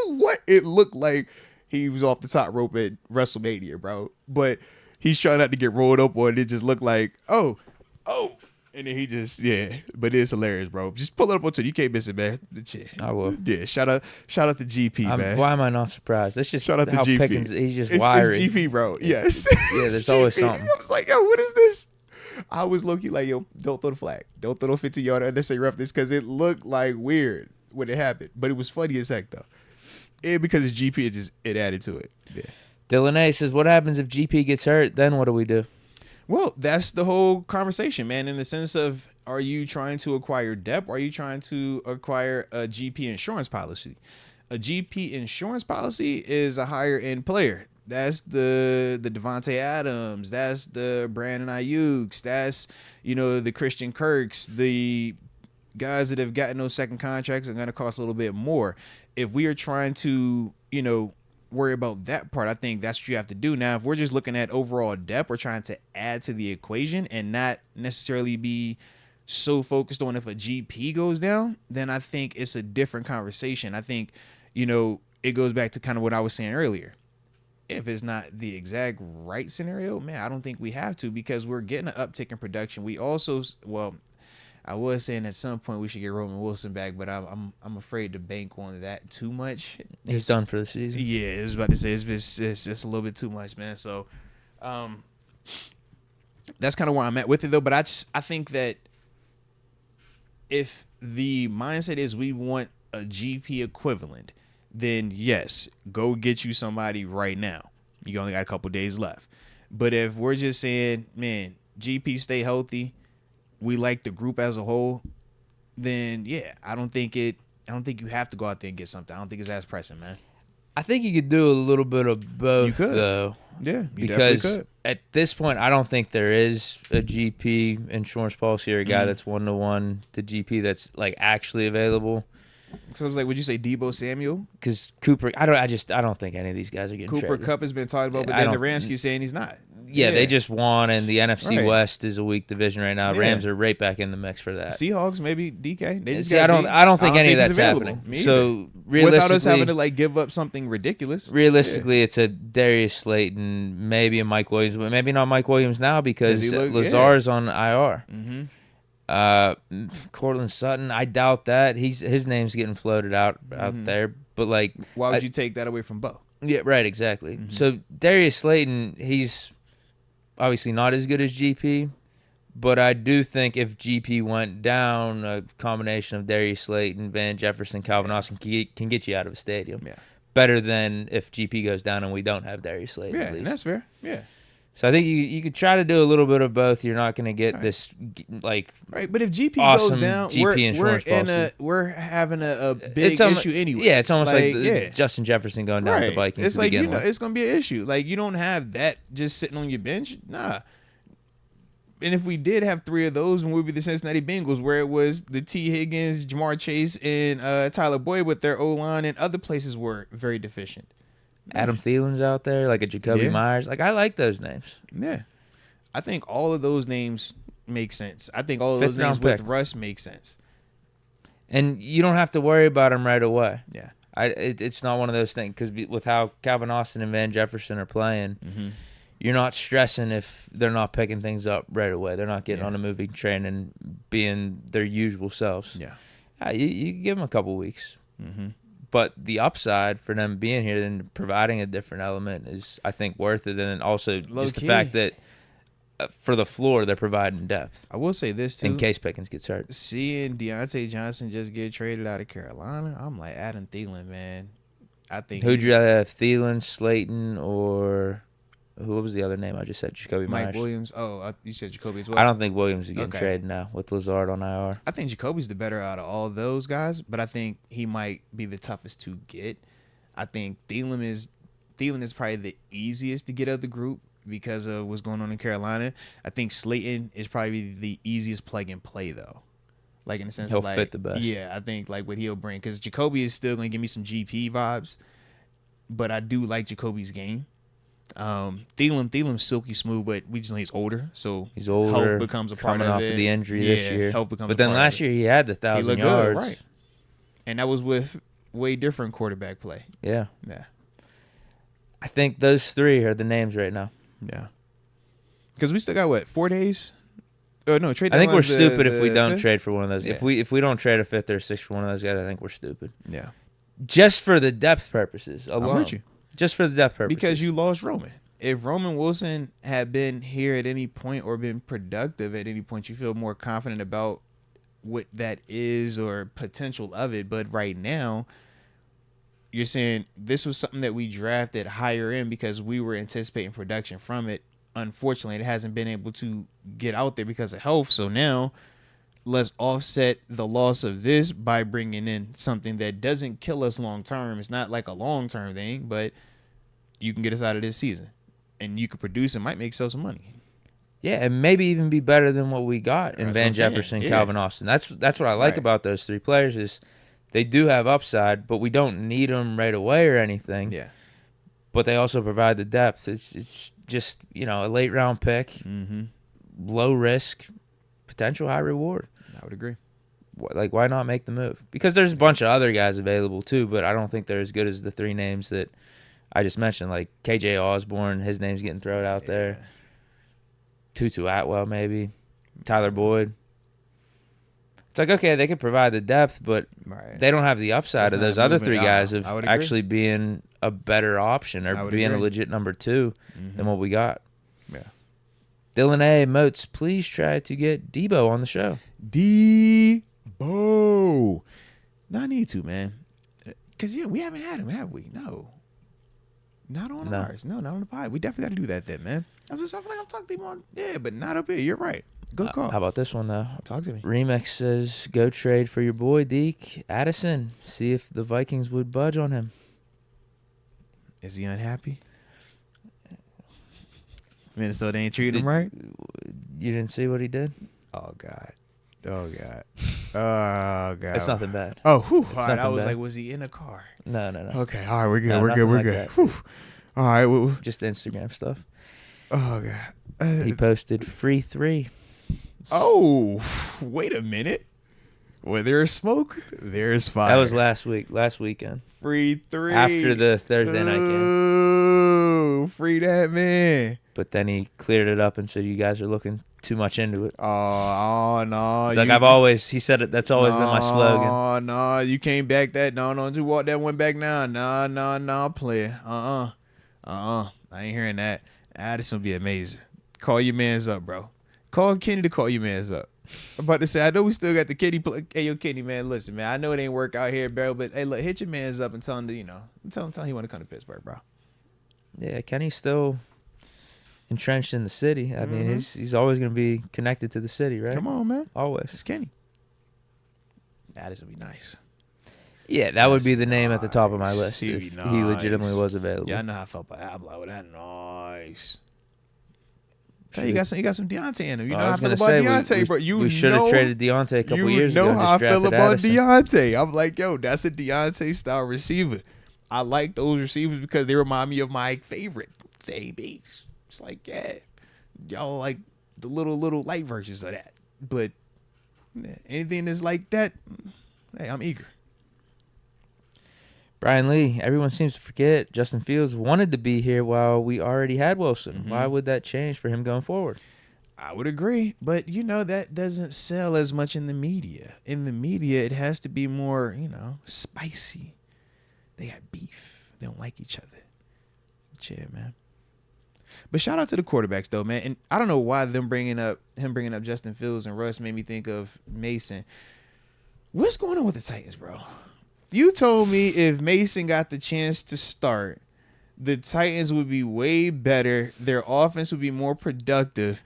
what? It looked like he was off the top rope at WrestleMania, bro. But he's trying not to get rolled up on it. It just looked like, oh. And then he just, but it's hilarious, bro. Just pull it up on Twitter. You can't miss it, man. I will. Yeah, shout out to GP, man. Why am I not surprised? That's just shout out to how GP. Pickens, he's just wiry. It's GP, bro. Yes. Yeah, there's always something. I was like, yo, what is this? I was low-key like, yo, don't throw the flag. Don't throw the 50-yard unnecessary roughness because it looked like weird when it happened. But it was funny as heck, though. And because it's GP, it added to it. Yeah. Dylan A says, what happens if GP gets hurt? Then what do we do? Well, that's the whole conversation, man, in the sense of, are you trying to acquire depth or are you trying to acquire a GP insurance policy? A GP insurance policy is a higher end player. That's the Devontae Adams. That's the Brandon Ayuk's. That's, the Christian Kirks. The guys that have gotten those second contracts are going to cost a little bit more. If we are trying to, worry about that part, I think that's what you have to do. Now, if we're just looking at overall depth, we're trying to add to the equation and not necessarily be so focused on if a GP goes down, then I think it's a different conversation. I think, it goes back to kind of what I was saying earlier. If it's not the exact right scenario, man, I don't think we have to because we're getting an uptick in production. We also, I was saying at some point we should get Roman Wilson back, but I'm afraid to bank on that too much. He's done for the season. Yeah, I was about to say it's a little bit too much, man. So, that's kind of where I'm at with it, though. But I think that if the mindset is we want a GP equivalent, then yes, go get you somebody right now. You only got a couple days left. But if we're just saying, man, GP stay healthy, we like the group as a whole, then I don't think you have to go out there and get something. I don't think it's as pressing, man. I think you could do a little bit of both, you could. though. Yeah, you because definitely could. At this point, I don't think there is a GP insurance policy or a guy that's 1-to-1 to GP that's like actually available. So I was like, would you say Deebo Samuel? Because Cooper, I don't think any of these guys are getting Cooper traded. Kupp has been talked about, but then the Rams keep saying he's not. Yeah, they just won, and the NFC West is a weak division right now. Rams are right back in the mix for that. Seahawks, maybe Deke. They just I don't think any of that's happening. So realistically, without us having to like give up something ridiculous. Realistically, it's a Darius Slayton, maybe a Mike Williams, but maybe not Mike Williams now because Lazar's on IR. Mm-hmm. Cortland Sutton, I doubt that. His name's getting floated out there, but like, why would you take that away from Bo? Yeah, right, exactly. Mm-hmm. So Darius Slayton, he's obviously not as good as GP, but I do think if GP went down, a combination of Darius Slayton, Van Jefferson, Calvin Austin can get you out of a stadium. Yeah. Better than if GP goes down and we don't have Darius Slayton. Yeah, that's fair. Yeah. So I think you could try to do a little bit of both. You're not going to get this like but if GP awesome goes down, we're having a big issue anyway. Yeah, it's almost like Justin Jefferson going down with the Vikings. It's like it's going to be an issue. Like you don't have that just sitting on your bench. Nah. And if we did have three of those, then we'd be the Cincinnati Bengals, where it was the T. Higgins, Jamar Chase, and Tyler Boyd, with their O-line and other places were very deficient. Adam Thielen's out there, like a Jacoby Myers. Like, I like those names. Yeah. I think all of those names make sense. I think all of those names with Russ make sense. And you don't have to worry about them right away. Yeah. It's not one of those things, because with how Calvin Austin and Van Jefferson are playing, you're not stressing if they're not picking things up right away. They're not getting on a moving train and being their usual selves. Yeah. You can give them a couple weeks. Mm-hmm. But the upside for them being here and providing a different element is, I think, worth it. And also just the fact that for the floor, they're providing depth. I will say this, too. In case Pickens gets hurt. Seeing Deontay Johnson just get traded out of Carolina, I'm like, Adam Thielen, man. I think who'd you rather have, Thielen, Slayton, or Who was the other name I just said? Jacoby Myers. Mike Williams. Oh, you said Jacoby as well. I don't think Williams is getting traded now with Lazard on IR. I think Jacoby's the better out of all those guys, but I think he might be the toughest to get. I think Thielen is probably the easiest to get of the group because of what's going on in Carolina. I think Slayton is probably the easiest plug and play though. Like in the sense he'll of like fit the best. Yeah, I think like what he'll bring, because Jacoby is still going to give me some GP vibes, but I do like Jacoby's game. Thielen's silky smooth, but we just know he's older, so he's older. Health becomes a part of it. Coming off of the injury this year, health becomes. But then last year he had the 1,000 yards, good, right? And that was with way different quarterback play. Yeah. I think those three are the names right now. Yeah. Because we still got 4 days? Oh no, trade. I think we're stupid if we don't 5th? trade for one of those. Yeah. If we don't trade a 5th or 6th for one of those guys, I think we're stupid. Yeah. Just for the depth purposes alone. I'm with you. Just for the depth purposes. Because you lost Roman. If Roman Wilson had been here at any point or been productive at any point, you feel more confident about what that is or potential of it. But right now, you're saying this was something that we drafted higher in because we were anticipating production from it. Unfortunately, it hasn't been able to get out there because of health. So now let's offset the loss of this by bringing in something that doesn't kill us long term. It's not like a long term thing, but you can get us out of this season. And you could produce and might make some money. Yeah, and maybe even be better than what we got in Van Jefferson, Calvin Austin. That's what I like about those three players is they do have upside, but we don't need them right away or anything. Yeah. But they also provide the depth. It's just, a late round pick, low risk, potential high reward. I would agree. Like, why not make the move? Because there's a bunch of other guys available too, but I don't think they're as good as the three names that I just mentioned, like KJ Osborne, his name's getting thrown out there. Tutu Atwell, maybe. Tyler Boyd. It's like, okay, they could provide the depth, but they don't have the upside of those other three guys of actually being a better option or being a legit number 2 than what we got. Yeah. Dylan A. Moats, please try to get Debo on the show. Debo. No, I need to, man. Because, we haven't had him, have we? No. Not on ours. No, not on the pod. We definitely got to do that then, man. I feel like I'm talking to him on, but not up here. You're right. Good call. How about this one, though? Talk to me. Remix says, go trade for your boy, Deke. Addison. See if the Vikings would budge on him. Is he unhappy? Minnesota ain't treating him right? You didn't see what he did? Oh, God. Oh, God. Oh, God. It's nothing bad. Oh, whew. All right. I was like, was he in a car? No. Okay. All right. We're good. No, we're good. Whew. All right. Just Instagram stuff. Oh, God. He posted free 3. Oh, wait a minute. Where there's smoke, there's fire. That was last weekend. Free 3. After the Thursday night game. Oh, free that man. But then he cleared it up and said, you guys are looking too much into it. Oh no. He's like, he said it, that's always been my slogan. Oh, no, you can't back that. No, don't you walk that one back now. No, player. I ain't hearing that. This will be amazing. Call your mans up, bro. Call Kenny to call your mans up. I'm about to say, I know we still got the Kenny play. Hey, yo, Kenny, man, listen, man. I know it ain't work out here, bro, but hey, look, hit your mans up and tell him to, tell him he want to come to Pittsburgh, bro. Yeah, Kenny's still entrenched in the city. I mean, he's always going to be connected to the city, right? Come on, man. Always. It's Kenny. This would be nice. Yeah, that would be the name at the top of my list if he legitimately was available. Yeah, I know how I felt about Abla with that. Nice. Hey, you got some Deontay in him. You know how I feel about Deontay, bro. We should have traded Deontay a couple years ago. You know how I feel about Addison. Deontay. I'm like, yo, that's a Deontay-style receiver. I like those receivers because they remind me of my favorite, ABs. It's like, yeah, y'all like the little light versions of that. But anything that's like that, hey, I'm eager. Brian Lee, everyone seems to forget Justin Fields wanted to be here while we already had Wilson. Why would that change for him going forward? I would agree, but that doesn't sell as much in the media. In the media, it has to be more, spicy. They got beef. They don't like each other. Chill, man. But shout out to the quarterbacks though, man. And I don't know why him bringing up Justin Fields and Russ made me think of Mason. What's going on with the Titans, bro? You told me if Mason got the chance to start, the Titans would be way better. Their offense would be more productive.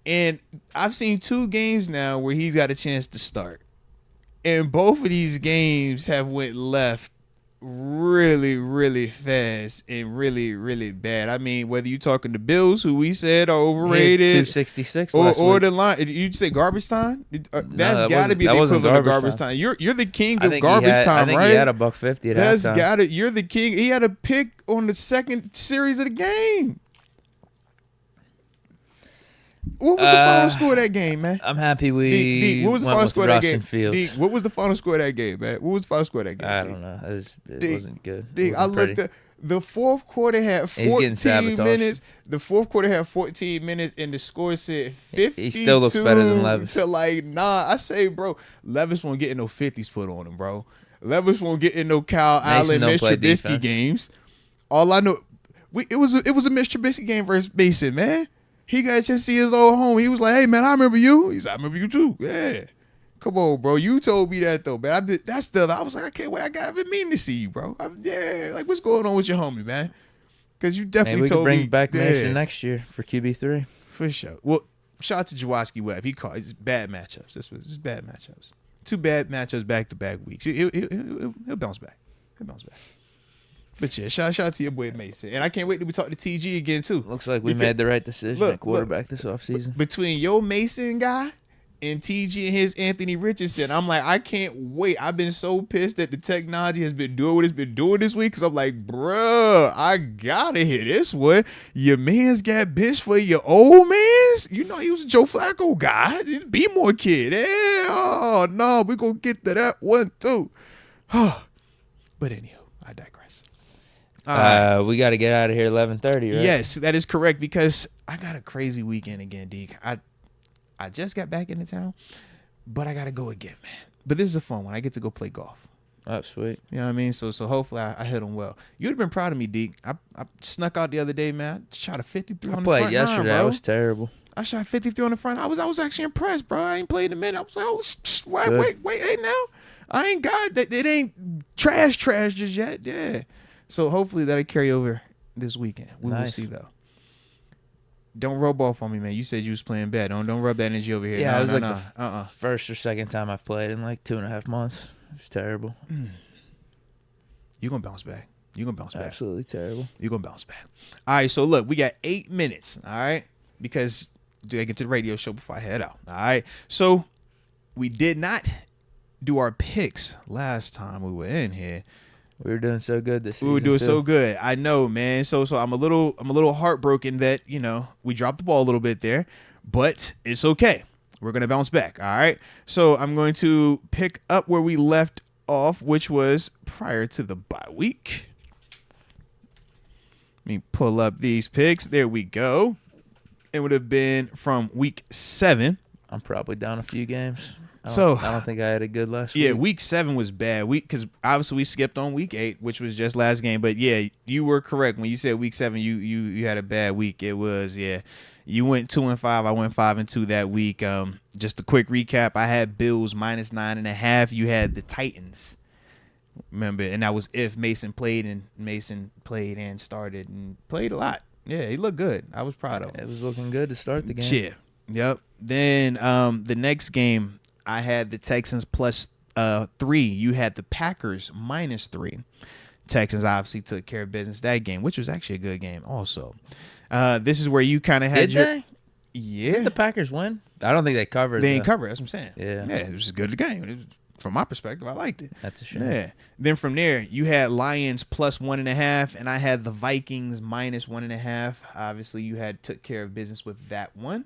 And I've seen 2 games now where he's got a chance to start. And both of these games have went left really, really fast and really, really bad. I mean, whether you're talking the Bills, who we said are overrated, 266, or the line, you'd say garbage time. That's got to be the equivalent of garbage time. You're the king of garbage time, right? I think he had $150 at That's halftime. got it. You're the king. He had a pick on the second series of the game. What was the final score of that game, man? I'm happy we what was the final score of that game? Deke, what was the final score of that game, man? What was the final score of that game? I don't know. It wasn't good. Deke, I looked at the fourth quarter had 14 minutes. The fourth quarter had 14 minutes, and the score said 52. He still looks better than Levis. To I say, bro, Levis won't get no 50s put on him, bro. Levis won't get in no Kyle Allen, Mitch Trubisky games. All I know, it was a Mitch Trubisky game versus Mason, man. He got to see his old home. He was like, "Hey, man, I remember you." He said, "I remember you too." Yeah, come on, bro. You told me that though, man. I was like, I can't wait. I've been meaning to see you, bro. Like, what's going on with your homie, man? Because you definitely told me. We can bring back Mason next year for QB3 for sure. Well, shout out to Jaworski Webb. He called it's bad matchups. This was just bad matchups. 2 bad matchups back to back weeks. He'll bounce back. He'll bounce back. But yeah, shout out to your boy Mason. And I can't wait till we talk to TG again, too. Looks like we made the right decision at quarterback this offseason. Between your Mason guy and TG and his Anthony Richardson, I'm like, I can't wait. I've been so pissed that the technology has been doing what it's been doing this week because I'm like, bruh, I gotta hear this one. Your man's got benched for your old man's? You know, he was a Joe Flacco guy. He's a B-more kid. Yeah, oh, no, we're going to get to that one, too. But anyhow, I digress. We got to get out of here 11:30, right? Yes, that is correct because I got a crazy weekend again, Deke. I just got back into town, but I got to go again, man. But this is a fun one. I get to go play golf. Oh, sweet. You know what I mean? So hopefully I hit them well. You'd have been proud of me, Deke. I snuck out the other day, man. I shot a 53 on the front. I played yesterday. Bro. I was terrible. I shot 53 on the front. I was actually impressed, bro. I ain't played in a minute. I was like, oh, wait, hey, now. I ain't got that. It ain't trash just yet. Yeah. So hopefully that'll carry over this weekend. We will see, though. Don't rub off on me, man. You said you was playing bad. Don't rub that energy over here. Yeah, it was the first or second time I've played in like 2.5 months. It was terrible. You're going to bounce back. You're going to bounce back. Absolutely terrible. You're going to bounce back. All right, so look, we got 8 minutes, all right? Because I get to the radio show before I head out, all right? So we did not do our picks last time we were in here. We were doing so good this season. We were doing so good. I know, man. So I'm a little heartbroken that, you know, we dropped the ball a little bit there, but it's okay. We're going to bounce back, all right? So I'm going to pick up where we left off, which was prior to the bye week. Let me pull up these picks. There we go. It would have been from week 7. I'm probably down a few games. I don't think I had a good last week. Yeah, week 7 was bad. Because obviously we skipped on week 8, which was just last game. But yeah, you were correct when you said week 7. You had a bad week. It was You went 2-5. I went 5-2 that week. Just a quick recap. I had Bills minus 9.5. You had the Titans. Remember, and that was if Mason played and started and played a lot. Yeah, he looked good. I was proud of him. It was looking good to start the game. Yeah. Yep. Then the next game, I had the Texans plus 3. You had the Packers minus 3. Texans obviously took care of business that game, which was actually a good game also. This is where you kind of had they? Yeah. Did the Packers win? I don't think they covered. They didn't cover. That's what I'm saying. Yeah. Yeah, it was a good game. From my perspective, I liked it. That's a shame. Yeah. Then from there, you had Lions plus 1.5, and I had the Vikings minus 1.5. Obviously, you had took care of business with that one.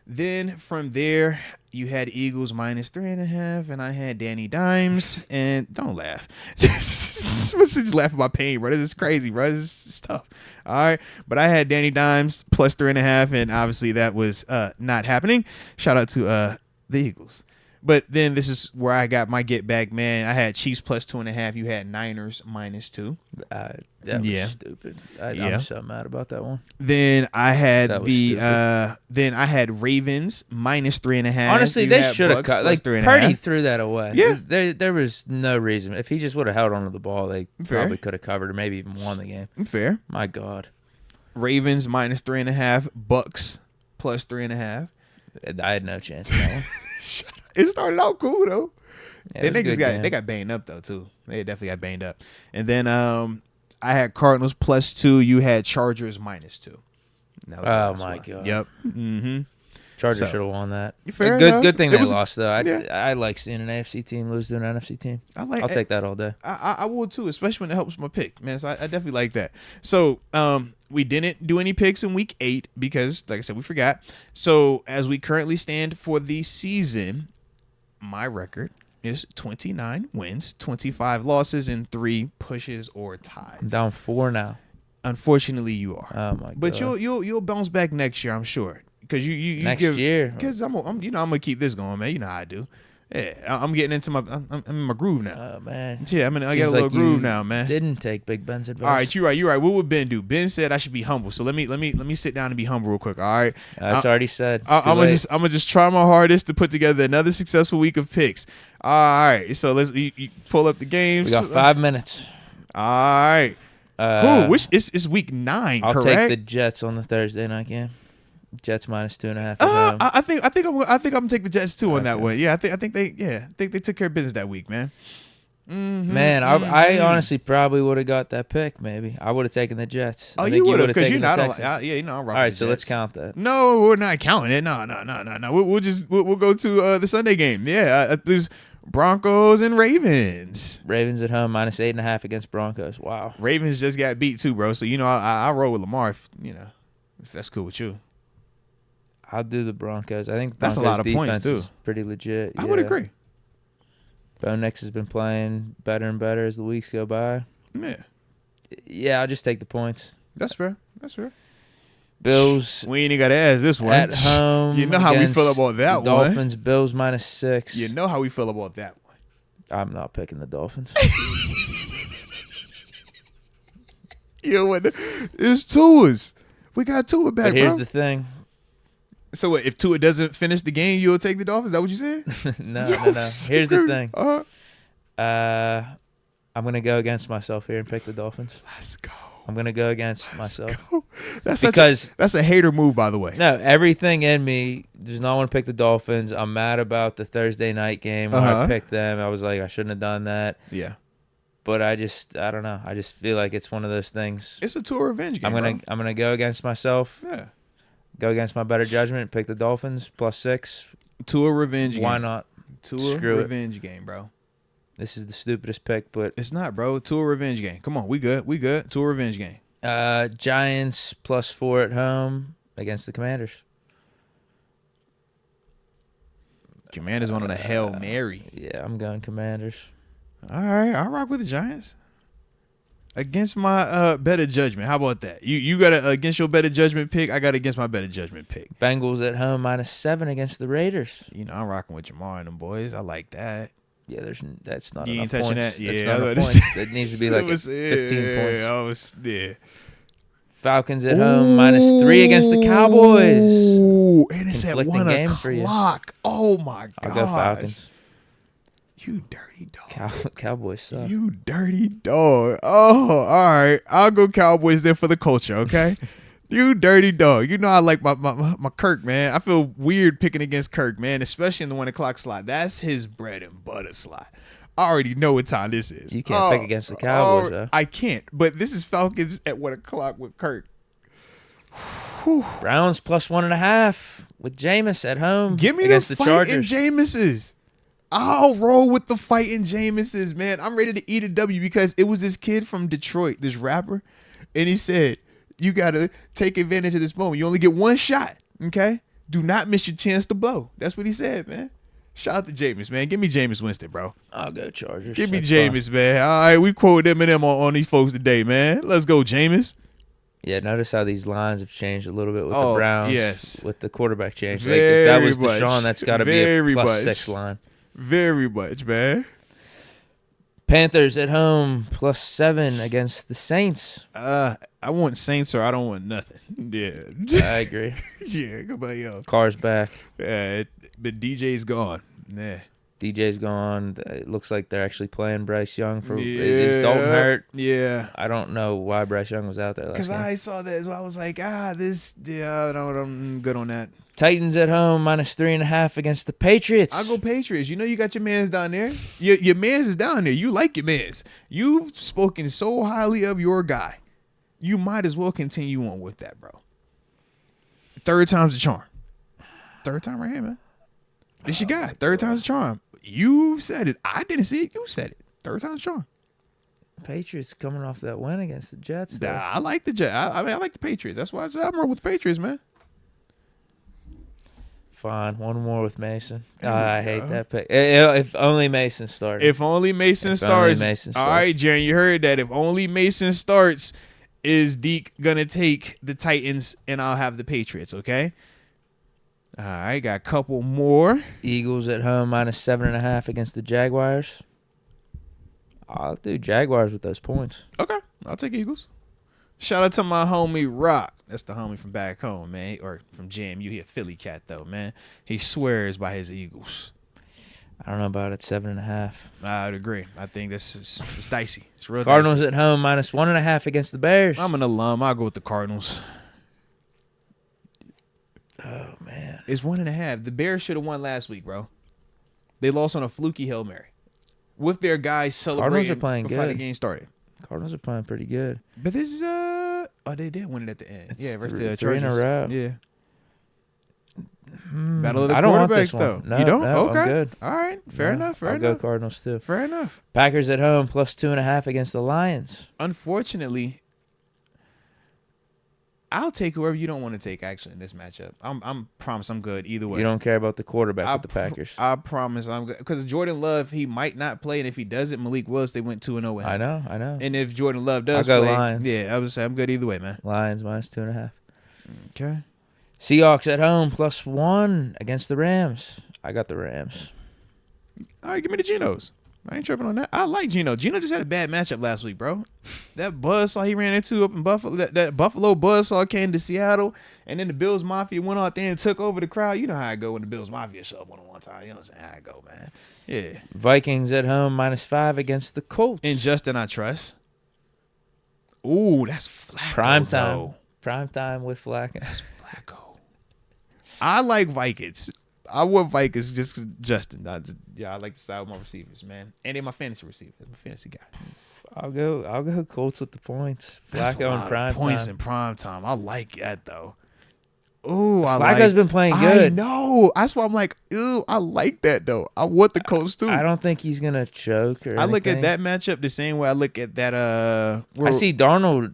Then from there, you had Eagles minus 3.5, and I had Danny Dimes. And don't laugh. Just laugh at my pain, bro. This is crazy, bro. This is tough. All right. But I had Danny Dimes plus 3.5, and obviously that was not happening. Shout out to the Eagles. But then this is where I got my get back, man. I had Chiefs plus 2.5. You had Niners -2. That was stupid. I'm so mad about that one. Then I had then I had Ravens -3.5. Honestly, they should have cut. Like Purdy threw that away. Yeah, there was no reason. If he just would have held onto the ball, they probably could have covered or maybe even won the game. Fair. My God. Ravens -3.5. Bucks +3.5. I had no chance in that one. It started out cool though. Yeah, they got banged up though too. They definitely got banged up. And then I had Cardinals +2. You had Chargers -2. Oh my God. Yep. Mm-hmm. Chargers should have won that. Good thing they lost though. I like seeing an AFC team lose to an NFC team. I'll take that all day. I will too, especially when it helps my pick, man. So I definitely like that. So we didn't do any picks in week 8 because, like I said, we forgot. So as we currently stand for the season, my record is 29 wins, 25 losses, and 3 pushes or ties. I'm down 4 now. Unfortunately, you are. Oh my God. But you'll bounce back next year, I'm sure. Because you next year. Because I'm gonna keep this going, man. You know how I do. Yeah, I'm getting into I'm in my groove now. Oh man. Yeah, I got a little groove now, man. Didn't take Big Ben's advice. All right, you're right. What would Ben do? Ben said I should be humble. So let me sit down and be humble real quick. All right. That's already said. I'm gonna just try my hardest to put together another successful week of picks. All right. So let's you pull up the games. We got 5 minutes. All right. It's week 9. I'll correct? take the Jets on the Thursday night game. Jets -2.5. I think I'm gonna take the Jets too on that one. Yeah, I think they took care of business that week, man. Mm-hmm, man, I honestly probably would have got that pick. Maybe I would have taken the Jets. Oh, you would have because you're not. I'm rocking. All right, so let's count that. No, we're not counting it. No. We'll go to the Sunday game. Yeah, there's Broncos and Ravens. Ravens at home -8.5 against Broncos. Wow. Ravens just got beat too, bro. So I roll with Lamar. If that's cool with you. I'll do the Broncos. I think that's a lot of points too. Is pretty legit. I would agree. Bo Nix has been playing better and better as the weeks go by. Yeah, I'll just take the points. That's fair. Bills. We ain't got to ask this one. At home. You know how we feel about that one. Dolphins. Bills -6. You know how we feel about that one. I'm not picking the Dolphins. It's Tua's. We got Tua back, but here's bro. the thing. So if Tua doesn't finish the game, you'll take the Dolphins? Is that what you said? No. Here's the thing. I'm going to go against myself here and pick the Dolphins. Let's go. I'm going to go against myself. That's a hater move, by the way. No, everything in me does not want to pick the Dolphins. I'm mad about the Thursday night game when I picked them. I was like, I shouldn't have done that. Yeah. But I don't know. I just feel like it's one of those things. It's a Tua revenge game, I'm gonna go against myself. Yeah. Go against my better judgment. Pick the Dolphins +6. Tua revenge game. Why not? Tua revenge game, bro. This is the stupidest pick, but it's not, bro. Tua revenge game. Come on, we good. Tua revenge game. Giants +4 at home against the Commanders. Commanders one on a Hail Mary. Yeah, I'm going Commanders. All right, I'll rock with the Giants. Against my better judgment. How about that? You got against your better judgment pick. I got against my better judgment pick. Bengals at home -7 against the Raiders. I'm rocking with Jamar and them boys. I like that. Yeah, that's not you enough ain't touching points. that. Yeah, that's not enough points. It needs to be like 15 points. Yeah. Falcons at home -3 against the Cowboys. Ooh, and it's at 1 game for you. o'clock. Oh my god! I'll go Falcons. You dirty dog. Cowboys suck. You dirty dog. Oh, all right. I'll go Cowboys there for the culture, okay? You dirty dog. I like my Kirk, man. I feel weird picking against Kirk, man, especially in the 1 o'clock slot. That's his bread and butter slot. I already know what time this is. You can't pick against the Cowboys, though. I can't. But this is Falcons at 1 o'clock with Kirk. Browns +1.5 with Jameis at home. Give me against the the fight Chargers. in Jameis's. I'll roll with the fighting Jameis's, man. I'm ready to eat a W because it was this kid from Detroit, this rapper, and he said, you got to take advantage of this moment. You only get one shot, okay? Do not miss your chance to blow. That's what he said, man. Shout out to Jameis, man. Give me Jameis Winston, bro. I'll go Chargers. Give me Jameis, man. All right, we quoted Eminem on these folks today, man. Let's go, Jameis. Yeah, notice how these lines have changed a little bit with the Browns. Yes. With the quarterback change. Like if that was Deshaun, that's got to be a +6 line. Very much, man. Panthers at home +7 against the Saints. I want Saints or I don't want nothing. Yeah. I agree. Yeah, come on, yo. Carr's back. But DJ's gone. Yeah. DJ's gone. It looks like they're actually playing Bryce Young for. Is Dalton hurt? Yeah. I don't know why Bryce Young was out there last Because game. I saw that as well. I was like, I'm good on that. Titans at home -3.5 against the Patriots. I'll go Patriots. You know you got your mans down there. Your mans is down there. You like your mans. You've spoken so highly of your guy. You might as well continue on with that, bro. Third time's the charm. Third time right here, man. This your guy. Third time's the charm. You said it. I didn't see it. You said it. Third time's the charm. Patriots coming off that win against the Jets. Though. I like the Jets. I like the Patriots. That's why I said I'm rolling with the Patriots, man. Fine. One more with Mason. I hate that pick. If only Mason started. If only Mason starts. All right, Jaron, you heard that. If only Mason starts, is Deke going to take the Titans and I'll have the Patriots, okay? All right, got a couple more. Eagles at home -7.5 against the Jaguars. I'll do Jaguars with those points. Okay, I'll take Eagles. Shout out to my homie Rock. That's the homie from back home, man. Or from JMU. He a Philly cat, though, man. He swears by his Eagles. I don't know about it. 7.5. I would agree. I think it's dicey. It's real Cardinals dicey. at home -1.5 against the Bears. I'm an alum. I'll go with the Cardinals. Oh, man. It's 1.5. The Bears should have won last week, bro. They lost on a fluky Hail Mary. With their guys celebrating before the game started. Cardinals are playing pretty good. But this is they did win it at the end. It's versus the three in a row. Yeah. Battle of the I don't want quarterbacks, this though. one. No, you don't? no, Okay. I'm good. All right. Fair enough. I'll go Cardinals too. Fair enough. Packers at home +2.5 against the Lions. Unfortunately, I'll take whoever you don't want to take. Actually, in this matchup, I'm promise I'm good either way. You don't care about the quarterback with the Packers. I promise I'm good because Jordan Love, he might not play, and if he doesn't, Malik Willis, they went 2-0 with him. I know. And if Jordan Love does I'll go play, Lions. yeah, I would say I'm good either way, man. Lions -2.5. Okay. Seahawks at home +1 against the Rams. I got the Rams. All right, give me the Genos. I ain't tripping on that. I like Geno. Geno just had a bad matchup last week, bro. That buzzsaw he ran into up in Buffalo, that Buffalo buzzsaw came to Seattle, and then the Bills Mafia went out there and took over the crowd. You know how I go when the Bills Mafia show up one time. You know what I'm saying? How I go, man. Yeah. Vikings at home -5 against the Colts. And Justin, I trust. Ooh, that's Flacco. Prime time. Though. Prime time with Flacco. That's Flacco. I like Vikings. I want Vikings just 'cause Justin. I like the side with my receivers, man. And they're my fantasy receivers. I'm a fantasy guy. I'll go Colts with the points. That's Flacco in prime points time. in prime time. I like that though. Ooh, Flacco's been playing good. I know. That's why I'm like, ooh, I like that though. I want the Colts too. I don't think he's gonna choke or I look anything. at that matchup the same way I look at that. I see Darnold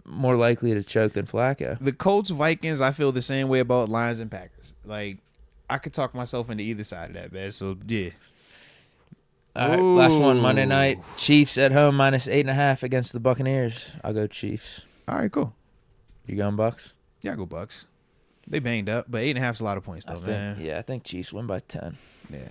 more likely to choke than Flacco. The Colts Vikings. I feel the same way about Lions and Packers. Like I could talk myself into either side of that, man. So yeah. All right, last one, Monday night. Chiefs at home -8.5 against the Buccaneers. I'll go Chiefs. All right, cool. You going Bucks? Yeah, I go Bucks. They banged up, but 8.5 is a lot of points though, man. Yeah, I think Chiefs win by 10. Yeah.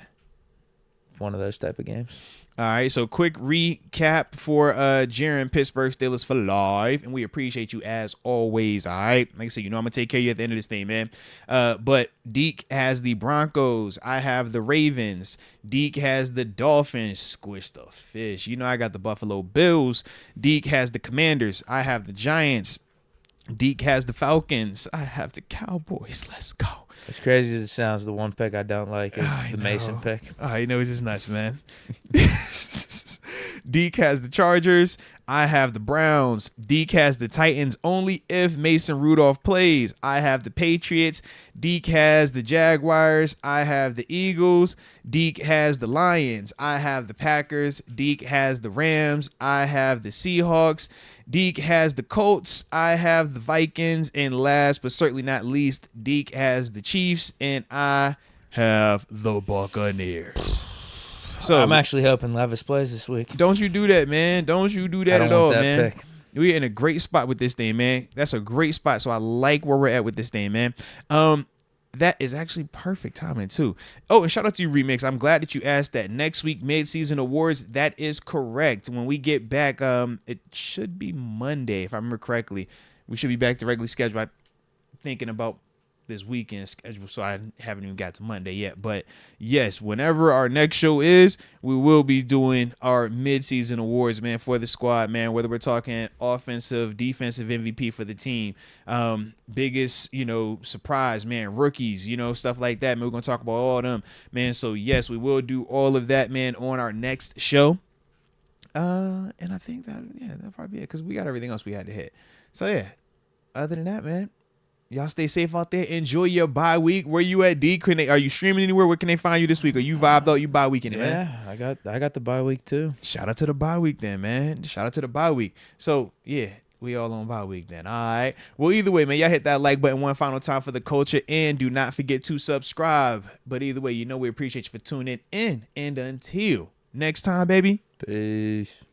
One of those type of games. All right, so quick recap for Jaron, Pittsburgh Steelers for life, and we appreciate you as always, all right? Like I said, you know I'm going to take care of you at the end of this thing, man. But Deke has the Broncos. I have the Ravens. Deke has the Dolphins. Squish the fish. You know I got the Buffalo Bills. Deke has the Commanders. I have the Giants. Deke has the Falcons. I have the Cowboys. Let's go. As crazy as it sounds, the one pick I don't like is the Mason pick. You know, it's just nuts, man. Deke has the Chargers. I have the Browns. Deke has the Titans only if Mason Rudolph plays. I have the Patriots. Deke has the Jaguars. I have the Eagles. Deke has the Lions. I have the Packers. Deke has the Rams. I have the Seahawks. Deke has the Colts. I have the Vikings. And last but certainly not least, Deke has the Chiefs. And I have the Buccaneers. So I'm actually hoping Levis plays this week. Don't you do that, man. Don't you do that at all, man. Pick. We're in a great spot with this thing, man. That's a great spot. So I like where we're at with this thing, man. that is actually perfect timing too. Oh, and shout out to you, Remix. I'm glad that you asked that. Next week, mid-season awards. That is correct. When we get back, it should be Monday, if I remember correctly. We should be back to regularly scheduled. I'm thinking about this weekend schedule, so I haven't even got to Monday yet. But yes, whenever our next show is, we will be doing our mid-season awards, man, for the squad, man. Whether we're talking offensive, defensive MVP for the team, biggest, surprise, man, rookies, stuff like that, man. We're gonna talk about all of them, man. So yes, we will do all of that, man, on our next show. And I think that'll probably be it, because we got everything else we had to hit. So yeah, other than that, man, y'all stay safe out there. Enjoy your bye week. Where you at, Deke? Are you streaming anywhere? Where can they find you this week? Are you vibed out? You bye weekend, man? Yeah, I got the bye week too. Shout out to the bye week then, man. Shout out to the bye week. So yeah, we all on bye week then. All right. Well, either way, man, y'all hit that like button one final time for the culture, and do not forget to subscribe. But either way, we appreciate you for tuning in. And until next time, baby. Peace.